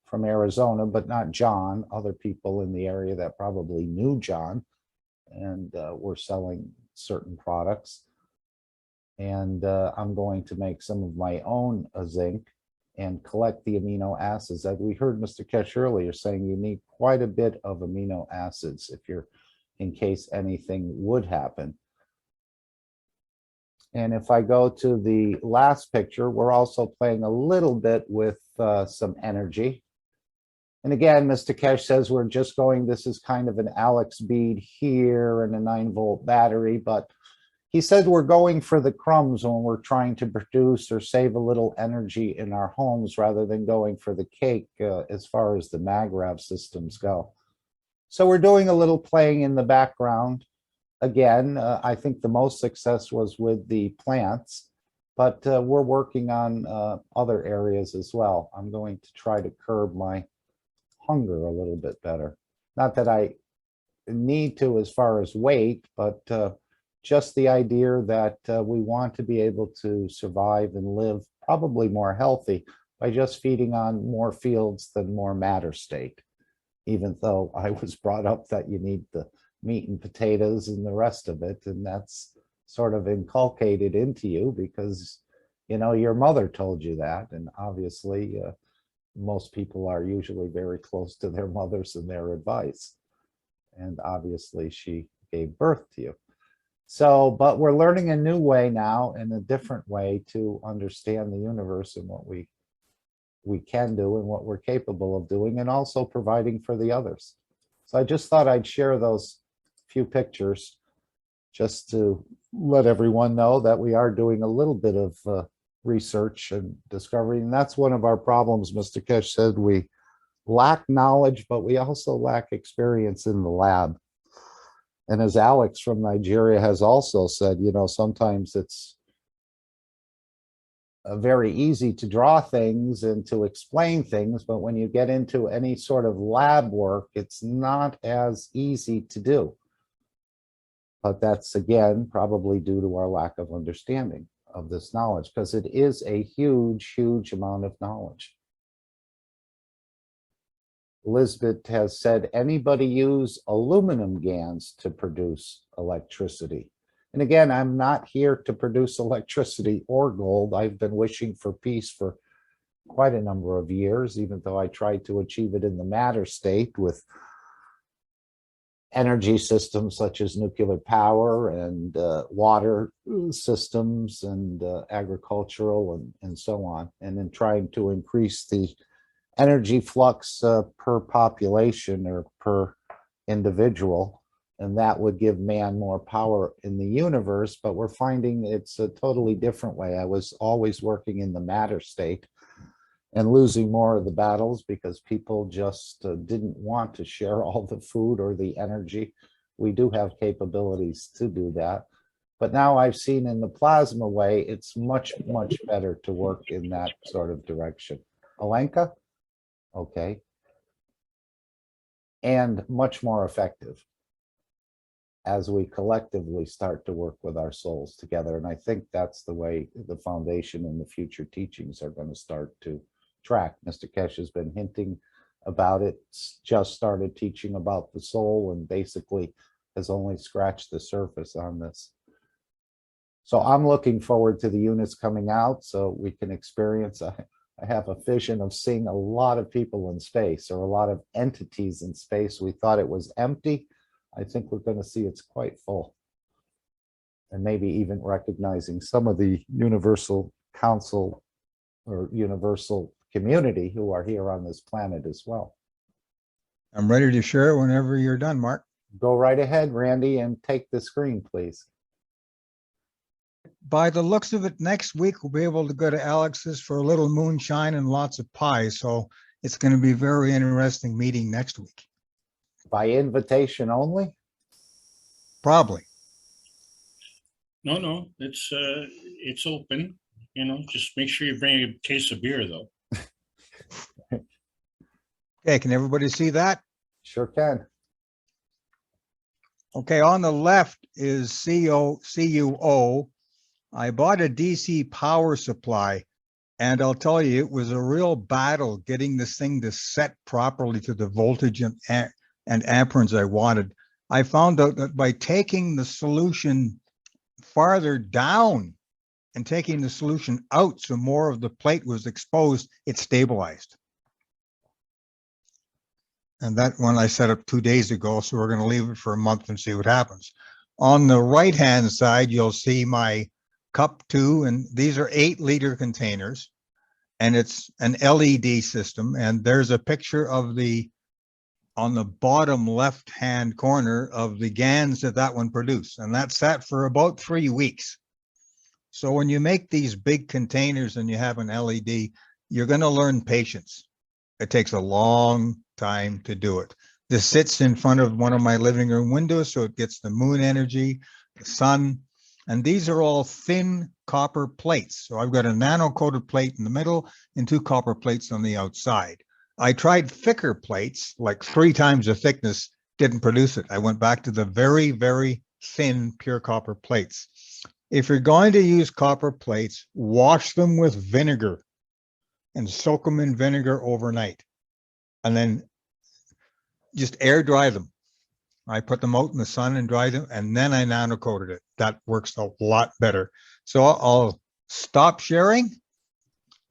from Arizona, but not John, other people in the area that probably knew John and were selling certain products. And I'm going to make some of my own zinc and collect the amino acids. As we heard Mr. Kesh earlier saying, you need quite a bit of amino acids if you're, in case anything would happen. And if I go to the last picture, we're also playing a little bit with some energy. And again, Mr. Kesh says we're just going, this is kind of an Alex bead here and a 9-volt battery, but he said we're going for the crumbs when we're trying to produce or save a little energy in our homes rather than going for the cake as far as the MagRav systems go. So we're doing a little playing in the background. Again, I think the most success was with the plants, but we're working on other areas as well. I'm going to try to curb my hunger a little bit better. Not that I need to as far as weight, but just the idea that we want to be able to survive and live probably more healthy by just feeding on more fields than more matter state, even though I was brought up that you need the meat and potatoes and the rest of it. And that's sort of inculcated into you because, you know, your mother told you that. And obviously, most people are usually very close to their mothers and their advice. And obviously she gave birth to you. So, but we're learning a new way now, in a different way, to understand the universe and what we can do and what we're capable of doing, and also providing for the others. So I just thought I'd share those few pictures just to let everyone know that we are doing a little bit of research and discovery. And that's one of our problems. Mr. Kesh said we lack knowledge, but we also lack experience in the lab. And as Alex from Nigeria has also said, you know, sometimes it's very easy to draw things and to explain things, but when you get into any sort of lab work, it's not as easy to do. But that's, again, probably due to our lack of understanding of this knowledge, because it is a huge, huge amount of knowledge. Elizabeth has said, anybody use aluminum GANs to produce electricity? And again, I'm not here to produce electricity or gold. I've been wishing for peace for quite a number of years, even though I tried to achieve it in the matter state with energy systems such as nuclear power and water systems and agricultural and so on, and in trying to increase the energy flux per population or per individual, and that would give man more power in the universe. But we're finding it's a totally different way. I was always working in the matter state and losing more of the battles because people just didn't want to share all the food or the energy. We do have capabilities to do that. But now I've seen in the plasma way, it's much, much better to work in that sort of direction. Alenka? Okay. And much more effective as we collectively start to work with our souls together. And I think that's the way the foundation and the future teachings are going to start to track. Mr. Kesh has been hinting about it, just started teaching about the soul, and basically has only scratched the surface on this. So I'm looking forward to the units coming out so we can experience. I have a vision of seeing a lot of people in space, or a lot of entities in space. We thought it was empty. I think we're going to see it's quite full. And maybe even recognizing some of the universal council or universal community who are here on this planet as well. I'm ready to share it whenever you're done, Mark. Go right ahead, Randy, and take the screen, please. By the looks of it, next week we'll be able to go to Alex's for a little moonshine and lots of pie. So it's going to be a very interesting meeting next week. By invitation only? Probably. No, it's open. You know, just make sure you bring a case of beer, though. Okay, can everybody see that? Sure can. Okay, on the left is CUO. I bought a DC power supply, and I'll tell you, it was a real battle getting this thing to set properly to the voltage and amperage I wanted. I found out that by taking the solution farther down and taking the solution out so more of the plate was exposed, it stabilized. And that one I set up 2 days ago, so we're going to leave it for a month and see what happens. On the right-hand side, you'll see my cup 2, and these are 8-liter containers, and it's an LED system. And there's a picture of on the bottom left-hand corner of the GANs that one produced, and that sat for about 3 weeks. So when you make these big containers and you have an LED, you're going to learn patience. It takes a long time to do it. This sits in front of one of my living room windows, so it gets the moon energy, the sun, and these are all thin copper plates. So I've got a nano-coated plate in the middle and 2 copper plates on the outside. I tried thicker plates, like 3 times the thickness, didn't produce it. I went back to the very, very thin pure copper plates. If you're going to use copper plates, wash them with vinegar and soak them in vinegar overnight. And then just air dry them. I put them out in the sun and dry them, and then I nano coated it. That works a lot better. So I'll stop sharing.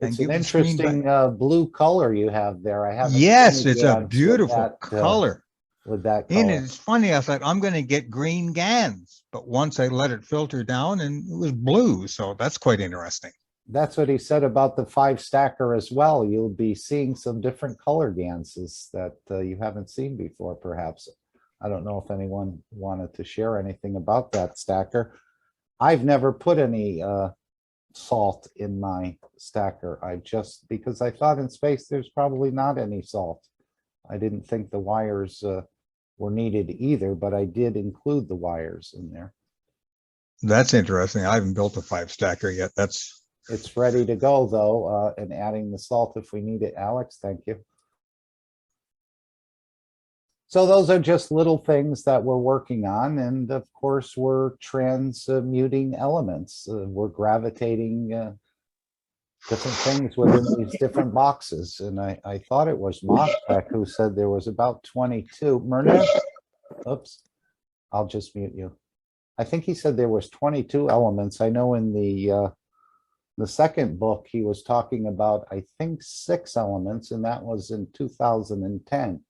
And It's an give the screen back. interesting blue color you have there. I haven't. Yes, seen a it's a Gans with beautiful that, color. with that And color. it's funny, I thought I'm going to get green GANs, but once I let it filter down, and it was blue. So that's quite interesting. That's what he said about the 5-stacker as well. You'll be seeing some different color Ganses that you haven't seen before, perhaps. I don't know if anyone wanted to share anything about that stacker. I've never put any salt in my stacker. Because I thought in space there's probably not any salt. I didn't think the wires were needed either, but I did include the wires in there. That's interesting. I haven't built a 5-stacker yet. It's ready to go though, and adding the salt if we need it. Alex, thank you. So those are just little things that we're working on. And of course, we're transmuting elements. We're gravitating different things within these different boxes. And I thought it was Mostek who said there was about 22. Myrna, oops, I'll just mute you. I think he said there was 22 elements. I know in the second book, he was talking about, I think, 6 elements, and that was in 2010.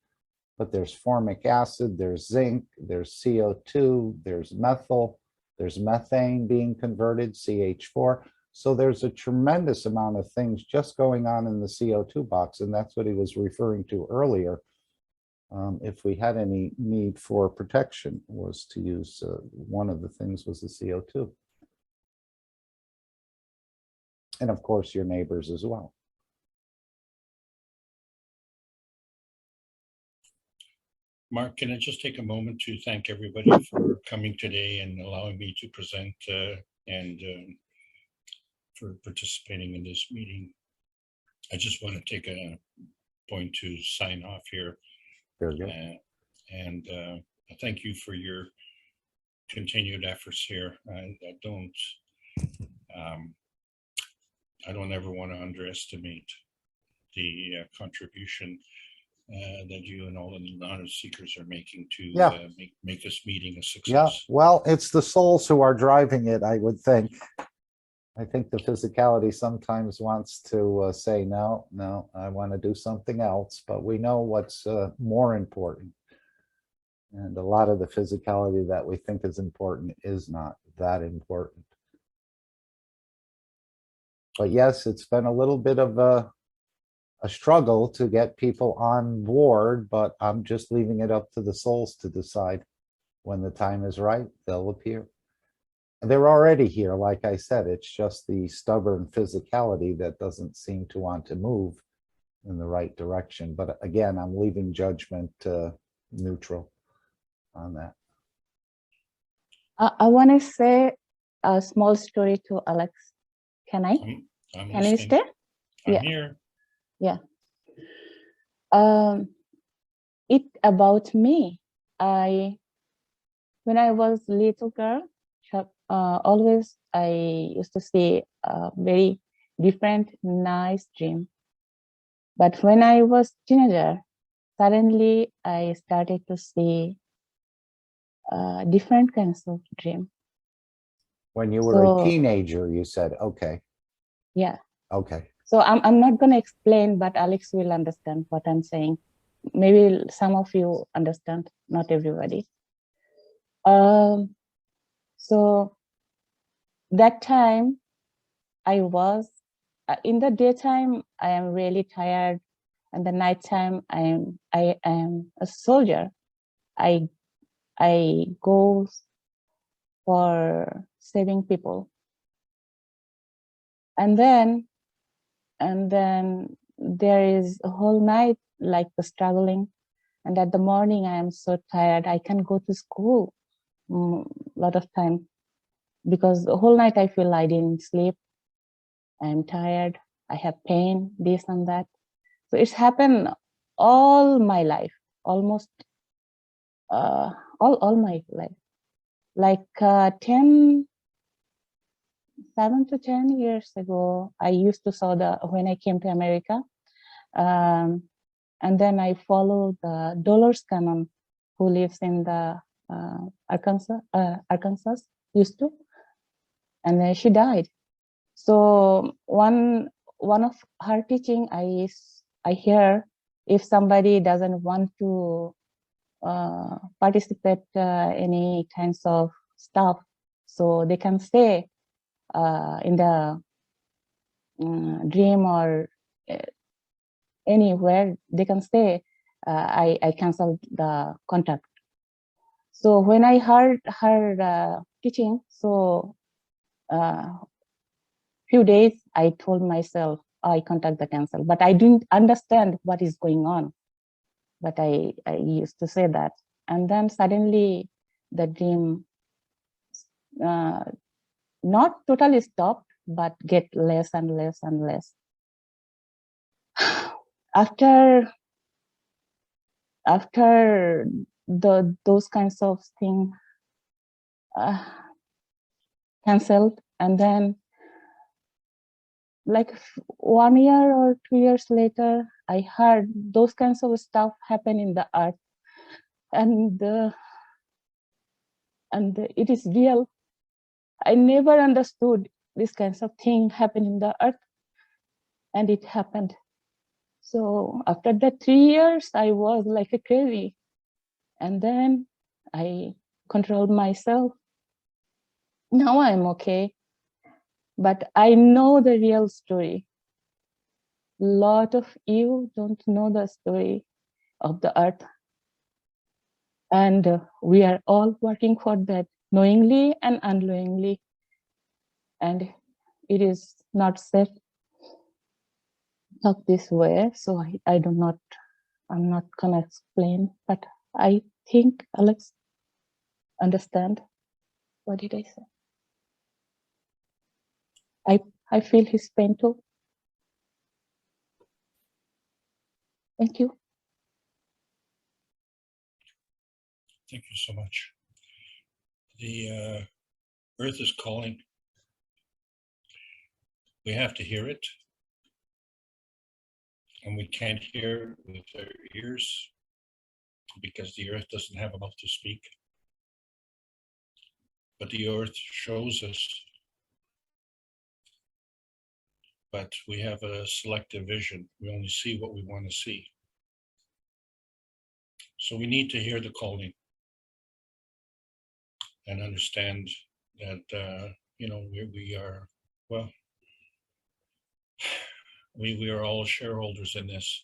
But there's formic acid, there's zinc, there's CO2, there's methyl, there's methane being converted, CH4. So there's a tremendous amount of things just going on in the CO2 box, and that's what he was referring to earlier. If we had any need for protection, was to use, one of the things was the CO2. And of course, your neighbors as well. Mark, can I just take a moment to thank everybody for coming today and allowing me to present and for participating in this meeting. I just want to take a point to sign off here. Very good. And thank you for your continued efforts here. I don't ever want to underestimate the contribution that you and all the knowledge seekers are making to make this meeting a success. Yeah, well, it's the souls who are driving it, I would think. I think the physicality sometimes wants to say, no, I want to do something else, but we know what's more important. And a lot of the physicality that we think is important is not that important. But yes, it's been a little bit of a struggle to get people on board, but I'm just leaving it up to the souls to decide. When the time is right, they'll appear. And they're already here, like I said. It's just the stubborn physicality that doesn't seem to want to move in the right direction. But again, I'm leaving judgment neutral on that. I want to say a small story to Alex. Can I? I'm Can you listening. stay? I'm Yeah. here. Yeah. It about me. When I was little girl, always I used to see a very different, nice dream. But when I was teenager, suddenly I started to see different kinds of dream. When you were So- a teenager, you said, okay, Yeah. okay. So I'm not going to explain, but Alex will understand what I'm saying. Maybe some of you understand, not everybody. So that time I was, in the daytime, I am really tired. And the nighttime, I am a soldier. I go for saving people. And then there is a whole night like the struggling. And at the morning, I am so tired. I can go to school a lot of time because the whole night I feel I didn't sleep. I'm tired. I have pain, this and that. So it's happened all my life, almost all my life, like 7 to 10 years ago, I used to saw when I came to America, and then I followed the Dolores Cannon, who lives in the Arkansas, used to, and then she died. So one of her teaching, I hear, if somebody doesn't want to participate any kinds of stuff, so they can stay in the dream or anywhere they can stay. I canceled the contract. So when I heard her teaching, so few days I told myself I contact the cancel, but I didn't understand what is going on. But I used to say that, and then suddenly the dream not totally stopped, but get less and less and less. After those kinds of things canceled, and then like 1 year or 2 years later, I heard those kinds of stuff happen in the earth, and it is real. I never understood this kinds of thing happen in the earth, and it happened. So after that 3 years, I was like a crazy, and then I controlled myself. Now I'm okay, but I know the real story. A lot of you don't know the story of the earth, and we are all working for that, knowingly and unknowingly, and it is not safe talk this way, so I'm not gonna explain, but I think Alex understand. What did I say? I feel his pain too. Thank you. Thank you so much. The earth is calling. We have to hear it. And we can't hear with our ears because the earth doesn't have a mouth to speak. But the earth shows us. But we have a selective vision. We only see what we want to see. So we need to hear the calling and understand that, we are, well, we are all shareholders in this.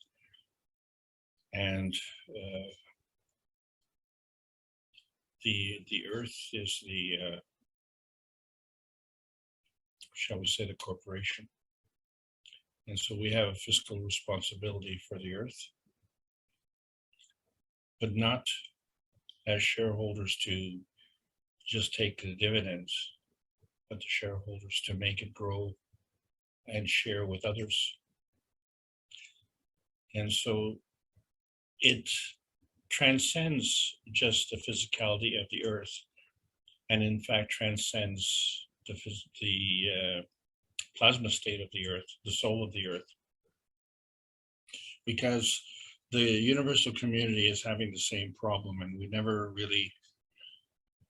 And the earth is the, shall we say, the corporation. And so we have a fiscal responsibility for the earth, but not as shareholders to just take the dividends, but the shareholders to make it grow and share with others. And so it transcends just the physicality of the earth, and in fact transcends the plasma state of the earth, the soul of the earth. Because the universal community is having the same problem, and we never really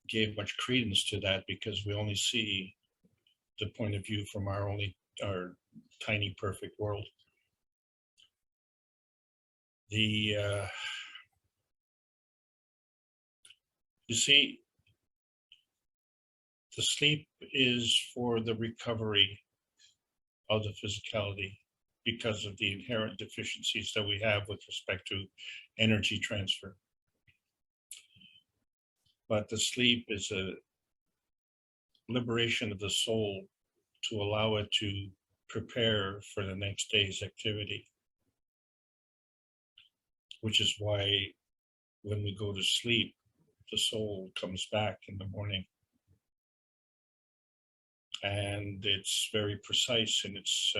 gave much credence to that because we only see the point of view from our tiny perfect world. You see, the sleep is for the recovery of the physicality because of the inherent deficiencies that we have with respect to energy transfer. But the sleep is a liberation of the soul to allow it to prepare for the next day's activity, which is why when we go to sleep, the soul comes back in the morning. And it's very precise in its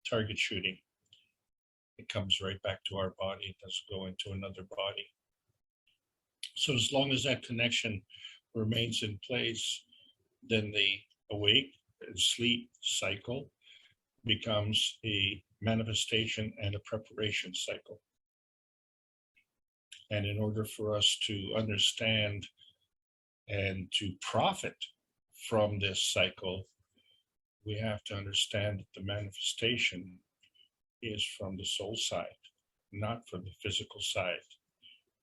target shooting. It comes right back to our body. It doesn't go into another body. So as long as that connection remains in place, then the awake and sleep cycle becomes a manifestation and a preparation cycle. And in order for us to understand and to profit from this cycle, we have to understand that the manifestation is from the soul side, not from the physical side.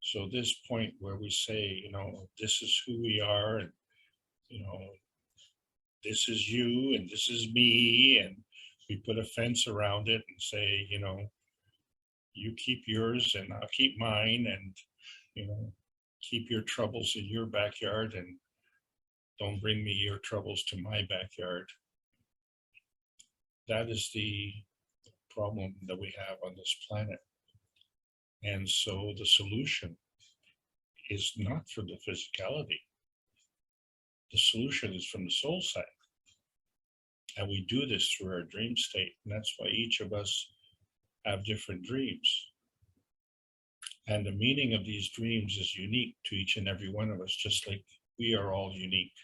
So this point where we say, you know, this is who we are, and, you know, this is you and this is me, and we put a fence around it and say, you know, you keep yours and I'll keep mine, and, you know, keep your troubles in your backyard and don't bring me your troubles to my backyard. That is the problem that we have on this planet. And so the solution is not for the physicality. The solution is from the soul side. And we do this through our dream state. And that's why each of us have different dreams. And the meaning of these dreams is unique to each and every one of us, just like we are all unique.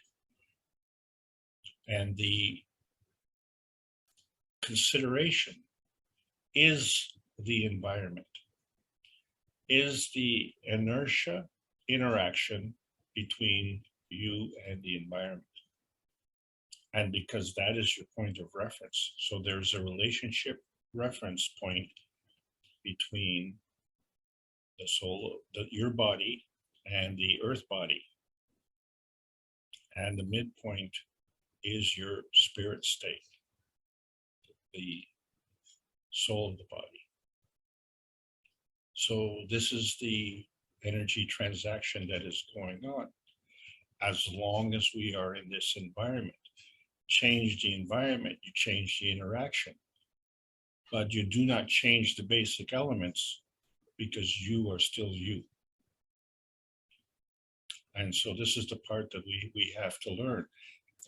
And the consideration is the environment, is the inertia interaction between you and the environment. And because that is your point of reference, so there's a relationship reference point between the soul, your body, and the earth body. And the midpoint is your spirit state, the soul of the body. So this is the energy transaction that is going on. As long as we are in this environment, change the environment, you change the interaction, but you do not change the basic elements because you are still you. And so this is the part that we have to learn.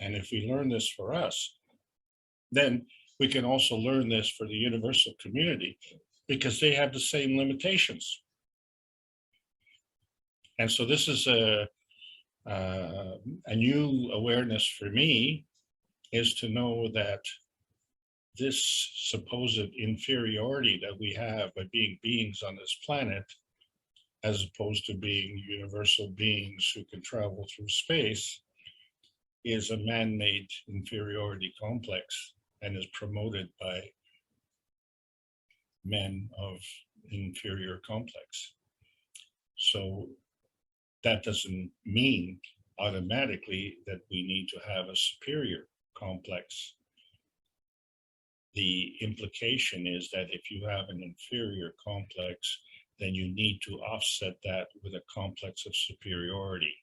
And if we learn this for us, then we can also learn this for the universal community, because they have the same limitations. And so this is a new awareness for me, is to know that this supposed inferiority that we have by being beings on this planet, as opposed to being universal beings who can travel through space, is a man-made inferiority complex and is promoted by men of inferior complex. So that doesn't mean automatically that we need to have a superior complex. The implication is that if you have an inferior complex, then you need to offset that with a complex of superiority.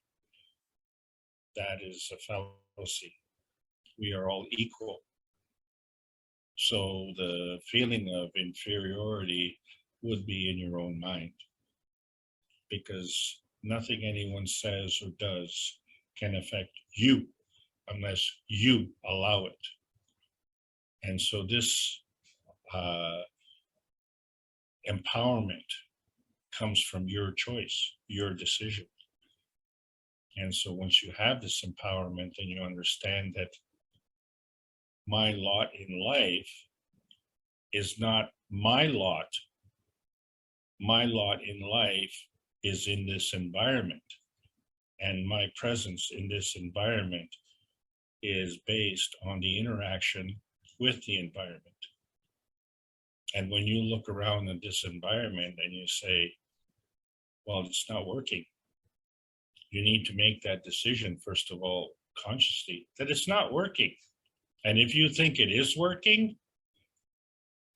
That is a fallacy. We are all equal. So the feeling of inferiority would be in your own mind, because nothing anyone says or does can affect you unless you allow it. And so this empowerment comes from your choice, your decision. And so once you have this empowerment and you understand that my lot in life is not my lot in life is in this environment, and my presence in this environment is based on the interaction with the environment. And when you look around at this environment and you say, well, it's not working, you need to make that decision, first of all, consciously, that it's not working. And if you think it is working,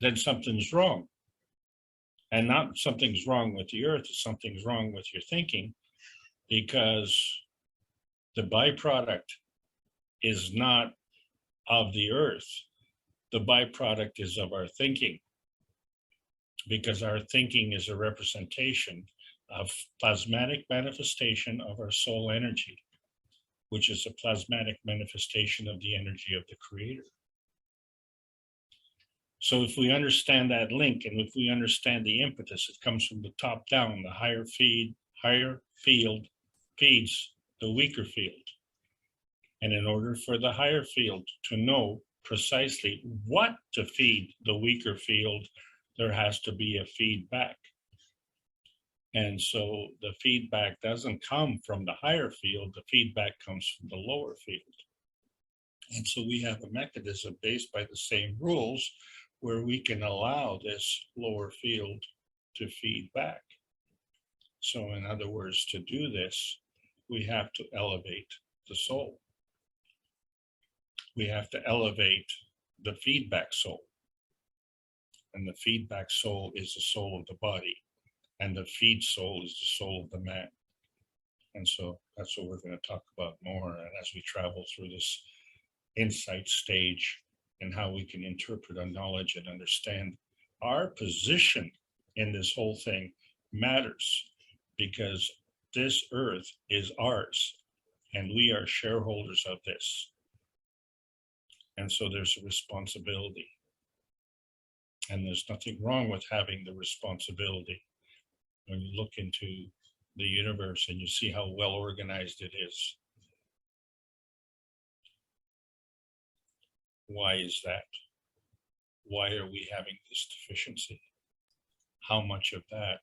then something's wrong. And not something's wrong with the earth, something's wrong with your thinking, because the byproduct is not of the earth. The byproduct is of our thinking, because our thinking is a representation of plasmatic manifestation of our soul energy, which is a plasmatic manifestation of the energy of the creator. So if we understand that link, and if we understand the impetus, it comes from the top down. The higher field feeds the weaker field. And in order for the higher field to know precisely what to feed the weaker field, there has to be a feedback. And so the feedback doesn't come from the higher field, the feedback comes from the lower field. And so we have a mechanism based by the same rules where we can allow this lower field to feed back. So in other words, to do this, we have to elevate the soul. We have to elevate the feedback soul. And the feedback soul is the soul of the body. And the feed soul is the soul of the man. And so that's what we're going to talk about more. And as we travel through this insight stage and how we can interpret our knowledge and understand our position in this whole thing matters, because this earth is ours and we are shareholders of this. And so there's a responsibility. And there's nothing wrong with having the responsibility. When you look into the universe and you see how well organized it is. Why is that? Why are we having this deficiency? How much of that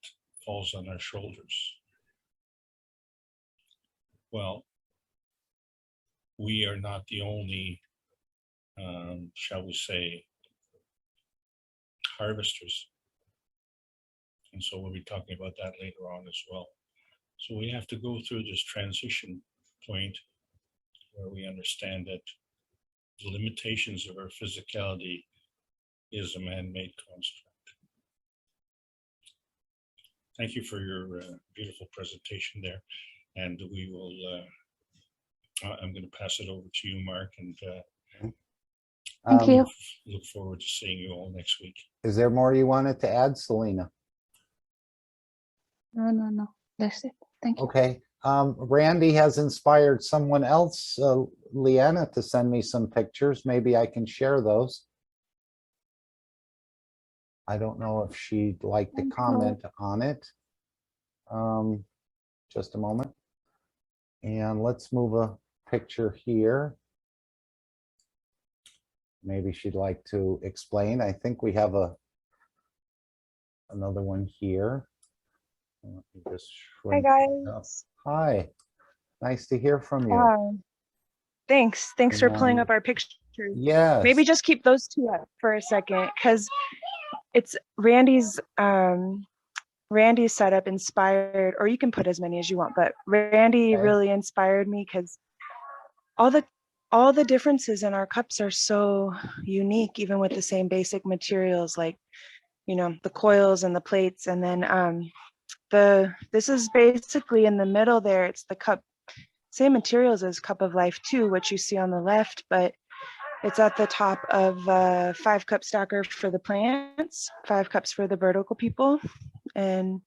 falls on our shoulders? Well, we are not the only, shall we say, harvesters. And so we'll be talking about that later on as well. So we have to go through this transition point where we understand that the limitations of our physicality is a man-made construct. Thank you for your beautiful presentation there. And we will, I'm going to pass it over to you, Mark, and Thank you. look forward to seeing you all next week. Is there more you wanted to add, Selena? No. That's it. Thank you. Okay. Randy has inspired someone else, Leanna, to send me some pictures. Maybe I can share those. I don't know if she'd like to comment on it. Just a moment. And let's move a picture here. Maybe she'd like to explain. I think we have another one here. Let me just Hi shrink it up. guys. Hi, nice to hear from you. Thanks for pulling up our pictures. Yes. Maybe just keep those two up for a second, because it's Randy's setup inspired, or you can put as many as you want, but Randy Okay. really inspired me because all the differences in our cups are so unique, even with the same basic materials, like, you know, the coils and the plates. And then this is basically in the middle there. It's the cup, same materials as Cup of Life 2, which you see on the left, but it's at the top of 5-cup stacker for the plants, 5 cups for the vertical people. And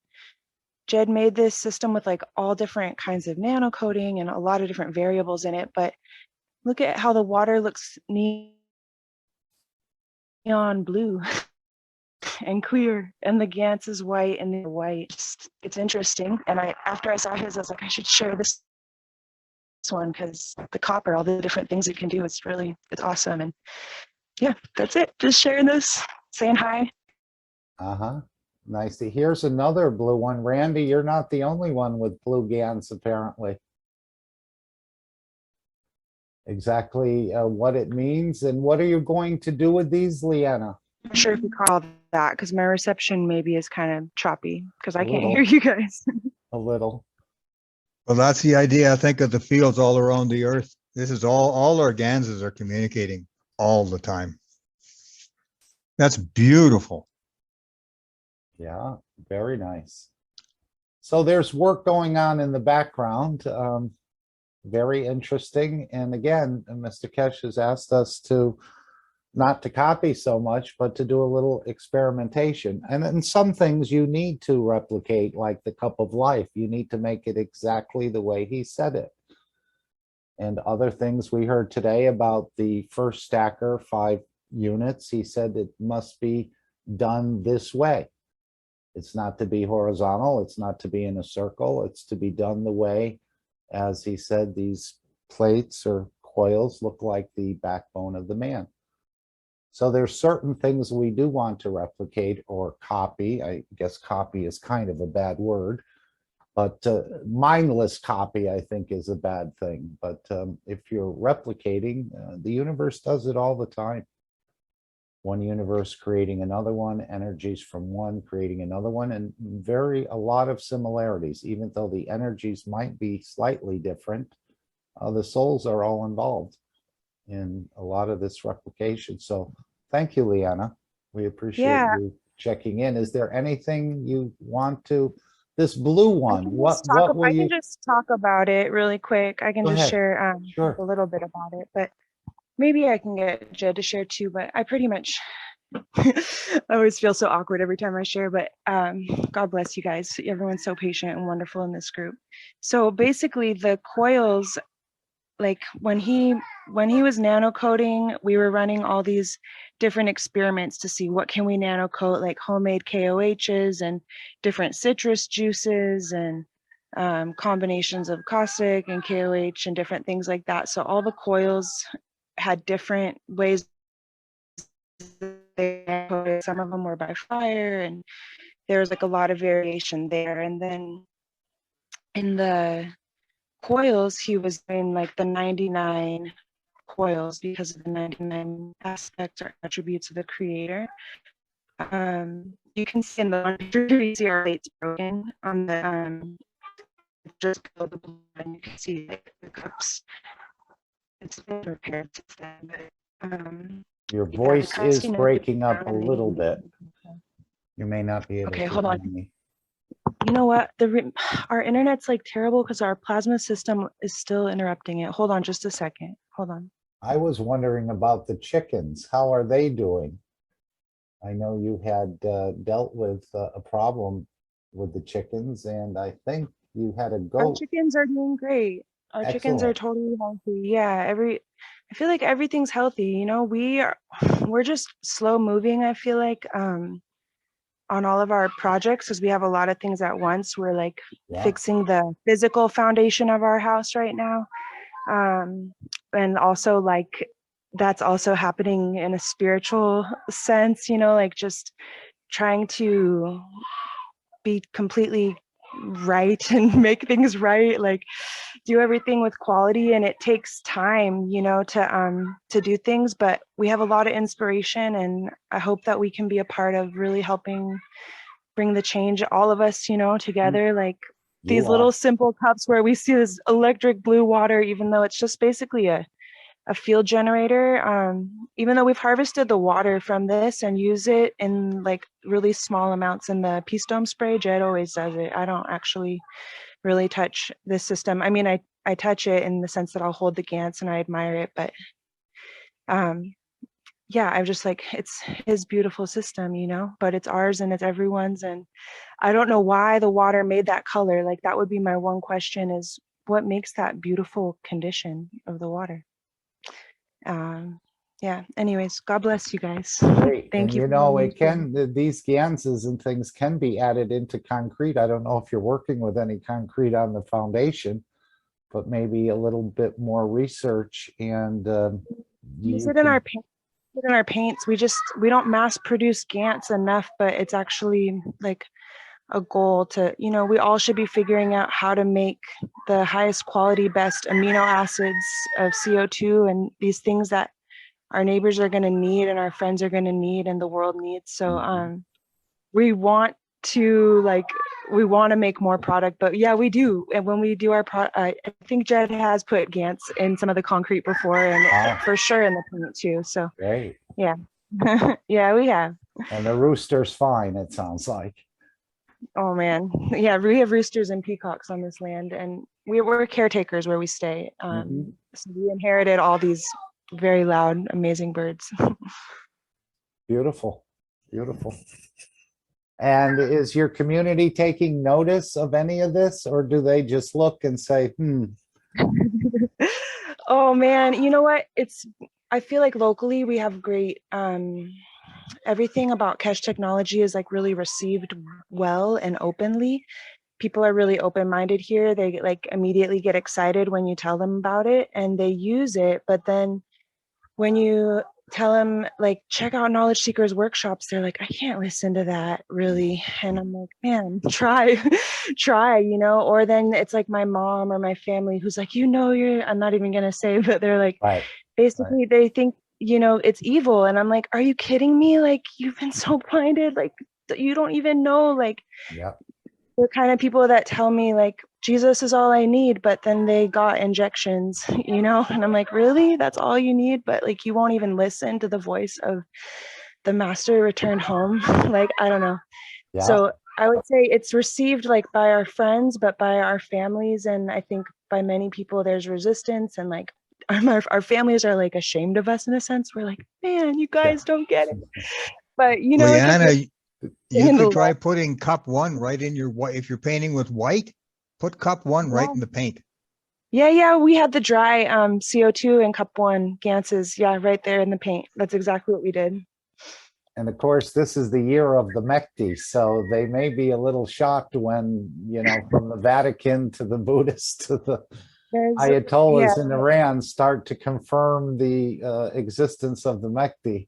Jed made this system with like all different kinds of nano coating and a lot of different variables in it. But look at how the water looks neon blue and clear, and the Gans is white and they're white. It's interesting. And after I saw his, I was like, I should share this one, because the copper, all the different things it can do, it's awesome. And yeah, that's it. Just sharing this, saying hi. Nice. Here's another blue one. Randy, you're not the only one with blue Gans, apparently. Exactly what it means, and what are you going to do with these, Leanna? I'm not sure if you call that, because my reception maybe is kind of choppy because I can't Little. hear you guys. A little. Well, that's the idea, I think, of the fields all around the earth. This is all our Ganses are communicating all the time. That's beautiful. Yeah, very nice. So there's work going on in the background. Very interesting. And again, Mr. Kesh has asked us to not to copy so much, but to do a little experimentation. And then some things you need to replicate, like the Cup of Life. You need to make it exactly the way he said it. And other things we heard today about the first stacker, 5 units, he said it must be done this way. It's not to be horizontal, it's not to be in a circle, it's to be done the way, as he said, these plates or coils look like the backbone of the man. So there's certain things we do want to replicate or copy. I guess copy is kind of a bad word, but mindless copy, I think, is a bad thing. But if you're replicating, the universe does it all the time. One universe creating another one, energies from one creating another one, and a lot of similarities, even though the energies might be slightly different. The souls are all involved in a lot of this replication. So thank you, Leanna. We appreciate Yeah. you checking in. Is there anything you want to, this blue one, what will I you? can just talk about it really quick. I can Go just ahead. share Sure. a little bit about it, but maybe I can get Jed to share too, but I pretty much, I always feel so awkward every time I share, but God bless you guys. Everyone's so patient and wonderful in this group. So basically the coils, like when he was nano coating, we were running all these different experiments to see what can we nano coat, like homemade KOHs and different citrus juices and combinations of caustic and KOH and different things like that. So all the coils had different ways they nano coated. Some of them were by fire, and there was like a lot of variation there. And then in the coils, he was doing like the 99 coils because of the 99 aspects or attributes of the creator. You can see in the one picture, you see our plates broken on the just below the blue, and you can see like, the cups. It's been repaired since then, but Your yeah, voice is casting breaking up a little bit. You may not be able Okay, to hold on. hear me. You know what? Our internet's like terrible because our plasma system is still interrupting it. Hold on just a second. Hold on. I was wondering about the chickens. How are they doing? I know you had dealt with a problem with the chickens, and I think you had a Our goat. chickens are doing great. Our chickens are Excellent. totally healthy. Yeah, I feel like everything's healthy. You know, we're just slow moving, I feel like, on all of our projects because we have a lot of things at once. We're like Yeah. fixing the physical foundation of our house right now. And also like that's also happening in a spiritual sense, you know, like just trying to be completely right and make things right, like do everything with quality, and it takes time, you know, to do things, but we have a lot of inspiration, and I hope that we can be a part of really helping bring the change, all of us, you know, together, like these You little are. simple cups where we see this electric blue water, even though it's just basically a field generator. Even though we've harvested the water from this and use it in like really small amounts in the Peace Dome spray, Jed always does it. I don't actually really touch this system. I mean, I touch it in the sense that I'll hold the Gantz and I admire it, but yeah, I'm just like, it's his beautiful system, you know, but it's ours and it's everyone's. And I don't know why the water made that color. Like that would be my one question, is what makes that beautiful condition of the water? Yeah, anyways, God bless you guys. Great. Thank And you. you For know, letting me it share. can, these Ganses and things can be added into concrete. I don't know if you're working with any concrete on the foundation, but maybe a little bit more research and Use you it in can, our paint. In our paints, we don't mass produce Gantz enough, but it's actually like a goal to, you know, we all should be figuring out how to make the highest quality, best amino acids of CO2 and these things that our neighbors are going to need and our friends are going to need and the world needs. So we want to make more product, but yeah, we do. And when we do our I think Jed has put Gantz in some of the concrete before, and for sure in the paint too. So great. yeah. Yeah, we have. And the rooster's fine, it sounds like. Oh man, yeah, we have roosters and peacocks on this land, and we're caretakers where we stay. So we inherited all these very loud, amazing birds. Beautiful, beautiful. And is your community taking notice of any of this, or do they just look and say, Oh man, you know what? I feel like locally we have great, everything about Kesh technology is like really received well and openly. People are really open-minded here. They like immediately get excited when you tell them about it and they use it. But then when you tell them like, check out Knowledge Seekers workshops, they're like, I can't listen to that really. And I'm like, man, try, try, you know, or then it's like my mom or my family who's like, you know, I'm not even going to say, but they're like, Right. basically they think, you know, it's evil. And I'm like, are you kidding me? Like, you've been so blinded. Like, you don't even know, like, Yeah. the kind of people that tell me like Jesus is all I need, but then they got injections, you know, and I'm like, really? That's all you need? But like, you won't even listen to the voice of the master returned home. Like, I don't know. Yeah. So I would say it's received like by our friends, but by our families. And I think by many people, there's resistance and like our families are like ashamed of us in a sense. We're like, man, you guys don't get it. But you know, it's like Leanna, you in the could try putting cup 1 right in your white. If you're painting with white, put cup 1 right in the paint. Yeah, we had the dry CO2 in cup 1 Ganses. Yeah, right there in the paint. That's exactly what we did. And of course, this is the year of the Mekti, so they may be a little shocked when, you know, from the Vatican to the Buddhists to the Ayatollahs in Iran start to confirm the existence of the Mekti.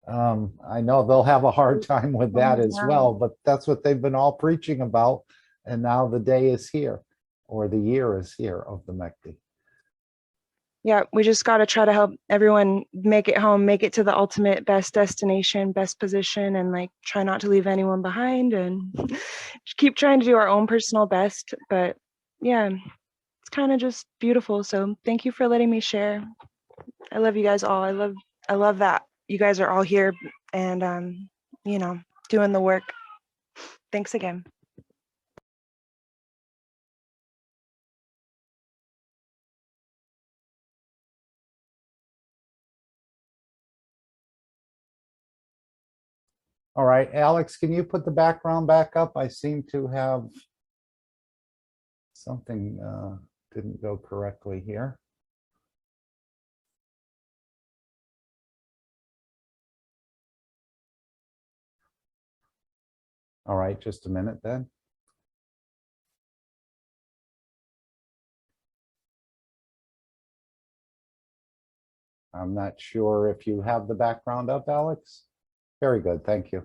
I know they'll have a hard time with that as well, but that's what they've been all preaching about. And now the day is here, or the year is here of the Mekti. Yeah, we just got to try to help everyone make it home, make it to the ultimate best destination, best position, and like try not to leave anyone behind and keep trying to do our own personal best. But yeah, it's kind of just beautiful. So thank you for letting me share. I love you guys all. I love that you guys are all here and you know, doing the work. Thanks again. All right, Alex, can you put the background back up? I seem to have something didn't go correctly here. All right, just a minute then. I'm not sure if you have the background up, Alex. Very good, thank you.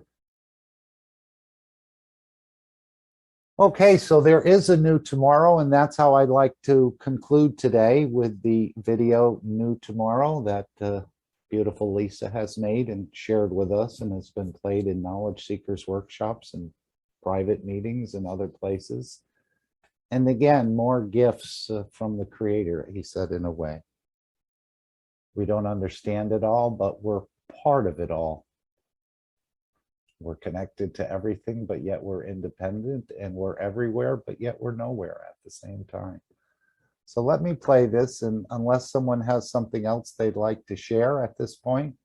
Okay, so there is a new tomorrow, and that's how I'd like to conclude today with the video New Tomorrow that beautiful Lisa has made and shared with us and has been played in Knowledge Seekers workshops and private meetings and other places. And again, more gifts from the Creator, he said, in a way. We don't understand it all, but we're part of it all. We're connected to everything, but yet we're independent, and we're everywhere, but yet we're nowhere at the same time. So let me play this, and unless someone has something else they'd like to share at this point,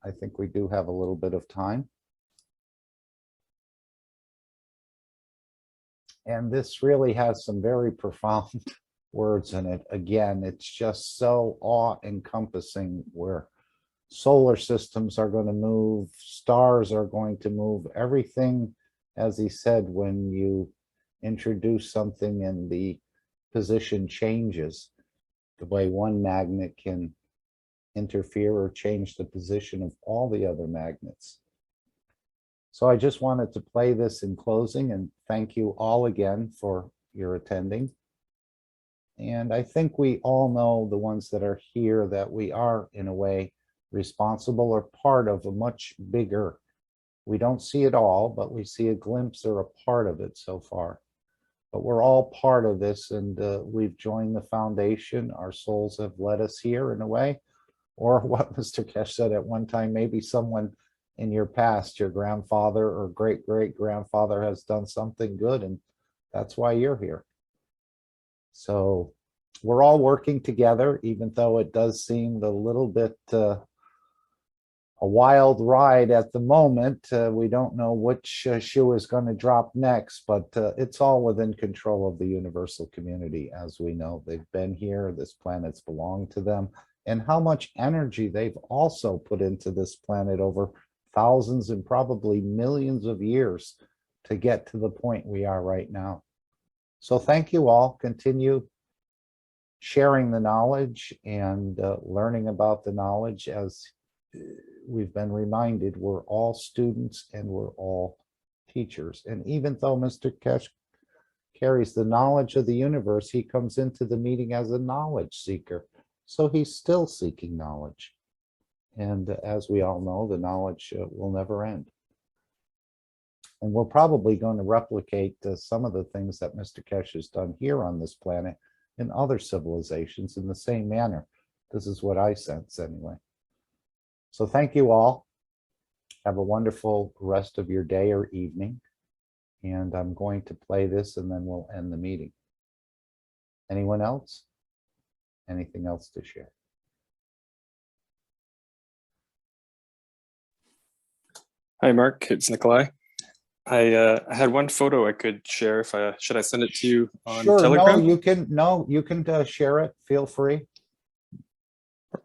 I think we do have a little bit of time. And this really has some very profound words in it. Again, it's just so awe-encompassing, where solar systems are going to move, stars are going to move, everything, as he said, when you introduce something and the position changes, the way one magnet can interfere or change the position of all the other magnets. So I just wanted to play this in closing and thank you all again for your attending. And I think we all know, the ones that are here, that we are in a way responsible or part of a much bigger, we don't see it all, but we see a glimpse or a part of it so far. But we're all part of this, and we've joined the foundation. Our souls have led us here in a way, or what Mr. Kesh said at one time, maybe someone in your past, your grandfather or great-great-grandfather has done something good, and that's why you're here. So we're all working together, even though it does seem a little bit a wild ride at the moment. We don't know which shoe is going to drop next, but it's all within control of the universal community. As we know, they've been here, this planet's belonged to them, and how much energy they've also put into this planet over thousands and probably millions of years to get to the point we are right now. So thank you all. Continue sharing the knowledge and learning about the knowledge. As we've been reminded, we're all students and we're all teachers. And even though Mr. Kesh carries the knowledge of the universe, he comes into the meeting as a knowledge seeker. So he's still seeking knowledge. And as we all know, the knowledge will never end. And we're probably going to replicate some of the things that Mr. Kesh has done here on this planet in other civilizations in the same manner. This is what I sense anyway. So thank you all. Have a wonderful rest of your day or evening. And I'm going to play this and then we'll end the meeting. Anyone else? Anything else to share? Hi, Mark. It's Nikolai. I had one photo I could share. If should I send it to you on Sure, Telegram? you can share it. Feel free.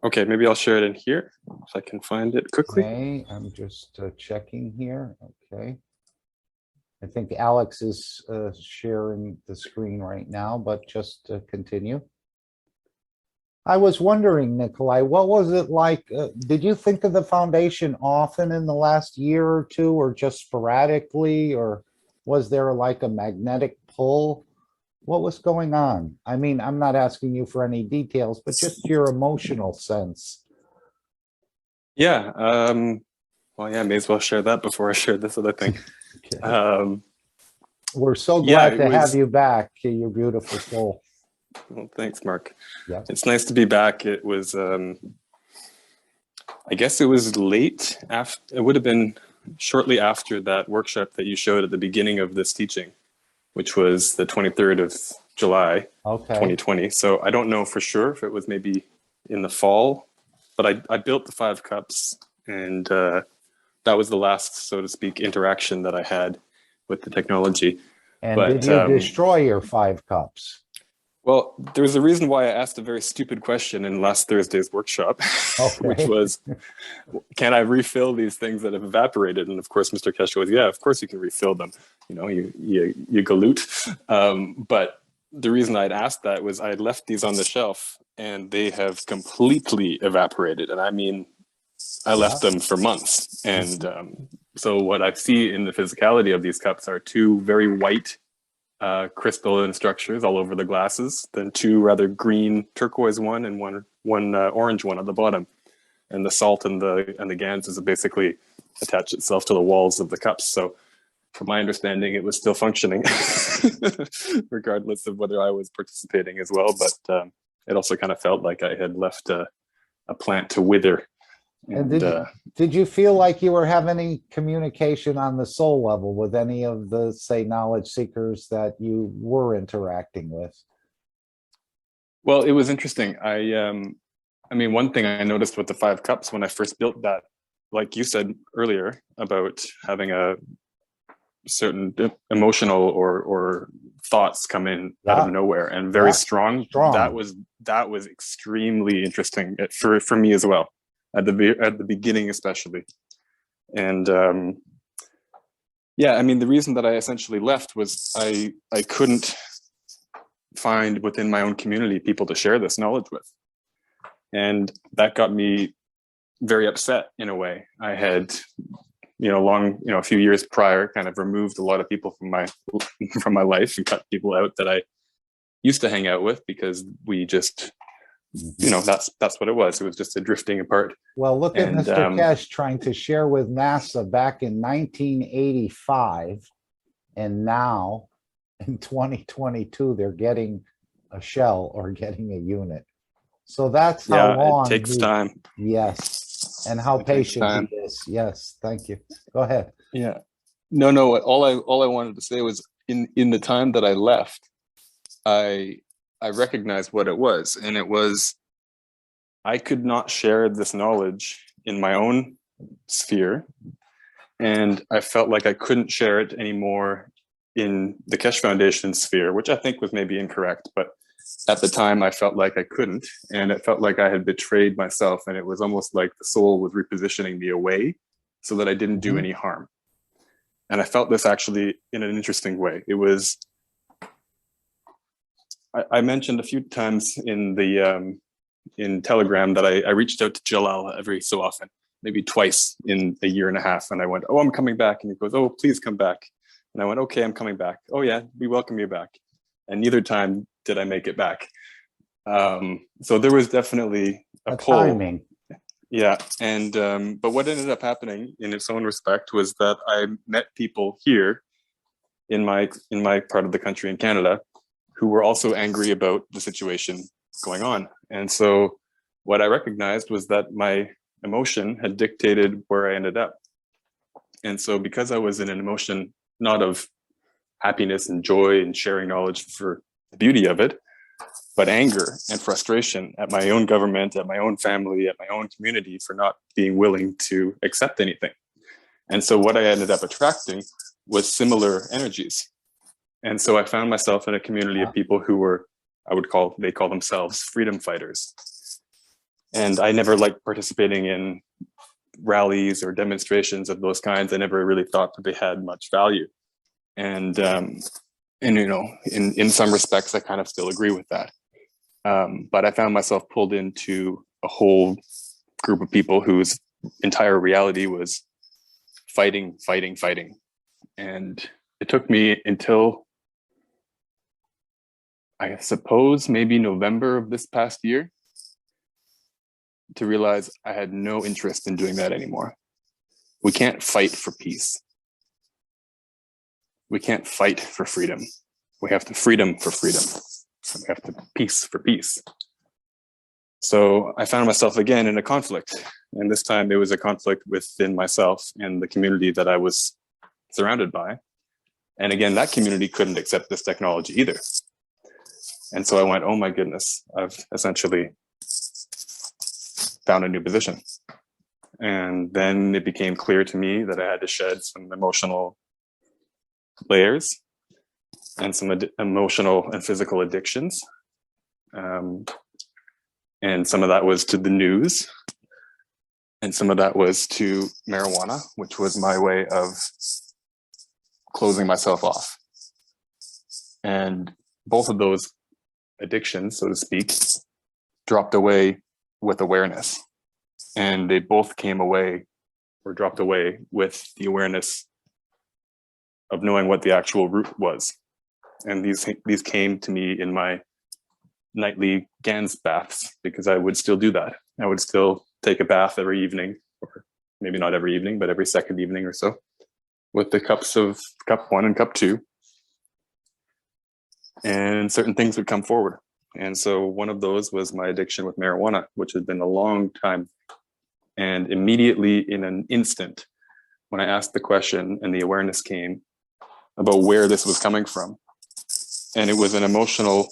Okay, maybe I'll share it in here if I can find it quickly. Okay, I'm just checking here. Okay. I think Alex is sharing the screen right now, but just continue. I was wondering, Nikolai, what was it like? Did you think of the foundation often in the last year or two, or just sporadically, or was there like a magnetic pull? What was going on? I mean, I'm not asking you for any details, but just your emotional sense. Yeah. Well, yeah, may as well share that before I share this other thing. Okay. We're so glad to have you back, you beautiful soul. Well, thanks, Mark. Yeah. It's nice to be back. It was, I guess it was late after, it would have been shortly after that workshop that you showed at the beginning of this teaching, which was the 23rd of July, 2020. So I don't know for sure if it was maybe in the fall, but I built the 5 cups, and that was the last, so to speak, interaction that I had with the technology. And did you destroy your 5 cups? Well, there's a reason why I asked a very stupid question in last Thursday's workshop, which was, can I refill these things that have evaporated? And of course, Mr. Kesh goes, yeah, of course you can refill them. You know, you galoot. But the reason I'd asked that was I had left these on the shelf and they have completely evaporated. And I mean, I left them for months. And so what I see in the physicality of these cups are 2 very white crystalline structures all over the glasses, then 2 rather green turquoise one and one orange one at the bottom. And the salt and the ganses basically attach itself to the walls of the cups. So from my understanding, it was still functioning, regardless of whether I was participating as well. But it also kind of felt like I had left a plant to wither. And did you feel like you were having any communication on the soul level with any of the, say, knowledge seekers that you were interacting with? Well, it was interesting. I mean, one thing I noticed with the 5 cups when I first built that, like you said earlier about having a certain emotional or thoughts come in out of nowhere and very strong. That was extremely interesting for me as well. At the beginning, especially. And yeah, I mean, the reason that I essentially left was I couldn't find within my own community people to share this knowledge with. And that got me very upset in a way. I had, a few years prior kind of removed a lot of people from my life and cut people out that I used to hang out with because we just, that's what it was. It was just a drifting apart. Well, look at Mr. Kesh trying to share with NASA back in 1985, and now in 2022, they're getting a shell or getting a unit. So that's how long it takes time. Yes, and how patient he is. Yes, thank you. Go ahead. Yeah, no. All I wanted to say was in the time that I left, I recognized what it was, and it was I could not share this knowledge in my own sphere, and I felt like I couldn't share it anymore in the Kesh Foundation sphere, which I think was maybe incorrect, but at the time, I felt like I couldn't, and it felt like I had betrayed myself, and it was almost like the soul was repositioning me away so that I didn't do any harm. And I felt this actually in an interesting way. It was, I mentioned a few times in the in Telegram that I reached out to Jalal every so often, maybe twice in a year and a half, and I went, "Oh, I'm coming back," and he goes, "Oh, please come back," and I went, "Okay, I'm coming back." "Oh yeah, we welcome you back," and neither time did I make it back. So there was definitely a pull. Timing. Yeah, and but what ended up happening in its own respect was that I met people here in my part of the country in Canada who were also angry about the situation going on. And so what I recognized was that my emotion had dictated where I ended up. And so because I was in an emotion not of happiness and joy and sharing knowledge for the beauty of it, but anger and frustration at my own government, at my own family, at my own community for not being willing to accept anything. And so what I ended up attracting was similar energies. And so I found myself in a community of people who were, they call themselves freedom fighters. And I never liked participating in rallies or demonstrations of those kinds. I never really thought that they had much value. And you know, in some respects, I kind of still agree with that. But I found myself pulled into a whole group of people whose entire reality was fighting, fighting, fighting. And it took me until, I suppose, maybe November of this past year to realize I had no interest in doing that anymore. We can't fight for peace. We can't fight for freedom. We have to freedom for freedom. We have to peace for peace. So I found myself again in a conflict. And this time it was a conflict within myself and the community that I was surrounded by. And again, that community couldn't accept this technology either. And so I went, oh my goodness, I've essentially found a new position. And then it became clear to me that I had to shed some emotional layers and some emotional and physical addictions. And some of that was to the news. And some of that was to marijuana, which was my way of closing myself off. And both of those addictions, so to speak, dropped away with awareness. And they both came away or dropped away with the awareness of knowing what the actual root was. And these came to me in my nightly GANS baths, because I would still do that. I would still take a bath every evening, or maybe not every evening, but every second evening or so, with the cups of cup 1 and cup 2. And certain things would come forward. And so one of those was my addiction with marijuana, which had been a long time. And immediately, in an instant, when I asked the question and the awareness came about where this was coming from, and it was an emotional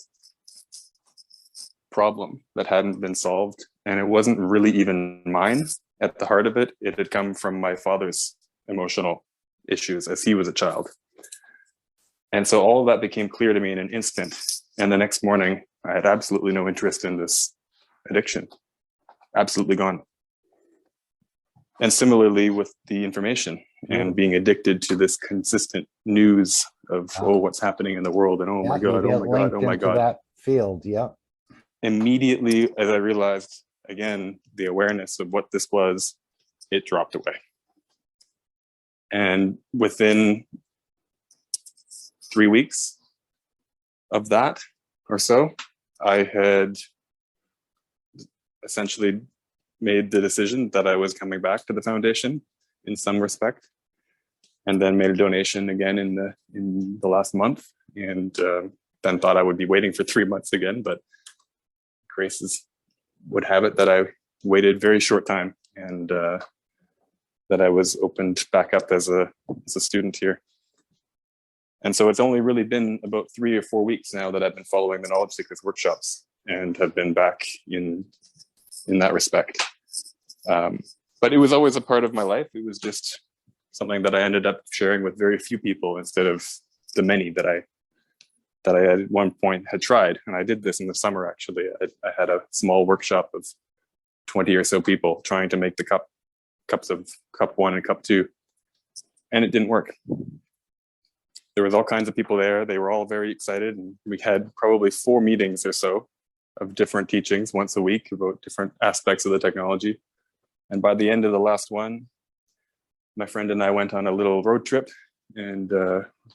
problem that hadn't been solved, and it wasn't really even mine. At the heart of it, it had come from my father's emotional issues as he was a child. And so all of that became clear to me in an instant. And the next morning, I had absolutely no interest in this addiction. Absolutely gone. And similarly with the information and being addicted to this consistent news of, oh, what's happening in the world, and oh my God, oh my God, oh my God. That field, yeah. Immediately, as I realized, again, the awareness of what this was, it dropped away. And within 3 weeks of that or so, I had essentially made the decision that I was coming back to the foundation in some respect, and then made a donation again in the last month, and then thought I would be waiting for 3 months again, but graces would have it that I waited very short time, and that I was opened back up as a student here. And so it's only really been about 3 or 4 weeks now that I've been following the Knowledge Seekers workshops and have been back in that respect. But it was always a part of my life. It was just something that I ended up sharing with very few people instead of the many that I that I at one point had tried. And I did this in the summer, actually. I had a small workshop of 20 or so people trying to make the cups of cup 1 and cup 2. And it didn't work. There was all kinds of people there. They were all very excited. And we had probably 4 meetings or so of different teachings once a week about different aspects of the technology. And by the end of the last one, my friend and I went on a little road trip and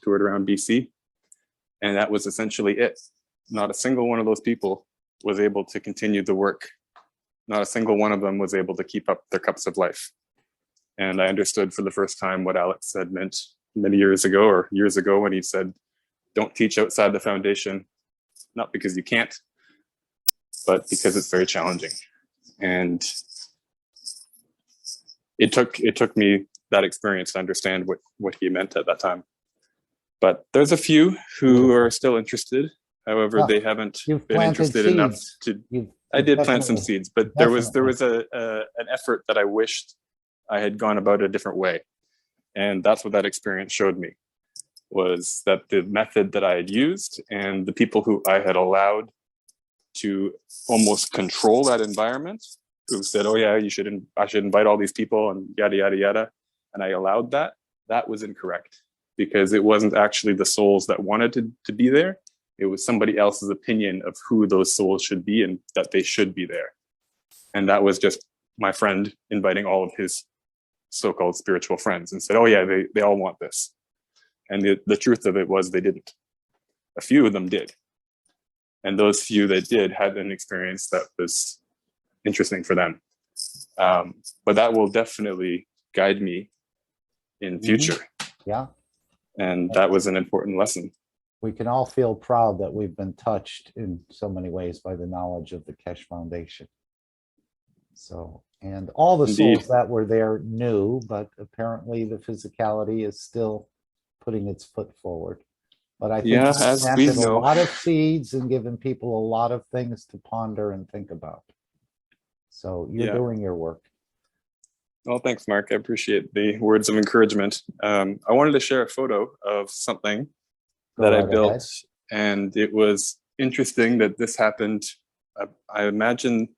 toured around BC. And that was essentially it. Not a single one of those people was able to continue the work. Not a single one of them was able to keep up their cups of life. And I understood for the first time what Alex had meant many years ago when he said, don't teach outside the foundation, not because you can't, but because it's very challenging. And it took me that experience to understand what he meant at that time. But there's a few who are still interested. However, they haven't been interested enough to. I did plant some seeds, but there was an effort that I wished I had gone about a different way. And that's what that experience showed me, was that the method that I had used and the people who I had allowed to almost control that environment, who said, oh yeah, I should invite all these people and yada, yada, yada. And I allowed that was incorrect, because it wasn't actually the souls that wanted to be there. It was somebody else's opinion of who those souls should be and that they should be there. And that was just my friend inviting all of his so-called spiritual friends and said, oh yeah, they all want this. And the truth of it was they didn't. A few of them did. And those few that did had an experience that was interesting for them. But that will definitely guide me in future. Yeah. And that was an important lesson. We can all feel proud that we've been touched in so many ways by the knowledge of the Keshe Foundation. So, and all the Indeed. souls that were there knew, but apparently the physicality is still putting its foot forward. But I think Yeah, you've as we planted a know. lot of seeds and given people a lot of things to ponder and think about. So you're doing your work. Well, thanks, Mark. I appreciate the words of encouragement. I wanted to share a photo of something that I built, ahead. and it was interesting that this happened. I imagine.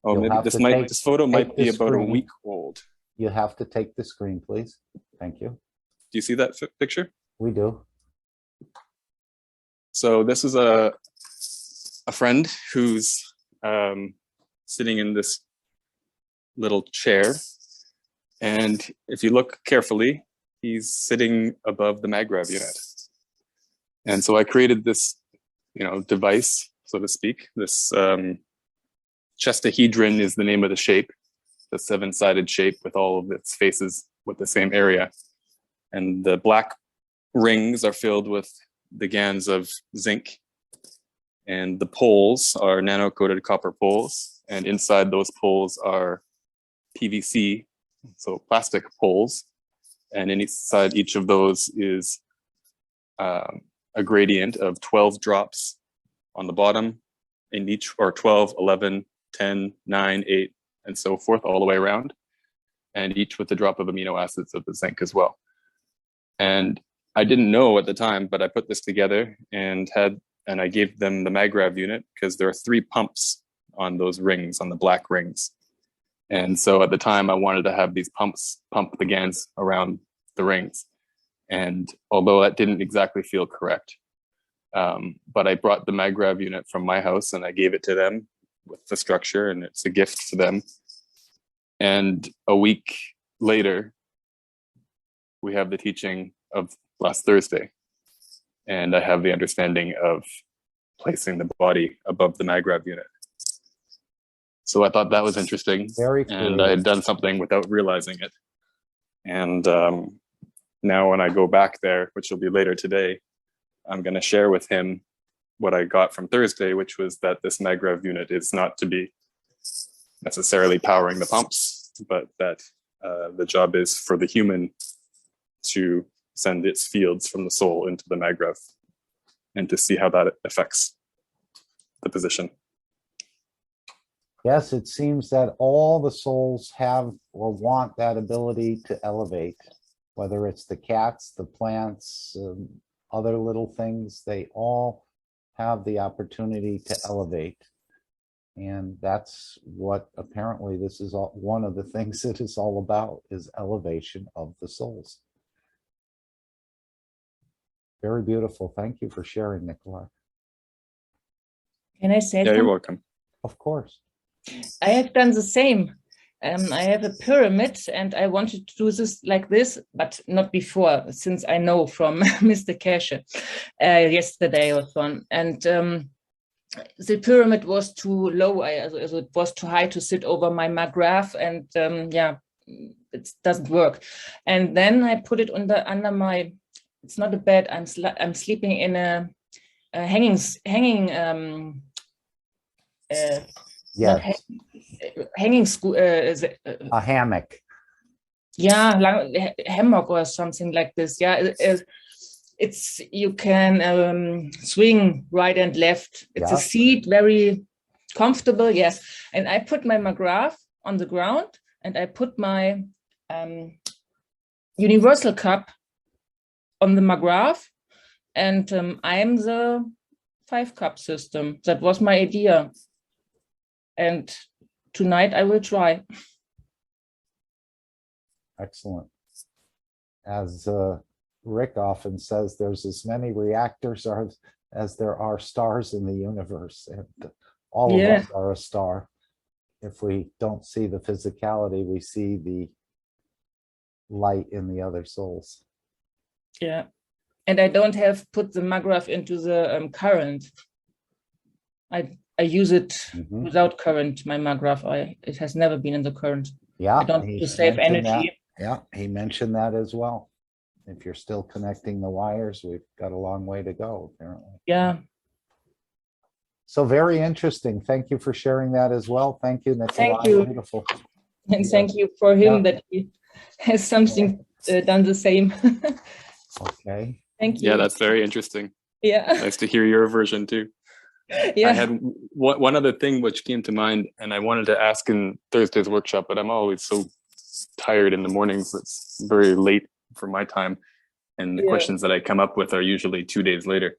Oh, You'll maybe have to this photo might be the about a screen. week old. You have to take the screen, please. Thank you. Do you see that picture? We do. So this is a friend who's sitting in this little chair, and if you look carefully, he's sitting above the maggrav unit. And so I created this, device, so to speak. This chestahedron is the name of the shape, the 7-sided shape with all of its faces with the same area. And the black rings are filled with the GANs of zinc, and the poles are nano-coated copper poles. And inside those poles are PVC, so plastic poles. And inside each of those is a gradient of 12 drops on the bottom in each, or 12, 11, 10, 9, 8, and so forth, all the way around. And each with a drop of amino acids of the zinc as well. And I didn't know at the time, but I put this together and I gave them the maggrav unit, because there are 3 pumps on those rings, on the black rings. And so at the time I wanted to have these pumps pump the GANs around the rings. And although that didn't exactly feel correct, but I brought the maggrav unit from my house and I gave it to them with the structure, and it's a gift to them. And a week later, we have the teaching of last Thursday. And I have the understanding of placing the body above the maggrav unit. So I thought that was interesting. Very and I had done something without realizing it. And now when I go back there, which will be later today, I'm going to share with him what I got from Thursday, which was that this maggrav unit is not to be necessarily powering the pumps, but that the job is for the human to send its fields from the soul into the maggrav, and to see how that affects the position. Yes, it seems that all the souls have or want that ability to elevate, whether it's the cats, the plants, other little things, they all have the opportunity to elevate. And that's what apparently this is all, one of the things that it's all about, is elevation of the souls. Very beautiful. Thank you for sharing, Nikolai. Can I say Yeah, you're something? welcome. Of course. I have done the same. I have a pyramid and I wanted to do this like this, but not before, since I know from Mr. Keshe yesterday or so on. And the pyramid was too low. It was too high to sit over my graph, and yeah, it doesn't work. And then I put it under my, it's not a bed, I'm sleeping in a hanging Yes, a hammock. Yeah, hammock or something like this. Yeah, it's you can swing right and left. It's Yeah. a seat, very comfortable. Yes, and I put my graph on the ground, and I put my universal cup on the graph, and I'm the 5-cup system. That was my idea. And tonight I will try. Excellent. As Rick often says, there's as many reactors as there are stars in the universe, and all of us are a star. If we don't see the physicality, we see the light in the other souls. Yeah, and I don't have put the graph into the current. I use it without current, my graph. It has never been in the current. Yeah, I don't he to save mentioned energy. that. Yeah, he mentioned that as well. If you're still connecting the wires, we've got a long way to go, apparently. Yeah. So very interesting. Thank you for sharing that as well. Thank you, Nikolai. Thank you. Beautiful. And Yeah. thank you for him Yeah. that he has something done the same. Okay. Thank you. Yeah, that's very interesting. Yeah. Nice to hear your version too. Yeah. I had one other thing which came to mind, and I wanted to ask in Thursday's workshop, but I'm always so tired in the mornings. It's very late for my time, and the questions that I come up with are usually 2 days later.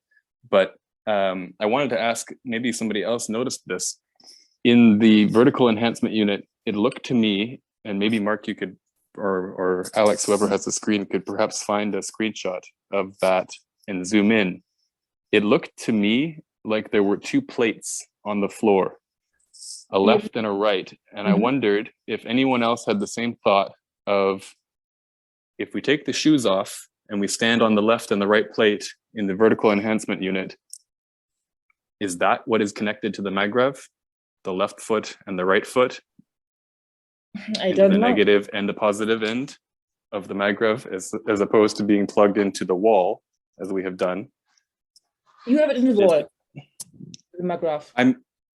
But I wanted to ask, maybe somebody else noticed this. In the vertical enhancement unit, it looked to me, and maybe Mark, you could, or Alex, whoever has the screen, could perhaps find a screenshot of that and zoom in. It looked to me like there were 2 plates on the floor, a left and a right. And I wondered if anyone else had the same thought of, if we take the shoes off and we stand on the left and the right plate in the vertical enhancement unit, is that what is connected to the magrev, the left foot and the right foot? I don't know. The negative and the positive end of the magrev, as opposed to being plugged into the wall, as we have done. You have it in the wall, the graph.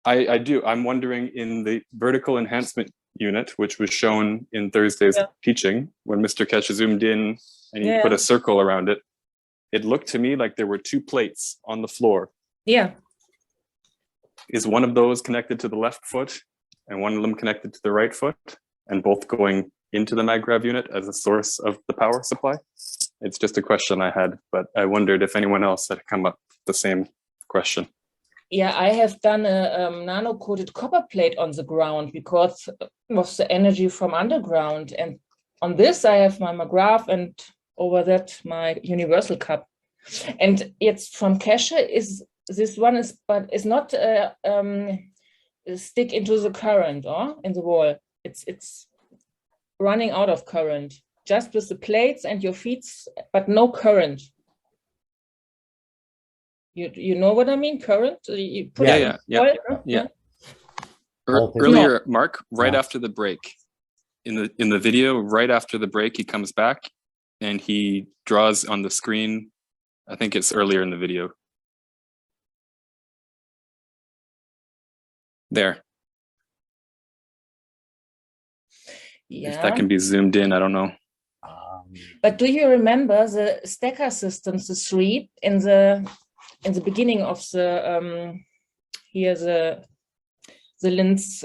I do. I'm wondering, in the vertical enhancement unit, which was shown in Thursday's teaching, when Mr. Keshe zoomed in and he put a circle around it, it looked to me like there were 2 plates on the floor. Yeah. Is one of those connected to the left foot and one of them connected to the right foot, and both going into the magrev unit as a source of the power supply? It's just a question I had, but I wondered if anyone else had come up with the same question. Yeah, I have done a nano-coated copper plate on the ground because of the energy from underground. And on this, I have my graph, and over that, my universal cup. And it's from Keshe, this one is, but it's not stick into the current or in the wall. It's running out of current, just with the plates and your feet, but no current. You know what I mean? Current. You put yeah. Earlier, Mark, right after the break, in the video, right after the break, he comes back and he draws on the screen. I think it's earlier in the video. There. Yeah. If that can be zoomed in, I don't know. But do you remember the stacker systems, the 3 in the beginning of the here the lens?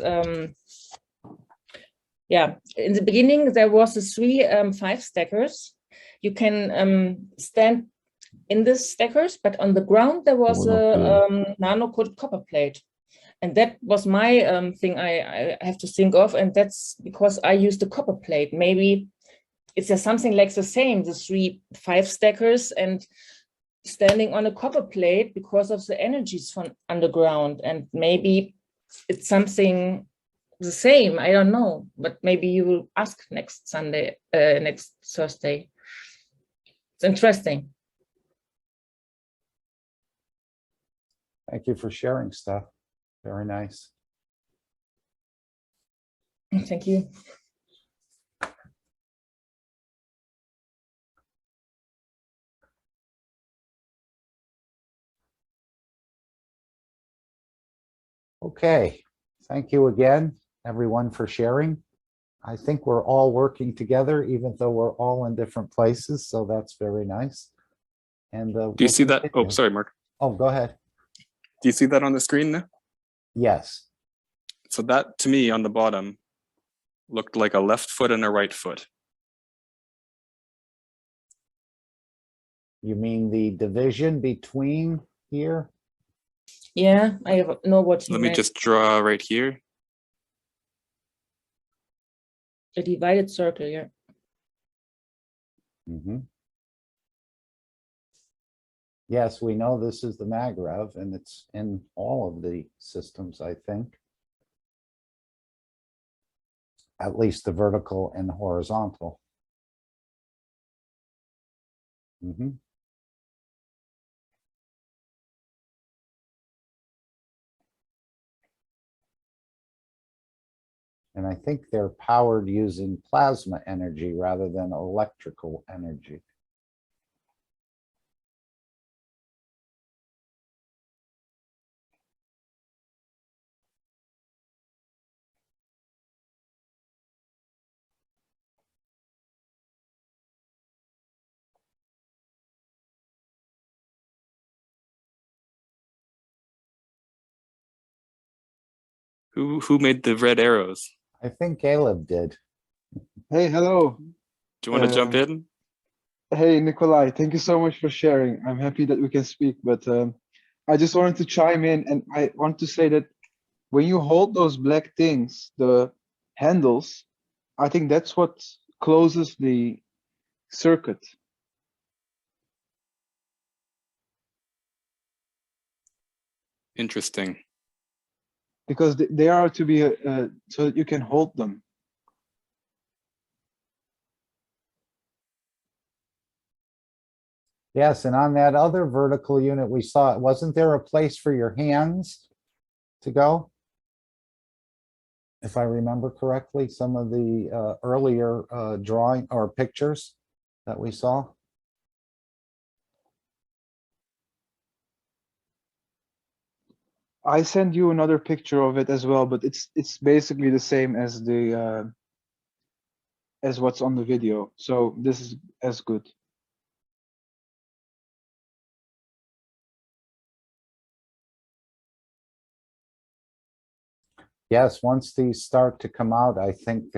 Yeah, in the beginning there was the 3 5 stackers. You can stand in the stackers, but on the ground there was a nano-coated copper plate. And that was my thing I have to think of, and that's because I used the copper plate. Maybe it's just something like the same, the 3-5 stackers and standing on a copper plate because of the energies from underground. And maybe it's something the same, I don't know, but maybe you will ask next Sunday, next Thursday. It's interesting. Thank you for sharing stuff. Very nice. Thank you. Okay, thank you again, everyone, for sharing. I think we're all working together, even though we're all in different places, so that's very nice. And do you see that? Oh, sorry, Mark. Oh, go ahead. Do you see that on the screen now? Yes. So that, to me, on the bottom, looked like a left foot and a right foot. You mean the division between here? Yeah, I know what you Let me meant. just draw right here. A divided circle, yeah. Mm-hmm. Yes, we know this is the Magrev, and it's in all of the systems, I think. At least the vertical and horizontal. Mm-hmm. And I think they're powered using plasma energy rather than electrical energy. Who made the red arrows? I think Caleb did. Hey, hello. Do you want to jump in? Hey, Nikolai, thank you so much for sharing. I'm happy that we can speak, but I just wanted to chime in, and I want to say that when you hold those black things, the handles, I think that's what closes the circuit. Interesting. Because they are to be so that you can hold them. Yes, and on that other vertical unit we saw, wasn't there a place for your hands to go? If I remember correctly, some of the earlier drawing or pictures that we saw. I send you another picture of it as well, but it's basically the same as the as what's on the video. So this is as good. Yes, once these start to come out, I think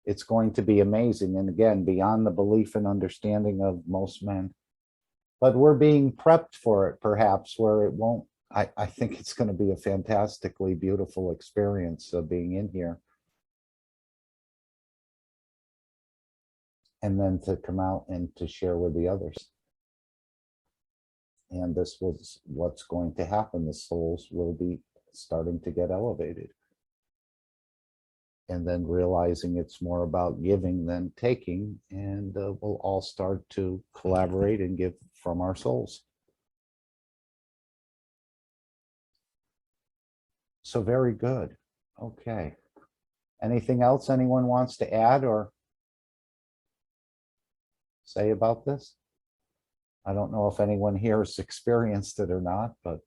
it's going to be amazing. And again, beyond the belief and understanding of most men. But we're being prepped for it, perhaps, where it won't. I think it's going to be a fantastically beautiful experience of being in here. And then to come out and to share with the others. And this was what's going to happen. The souls will be starting to get elevated. And then realizing it's more about giving than taking, and we'll all start to collaborate and give from our souls. So very good. Okay. Anything else anyone wants to add or say about this? I don't know if anyone here has experienced it or not, but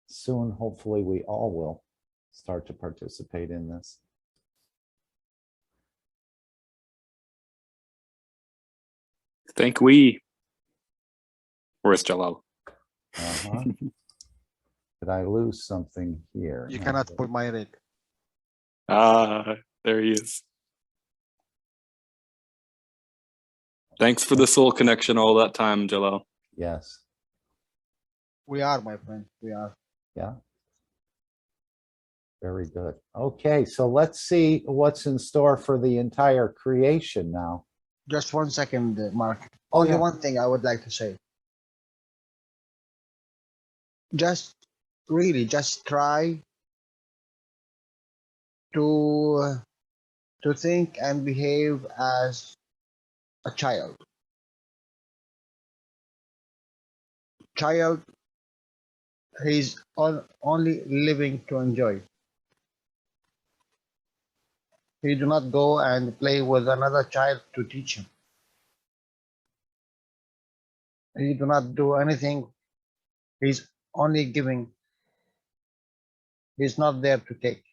soon, hopefully, we all will start to participate in this. Think we. Where's Jalal? Did I lose something here? You cannot pull my red. Ah, there he is. Thanks for the soul connection all that time, Jalal. Yes. We are, my friend. We are. Yeah. Very good. Okay, so let's see what's in store for the entire creation now. Just 1 second, Mark. Oh, Only yeah. one thing I would like to say. Just really, just try to think and behave as a child. Child, he's only living to enjoy. He do not go and play with another child to teach him. He do not do anything. He's only giving. He's not there to take.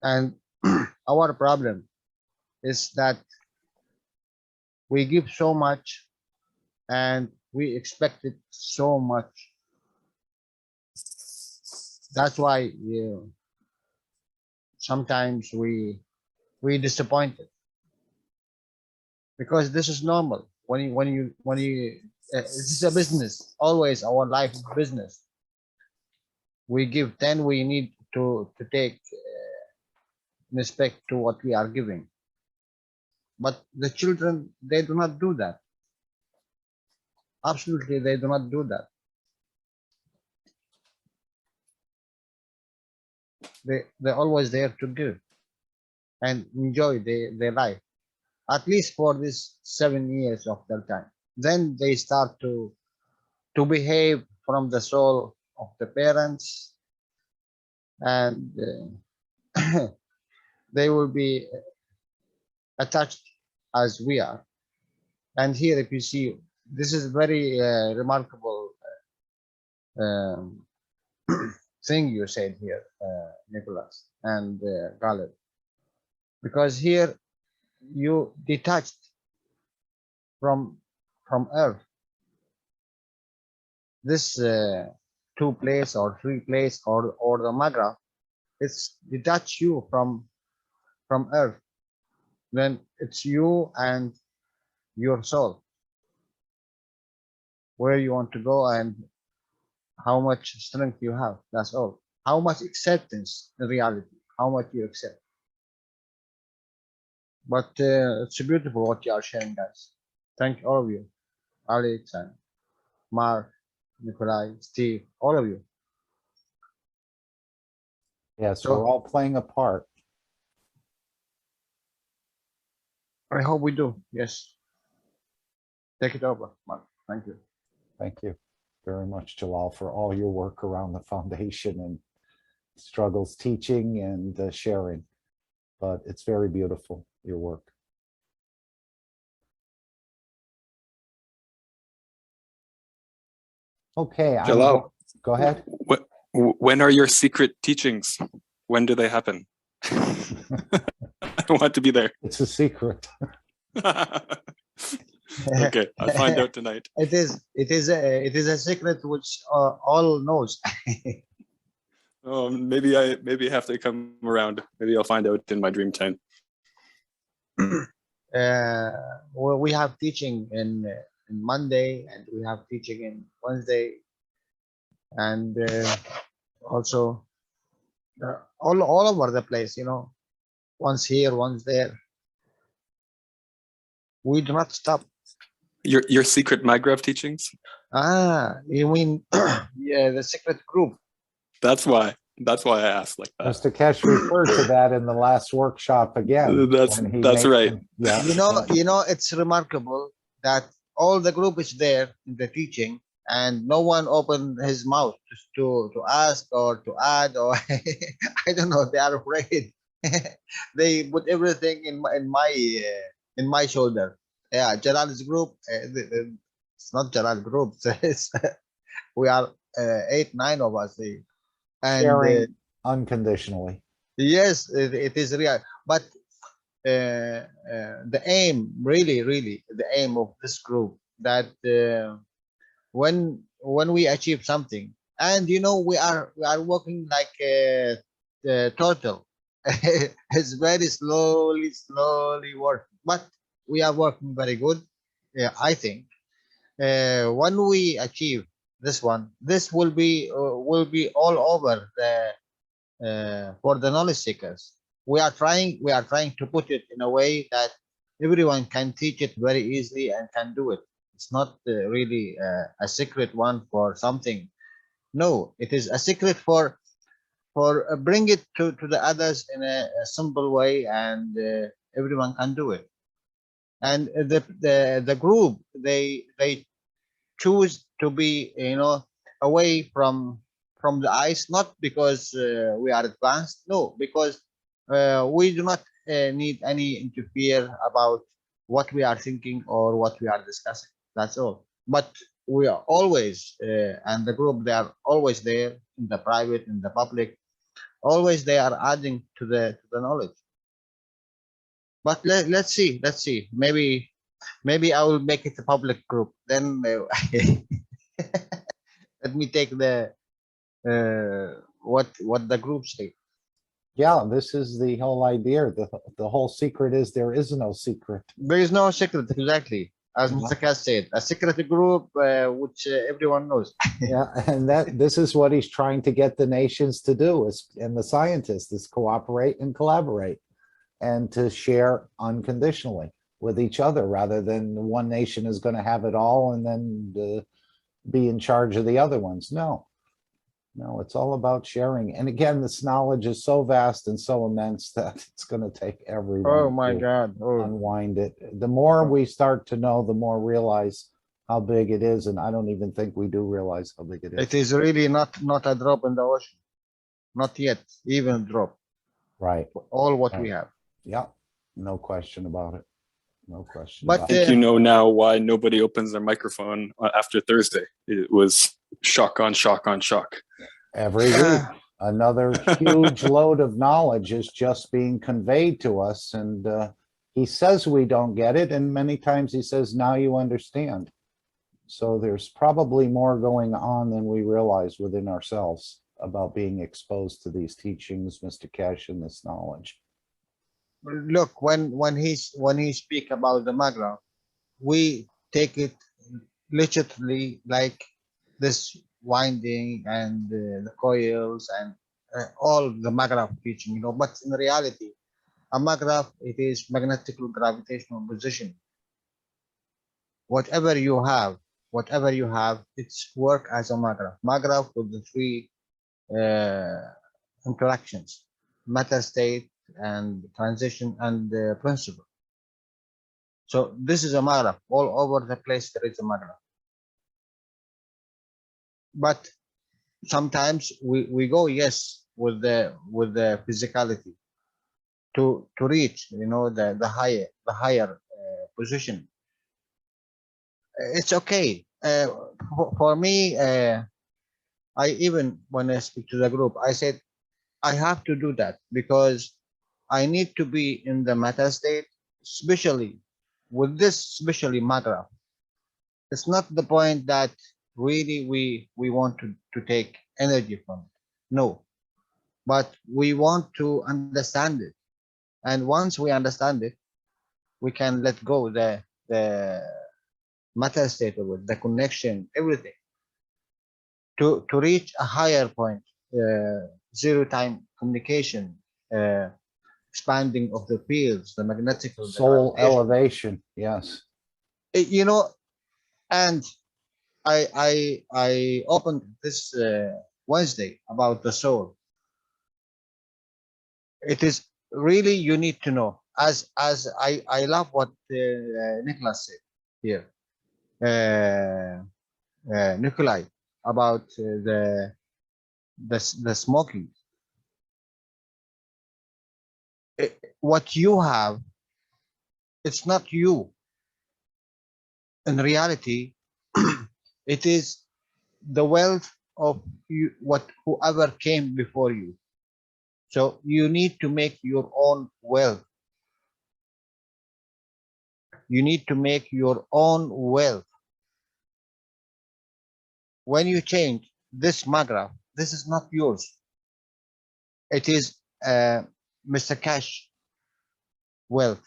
And our problem is that we give so much and we expect it so much. That's why sometimes we disappointed, because this is normal. When you this is a business. Always our life is business. We give, then we need to take respect to what we are giving. But the children, they do not do that. Absolutely, they do not do that. They're always there to give and enjoy their life, at least for this 7 years of their time. Then they start to behave from the soul of the parents, and they will be attached as we are. And here, if you see, this is very remarkable thing you said here, Nicholas and Khaled, because here you detached from earth. This 2 place or 3 place or the magra, it's detach you from earth. Then it's you and your soul, where you want to go and how much strength you have. That's all. How much acceptance in reality, how much you accept. But it's beautiful what you are sharing, guys. Thank all of you, Alex and Mark, Nikolai, Steve, all of you. Yes, So- we're all playing a part. I hope we do. Yes. Take it over, Mark. Thank you. Thank you very much, Jalal, for all your work around the foundation and struggles teaching and sharing. But it's very beautiful, your work. Okay, Jalal. Go ahead. When are your secret teachings? When do they happen? I want to be there. It's a secret. Okay, I'll find out tonight. It is a secret which all knows. Oh, maybe I have to come around. Maybe I'll find out in my dream time. Well, we have teaching in Monday, and we have teaching in Wednesday, and also all over the place. Once here, once there. We do not stop. Your secret Maghreb teachings? You mean yeah, the secret group? That's why I asked like that. Mr. Kesh referred to that in the last workshop again. That's right. Yeah. It's remarkable that all the group is there in the teaching, and no one opened his mouth to ask or to add, or I don't know. They are afraid. They put everything in my shoulder. Yeah, Jalal's group. It's not Jalal group. We are 8, 9 of us. And Sharing unconditionally. yes, it is real. But the aim, really, the aim of this group, that when we achieve something, and we are working like a turtle. It's very slowly working, but we are working very good. yeah, I think when we achieve this one, this will be all over the for the knowledge seekers. We are trying to put it in a way that everyone can teach it very easily and can do it. It's not really a secret one for something. No, it is a secret for bring it to the others in a simple way, and everyone can do it. And the group, they choose to be, you know, away from the ice, not because we are advanced, no, because we do not need any interfere about what we are thinking or what we are discussing. That's all. But we are always and the group, they are always there in the private, in the public, always they are adding to the knowledge. But let's see, maybe I will make it a public group, then let me take the what the group say. Yeah, this is the whole idea. The whole secret is there is no secret. There is no secret, exactly, as Yeah. Mr. Cass said, a secret group which everyone knows. Yeah, and this is what he's trying to get the nations to do, and the scientists, is cooperate and collaborate, and to share unconditionally with each other, rather than one nation is going to have it all and then be in charge of the other ones. No, it's all about sharing. And again, this knowledge is so vast and so immense that it's going to take everyone. Oh my to God! Oh. unwind it. The more we start to know, the more realize how big it is, and I don't even think we do realize how big it is. It is really not a drop in the ocean, not yet, even a drop. Right. All what we have. Yeah, no question about it. No question. But about I think it. you know now why nobody opens their microphone after Thursday. It was shock on shock on shock. Every week, another huge load of knowledge is just being conveyed to us, and he says we don't get it, and many times he says, now you understand. So there's probably more going on than we realize within ourselves about being exposed to these teachings, Mr. Cash, and this knowledge. Look, when he speak about the magra, we take it literally like this winding and the coils and all the magra teaching, you know. But in reality, a magra, it is magnetic gravitational position. Whatever you have, it's work as a magra. Magra with the three interactions: matter state and transition and principle. So this is a magra. All over the place there is a magra. But sometimes we go, yes, with the physicality to reach, you know, the higher position. It's okay. For me, I even, when I speak to the group, I said I have to do that because I need to be in the matter state, especially with this, especially matter. It's not the point that really we want to take energy from it. No, but we want to understand it. And once we understand it, we can let go the matter state of it, the connection, everything, to reach a higher point, zero time communication, expanding of the fields, the magnetic soul elevation. Yes. You know, and I opened this Wednesday about the soul. It is really, you need to know, as I love what Nicholas said here, Nikolai, about the smoking. What you have, it's not you. In reality, it is the wealth of you, whoever came before you. So you need to make your own wealth. You need to make your own wealth. When you change this magra, this is not yours. It is Mr. Cash wealth.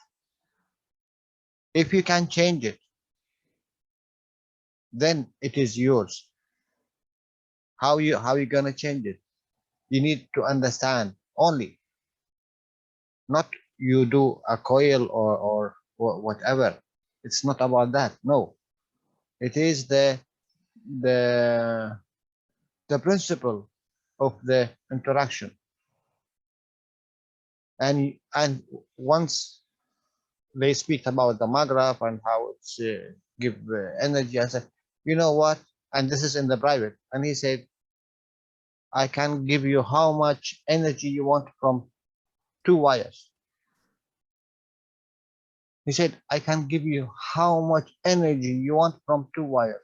If you can change it, then it is yours. How you gonna change it? You need to understand only, not you do a coil or whatever. It's not about that. No, it is the principle of the interaction. And once they speak about the magraph and how it's give energy, I said, you know what? And this is in the private. And he said, I can give you how much energy you want from 2 wires. He said, I can give you how much energy you want from 2 wires.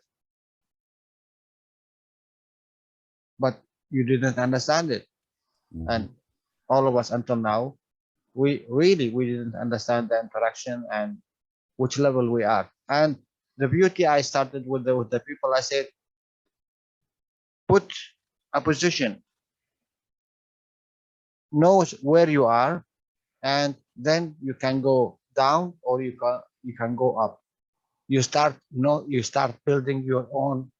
But you didn't understand it. And all of us until now, we didn't understand the interaction and which level we are. And the beauty, I started with the people. I said, put a position, knows where you are, and then you can go down or you can go up. You start building your own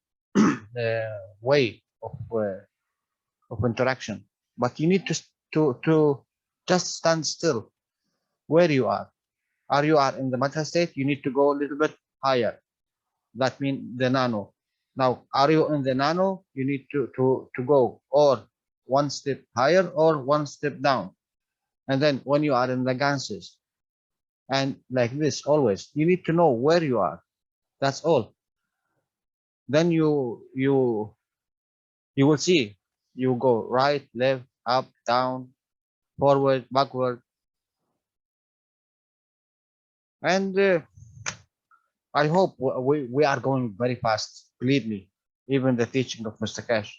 way of interaction. But you need to just stand still where you are. You are in the meta state, you need to go a little bit higher. That means the nano. Now, are you in the nano? You need to go or one step higher or one step down. And then when you are in the ganses, and like this always, you need to know where you are. That's all. Then you will see. You go right, left, up, down, forward, backward. And I hope we are going very fast. Believe me, even the teaching of Mr. Cash,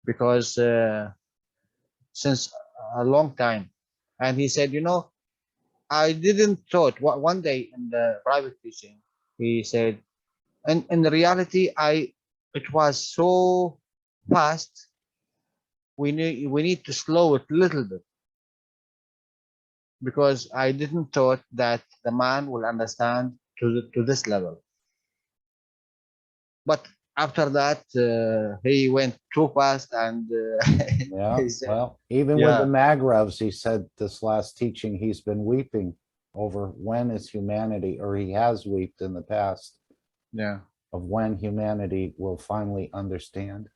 because since a long time, and he said, you know, I didn't thought one day in the private teaching, he said, and in reality, it was so fast. We need to slow it a little bit, because I didn't thought that the man will understand to this level. But after that, he went too fast, and Yeah, he said, well, even with the Magravs, he said this last teaching, he's been weeping over when is humanity, or he has wept in the past, yeah, of when humanity will finally understand.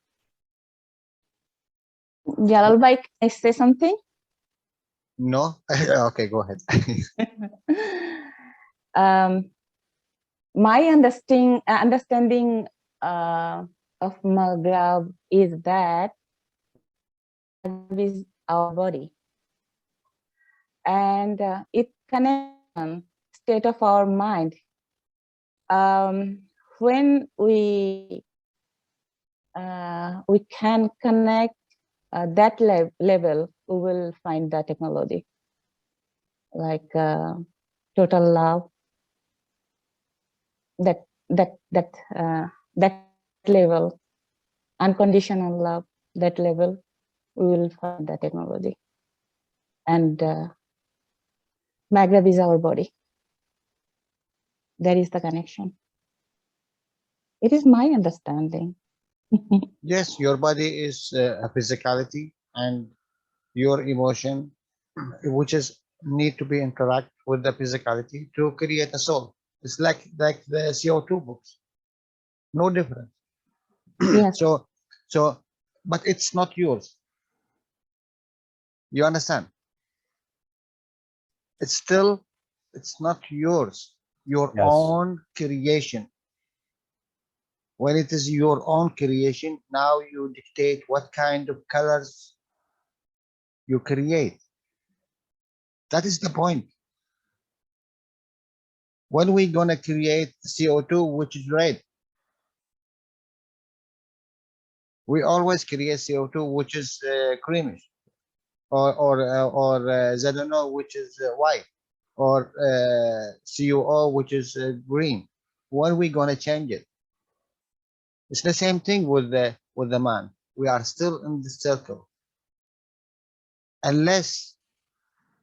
Jalal Bhai, can I say something? No? Okay, go ahead. My understanding of Maghreb is that is our body, and it connects state of our mind. When we can connect that level, we will find the technology like total love. That level, unconditional love, that level, we will find the technology. And Maghreb is our body. That is the connection. It is my understanding. Yes, your body is a physicality, and your emotion, which is need to be interact with the physicality to create a soul. It's like the CO2 books, no difference. Yes. So, but it's not yours. You understand? It's not yours. Your Yes. own creation. When it is your own creation, now you dictate what kind of colors you create. That is the point. When we gonna create CO2, which is red? We always create CO2, which is creamish, or ZNO, which is white, or CuO, which is green. When we gonna change it? It's the same thing with the man. We are still in the circle. Unless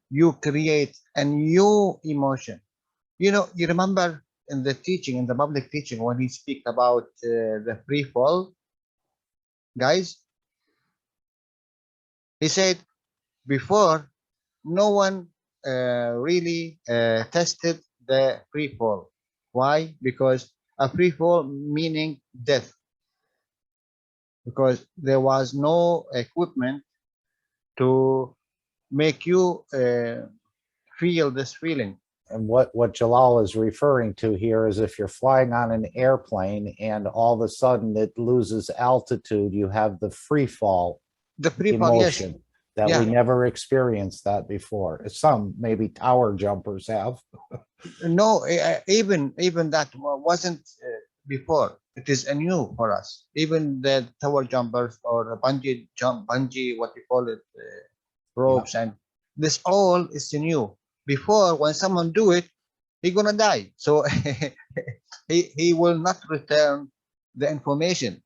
you create a new emotion. You know, you remember in the teaching, in the public teaching, when he speak about the free fall, guys, he said before no one really tested the free fall. Why? Because a free fall meaning death, because there was no equipment to make you feel this feeling. And what Jalal is referring to here is if you're flying on an airplane and all of a sudden it loses altitude, you have the free fall The free fall, yes. emotion that Yeah. we never experienced that before. Some maybe tower jumpers have. No, even that wasn't before. It is a new for us. Even the tower jumpers or the bungee, what you call it, ropes, and this all is new. Before, when someone do it, he gonna die. So he will not return the information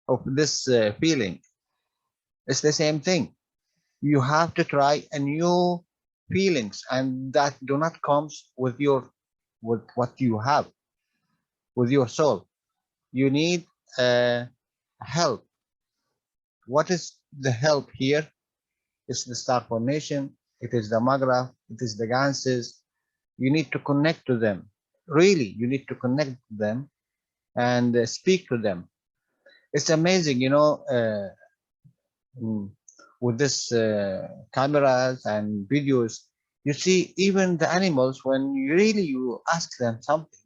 of this feeling. It's the same thing. You have to try a new feelings, and that do not comes with what you have, with your soul. You need help. What is the help here? It's the star formation, it is the magraph, it is the ganses. You need to connect to them. Really, you need to connect to them and speak to them. It's amazing, you know, with this cameras and videos, you see even the animals, when you ask them something,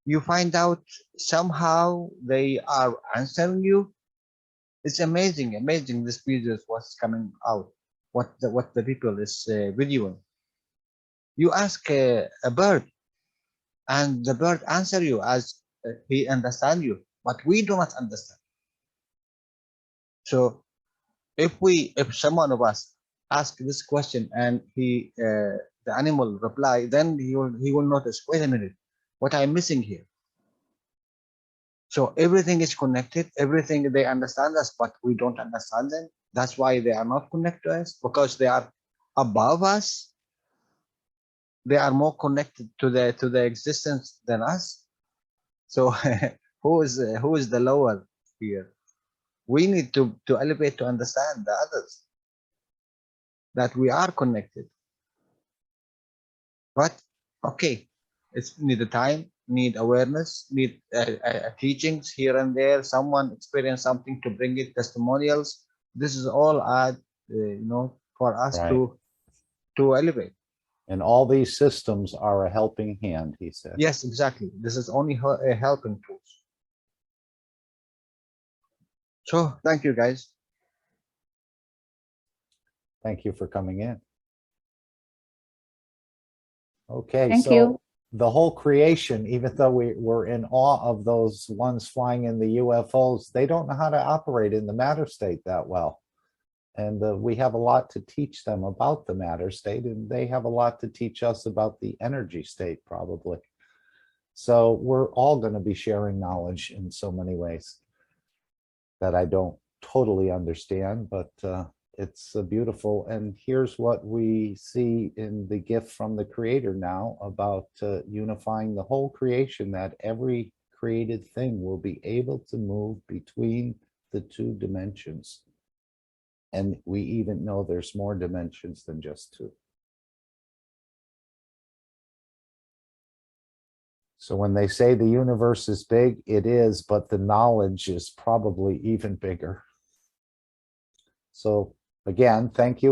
you find out somehow they are answering you. It's amazing this videos what's coming out, what the people is videoing. You ask a bird and the bird answer you as he understand you, but we do not understand. So if someone of us ask this question and the animal reply, then he will notice, wait a minute, what I'm missing here. So everything is connected, everything, they understand us, but we don't understand them. That's why they are not connected to us, because they are above us. They are more connected to the existence than us. So who is the lower here? We need to elevate to understand the others, that we are connected. But okay, it's need a time, need awareness, need teachings here and there. Someone experience something to bring it, testimonials. This is all add, you know, for us Right. to elevate. And all these systems are a helping hand, he said. Yes, exactly. This is only a helping tools. So thank you, guys. Thank you for coming in. Okay, Thank so you. the whole creation, even though we're in awe of those ones flying in the UFOs, they don't know how to operate in the matter state that well. And we have a lot to teach them about the matter state, and they have a lot to teach us about the energy state, probably. So we're all going to be sharing knowledge in so many ways that I don't totally understand, but it's beautiful. And here's what we see in the gift from the Creator now about unifying the whole creation, that every created thing will be able to move between the two dimensions. And we even know there's more dimensions than just two. So when they say the universe is big, it is, but the knowledge is probably even bigger. So again, thank you.